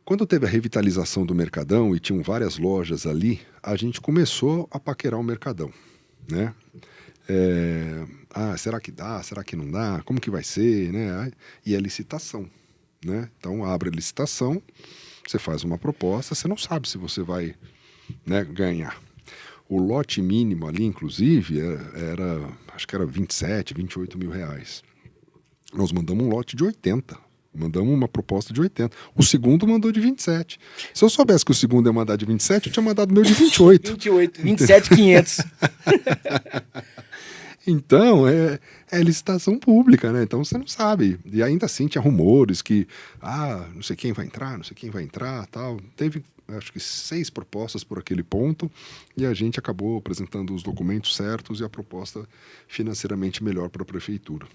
[SPEAKER 4] quando teve a revitalização do Mercadão e tinham várias lojas ali, a gente começou a paquerar o Mercadão, né? Será que dá? Será que não dá? Como que vai ser? Né? E a licitação, né? Então, abre a licitação, você faz uma proposta, você não sabe se você vai, né, ganhar. O lote mínimo ali, inclusive, acho que era 27, 28 mil reais. Nós mandamos um lote de 80. Mandamos uma proposta de 80. O segundo mandou de 27. Se eu soubesse que o segundo ia mandar de 27, eu tinha mandado o meu de 28.
[SPEAKER 3] 27,500.
[SPEAKER 4] Então, é licitação pública, né? Então você não sabe. E ainda assim tinha rumores que, não sei quem vai entrar, tal. Teve, acho que 6 propostas por aquele ponto, e a gente acabou apresentando os documentos certos e a proposta financeiramente melhor para a prefeitura.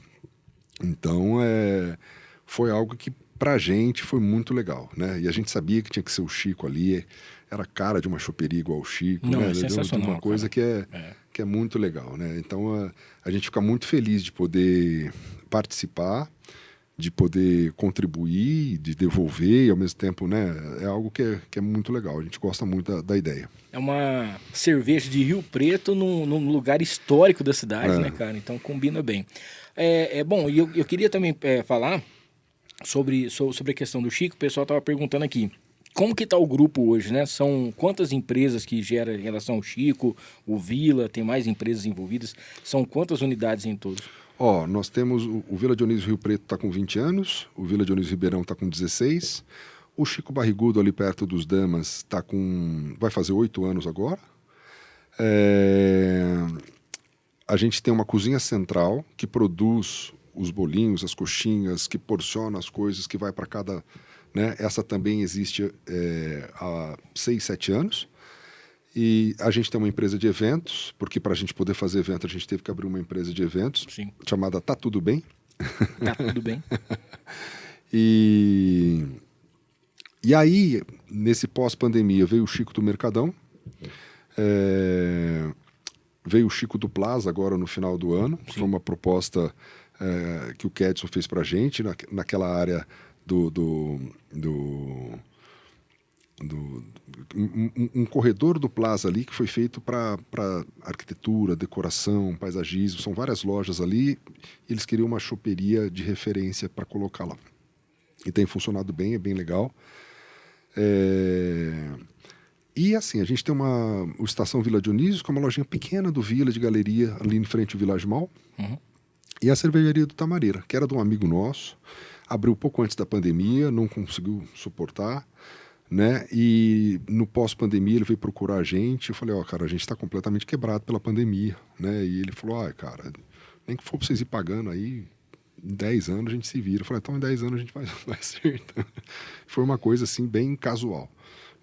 [SPEAKER 4] Então, foi algo que pra gente foi muito legal, né? E a gente sabia que tinha que ser o Chico ali, era a cara de uma choperia igual o Chico,
[SPEAKER 3] Não,
[SPEAKER 4] né?
[SPEAKER 3] é sensacional,
[SPEAKER 4] uma coisa
[SPEAKER 3] cara.
[SPEAKER 4] que é muito legal, né? Então a gente fica muito feliz de poder participar, de poder contribuir, de devolver, e ao mesmo tempo, né? É algo que é muito legal, a gente gosta muito da ideia.
[SPEAKER 3] É uma cerveja de Rio Preto num lugar histórico da cidade, né, cara? Então combina bem. Bom, e eu queria também falar sobre a questão do Chico. O pessoal estava perguntando aqui, como que tá o grupo hoje, né? São quantas empresas que gera em relação ao Chico, o Vila, tem mais empresas envolvidas? São quantas unidades em todos?
[SPEAKER 4] Nós temos o Vila Dionísio Rio Preto está com 20 anos, o Vila Dionísio Ribeirão está com 16, o Chico Barrigudo ali perto dos Damas vai fazer 8 anos agora. A gente tem uma cozinha central que produz os bolinhos, as coxinhas, que porciona as coisas, que vai para cada... Né? Essa também existe há 6, 7 anos. E a gente tem uma empresa de eventos, porque para a gente poder fazer evento, a gente teve que abrir uma empresa de eventos,
[SPEAKER 3] Sim.
[SPEAKER 4] chamada Tá Tudo Bem.
[SPEAKER 3] Tá Tudo Bem.
[SPEAKER 4] E aí, nesse pós-pandemia, veio o Chico do Mercadão, veio o Chico do Plaza agora no final do ano. Sim. Foi uma proposta que o Kedson fez para a gente, naquela área um corredor do Plaza ali que foi feito para arquitetura, decoração, paisagismo. São várias lojas ali e eles queriam uma choperia de referência para colocar lá. E tem funcionado bem, é bem legal. E assim, a gente tem o Estação Vila Dionísio, que é uma lojinha pequena do Vila, de galeria, ali em frente ao Village Mall. Uhum. E a cervejaria do Tamareira, que era de um amigo nosso, abriu pouco antes da pandemia, não conseguiu suportar, né? E no pós-pandemia ele veio procurar a gente. Eu falei, cara, a gente está completamente quebrado pela pandemia, né? E ele falou, cara, nem que for para vocês ir pagando aí, em 10 anos a gente se vira. Eu falei, então em 10 anos a gente vai acertar. Foi uma coisa assim bem casual,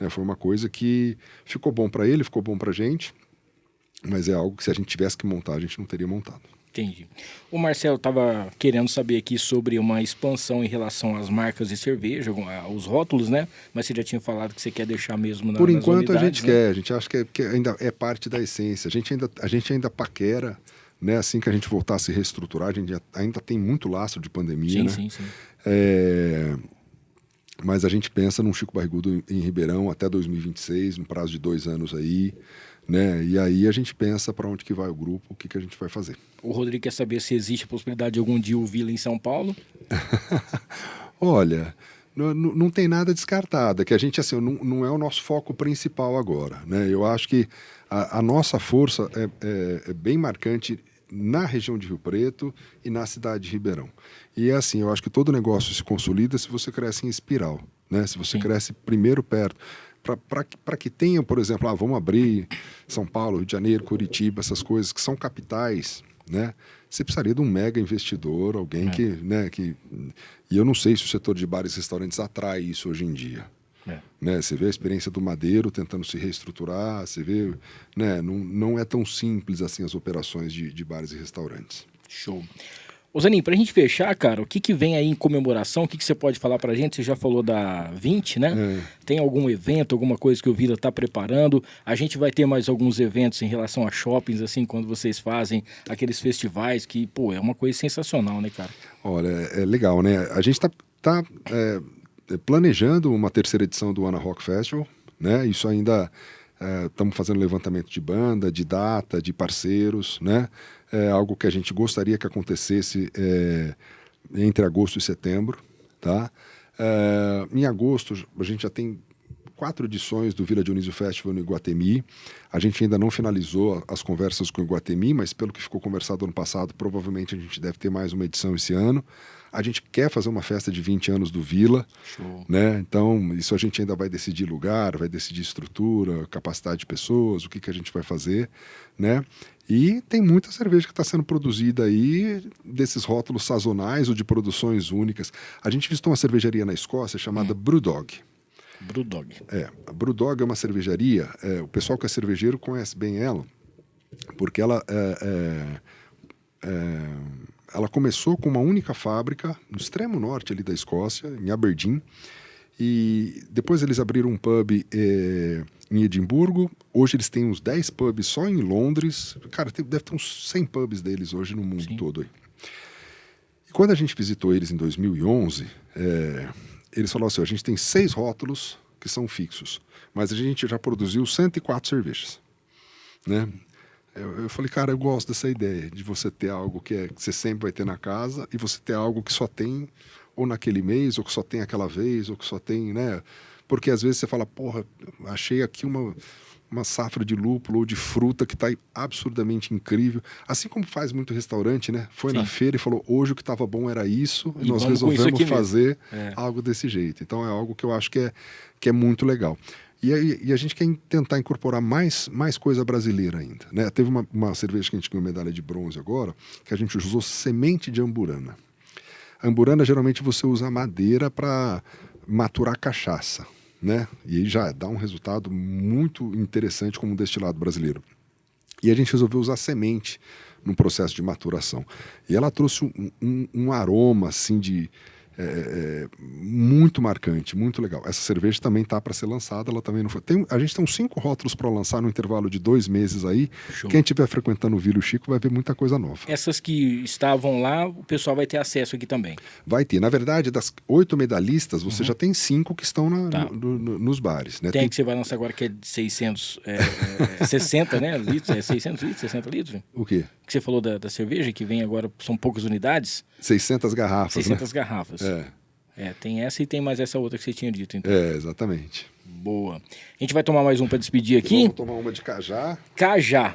[SPEAKER 4] né? Foi uma coisa que ficou bom para ele, ficou bom para a gente, mas é algo que se a gente tivesse que montar, a gente não teria montado.
[SPEAKER 3] Entendi. O Marcelo estava querendo saber aqui sobre uma expansão em relação às marcas de cerveja, os rótulos, né? Mas você já tinha falado que você quer deixar mesmo
[SPEAKER 4] Por enquanto
[SPEAKER 3] unidades,
[SPEAKER 4] a gente
[SPEAKER 3] né?
[SPEAKER 4] quer, a gente acha que ainda é parte da essência. A gente ainda paquera, né? Assim que a gente voltar a se reestruturar, a gente ainda tem muito lastro de pandemia, né?
[SPEAKER 3] Sim.
[SPEAKER 4] Mas a gente pensa num Chico Barrigudo em Ribeirão até 2026, no prazo de 2 anos aí, né? E aí a gente pensa para onde que vai o grupo, o que a gente vai fazer.
[SPEAKER 3] O Rodrigo quer saber se existe a possibilidade de algum dia o Vila em São Paulo.
[SPEAKER 4] Olha, não tem nada descartado, que a gente assim não é o nosso foco principal agora, né? Eu acho que a nossa força é bem marcante na região de Rio Preto e na cidade de Ribeirão. E assim, eu acho que todo negócio se consolida se você cresce em espiral, né? Se você cresce primeiro perto. Para que tenha, por exemplo, vamos abrir São Paulo, Rio de Janeiro, Curitiba, essas coisas que são capitais, né? Você precisaria de um mega investidor, alguém E eu não sei se o setor de bares e restaurantes atrai isso hoje em dia. Né? Você vê a experiência do Madeiro tentando se reestruturar, você vê, né? Não é tão simples assim as operações de bares e restaurantes.
[SPEAKER 3] Show. Ô Zanin, pra gente fechar, cara, o que vem aí em comemoração? O que você pode falar pra gente? Você já falou da 20, né? Tem algum evento, alguma coisa que o Vila tá preparando? A gente vai ter mais alguns eventos em relação a shoppings, assim, quando vocês fazem aqueles festivais que, pô, é uma coisa sensacional, né, cara?
[SPEAKER 4] Olha, é legal, né? A gente tá planejando uma 3ª edição do Ana Rock Festival, né? Isso ainda... Estamos fazendo levantamento de banda, de data, de parceiros, né? É algo que a gente gostaria que acontecesse entre agosto e setembro, tá? Em agosto a gente já tem 4 edições do Vila Dionísio Festival no Iguatemi. A gente ainda não finalizou as conversas com o Iguatemi, mas pelo que ficou conversado ano passado, provavelmente a gente deve ter mais uma edição esse ano. A gente quer fazer uma festa de 20 anos do Vila, né? Então isso a gente ainda vai decidir lugar, vai decidir estrutura, capacidade de pessoas, o que a gente vai fazer, né? E tem muita cerveja que está sendo produzida aí, desses rótulos sazonais ou de produções únicas. A gente visitou uma cervejaria na Escócia chamada Brewdog.
[SPEAKER 3] Brewdog.
[SPEAKER 4] A Brewdog é uma cervejaria, o pessoal que é cervejeiro conhece bem ela, porque ela ela começou com uma única fábrica no extremo norte ali da Escócia, em Aberdeen, e depois eles abriram um pub em Edimburgo. Hoje eles têm uns 10 pubs só em Londres. Cara, deve ter uns 100 pubs deles hoje no mundo todo aí. E quando a gente visitou eles em 2011, eles falaram assim, a gente tem 6 rótulos que são fixos, mas a gente já produziu 104 cervejas, né? Eu falei, cara, eu gosto dessa ideia de você ter algo que você sempre vai ter na casa e você ter algo que só tem ou naquele mês, ou que só tem aquela vez, ou que só tem, né? Porque às vezes você fala, porra, achei aqui uma safra de lúpulo ou de fruta que está absurdamente incrível. Assim como faz muito restaurante, né? Foi na feira e falou, hoje o que estava bom era isso, e nós resolvemos fazer algo desse jeito. Então é algo que eu acho que é muito legal. E a gente quer tentar incorporar mais coisa brasileira ainda, né? Teve uma cerveja que a gente ganhou medalha de bronze agora, que a gente usou semente de amburana. A amburana, geralmente, você usa madeira para maturar cachaça, né? E aí já dá um resultado muito interessante como um destilado brasileiro. E a gente resolveu usar semente no processo de maturação. E ela trouxe um aroma, assim, muito marcante, muito legal. Essa cerveja também tá para ser lançada, ela também não foi. A gente tem uns 5 rótulos para lançar no intervalo de 2 meses aí. Show. Quem estiver frequentando o Vila e o Chico vai ver muita coisa nova.
[SPEAKER 3] Essas que estavam lá, o pessoal vai ter acesso aqui também?
[SPEAKER 4] Vai ter. Na verdade, das 8 medalhistas, você já tem 5 que estão nos bares. Né?
[SPEAKER 3] Tem que você vai lançar agora que é de 60, né? Litros, 600 litros, 60 litros?
[SPEAKER 4] O quê?
[SPEAKER 3] Que você falou da cerveja, que vem agora, são poucas unidades.
[SPEAKER 4] 600 garrafas,
[SPEAKER 3] 600 garrafas. Tem essa e tem mais essa outra que você tinha dito, então.
[SPEAKER 4] Exatamente.
[SPEAKER 3] Boa. A gente vai tomar mais um para despedir aqui.
[SPEAKER 4] Vamos tomar uma de cajá.
[SPEAKER 3] Cajá.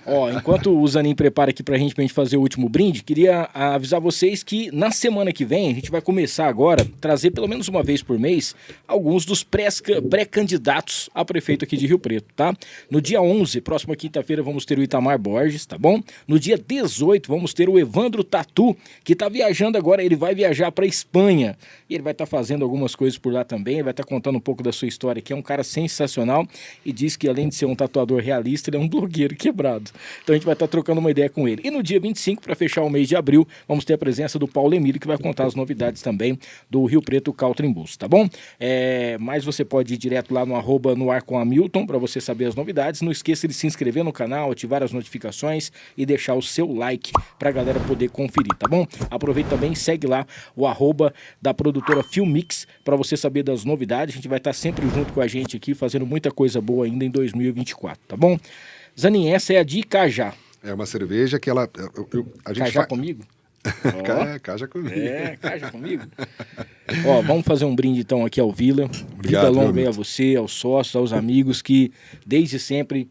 [SPEAKER 3] Ó, enquanto o Zanin prepara aqui pra gente fazer o último brinde, queria avisar vocês que na semana que vem a gente vai começar agora a trazer pelo menos uma vez por mês alguns dos pré-candidatos a prefeito aqui de Rio Preto, tá? No dia 11, próxima quinta-feira, vamos ter o Itamar Borges, tá bom? No dia 18, vamos ter o Evandro Tatu, que tá viajando agora, ele vai viajar pra Espanha e ele vai estar fazendo algumas coisas por lá também, ele vai estar contando um pouco da sua história, que é um cara sensacional e diz que além de ser um tatuador realista, ele é um blogueiro quebrado. Então a gente vai estar trocando uma ideia com ele. E no dia 25, para fechar o mês de abril, vamos ter a presença do Paulo Emílio, que vai contar as novidades também do Rio Preto Country Bus, tá bom? Mas você pode ir direto lá no @noarcomhamilton para você saber as novidades. Não esqueça de se inscrever no canal, ativar as notificações e deixar o seu like para a galera poder conferir, tá bom? Aproveita também, segue lá o @ da produtora Filmix para você saber das novidades. A gente vai estar sempre junto com a gente aqui, fazendo muita coisa boa ainda em 2024, tá bom? Zanin, essa é a de cajá.
[SPEAKER 4] É uma cerveja que ela... a gente
[SPEAKER 3] cajá comigo?
[SPEAKER 4] Caja comigo.
[SPEAKER 3] Caja comigo. Ó, vamos fazer um brinde então aqui ao Vila.
[SPEAKER 4] Obrigado,
[SPEAKER 3] vida longa aí a você, aos sócios, aos amigos que desde sempre...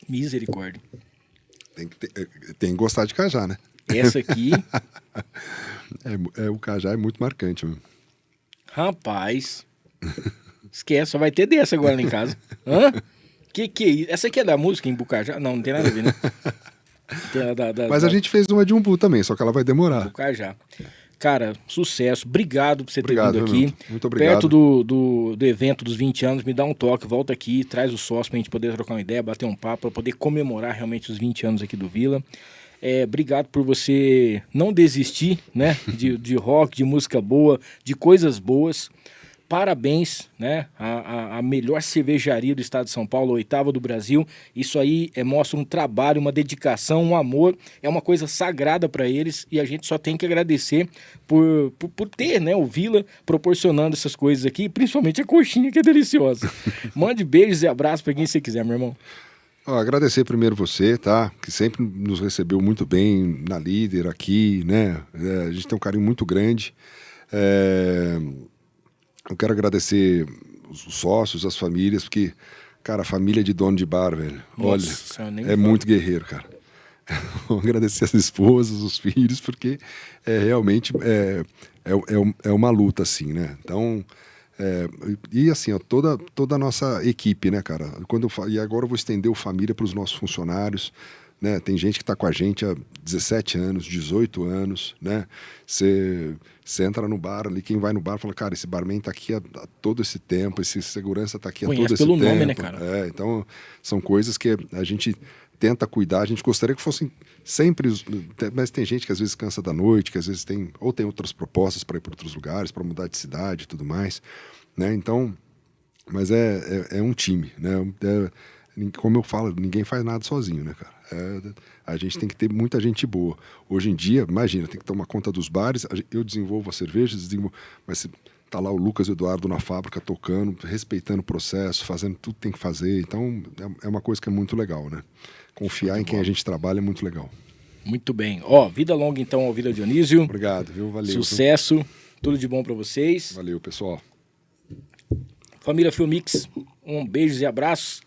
[SPEAKER 3] Misericórdia.
[SPEAKER 4] Tem que gostar de cajá, né?
[SPEAKER 3] Essa aqui...
[SPEAKER 4] o cajá é muito marcante, mano.
[SPEAKER 3] Rapaz... Esquece, só vai ter dessa agora lá em casa. Hã? Que é isso? Essa aqui é da música em Bucajá? Não tem nada a ver, né?
[SPEAKER 4] Mas a gente fez uma de umbu também, só que ela vai demorar.
[SPEAKER 3] Bucajá. Cara, sucesso. Obrigado por você ter vindo aqui.
[SPEAKER 4] Muito obrigado.
[SPEAKER 3] Perto do evento dos 20 anos, me dá um toque, volta aqui, traz o sócio pra gente poder trocar uma ideia, bater um papo, pra poder comemorar realmente os 20 anos aqui do Vila. Obrigado por você não desistir, né? De rock, de música boa, de coisas boas. Parabéns, né? A melhor cervejaria do estado de São Paulo, a 8ª do Brasil. Isso aí mostra um trabalho, uma dedicação, um amor. É uma coisa sagrada para eles e a gente só tem que agradecer por ter, né, o Vila proporcionando essas coisas aqui, principalmente a coxinha que é deliciosa. Mande beijos e abraços para quem você quiser, meu irmão.
[SPEAKER 4] Agradecer primeiro você, tá? Que sempre nos recebeu muito bem na Líder aqui, né? A gente tem um carinho muito grande. Eu quero agradecer os sócios, as famílias, porque, cara, a família de dono de bar, velho,
[SPEAKER 3] nossa,
[SPEAKER 4] olha, muito guerreiro, cara. Vou agradecer as esposas, os filhos, porque realmente é uma luta, assim, né? Então, e assim, ó, toda a nossa equipe, né, cara? E agora eu vou estender o família para os nossos funcionários, né? Tem gente que está com a gente há 17 anos, 18 anos, né? Você entra no bar ali, quem vai no bar fala, cara, esse barman tá aqui há todo esse tempo, esse segurança tá aqui há todo esse tempo.
[SPEAKER 3] Conhece pelo nome, né, cara?
[SPEAKER 4] Então, são coisas que a gente tenta cuidar, a gente gostaria que fossem sempre, mas tem gente que às vezes cansa da noite, que às vezes tem outras propostas para ir para outros lugares, para mudar de cidade e tudo mais, né? Então, mas é um time, né? Como eu falo, ninguém faz nada sozinho, né, cara? A gente tem que ter muita gente boa. Hoje em dia, imagina, tem que tomar conta dos bares, eu desenvolvo a cerveja, mas tá lá o Lucas Eduardo na fábrica tocando, respeitando o processo, fazendo tudo que tem que fazer. Então, é uma coisa que é muito legal, né? Confiar em quem a gente trabalha é muito legal.
[SPEAKER 3] Muito bem. Vida longa então ao Vila Dionísio.
[SPEAKER 4] Obrigado, viu? Valeu.
[SPEAKER 3] Sucesso. Tudo de bom para vocês.
[SPEAKER 4] Valeu, pessoal.
[SPEAKER 3] Família Filmix, beijos e abraços.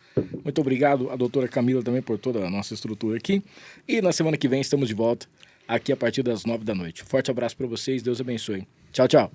[SPEAKER 3] Muito obrigado a doutora Camila também por toda a nossa estrutura aqui. E na semana que vem estamos de volta aqui a partir das 9 da noite. Forte abraço para vocês. Deus abençoe. Tchau, tchau.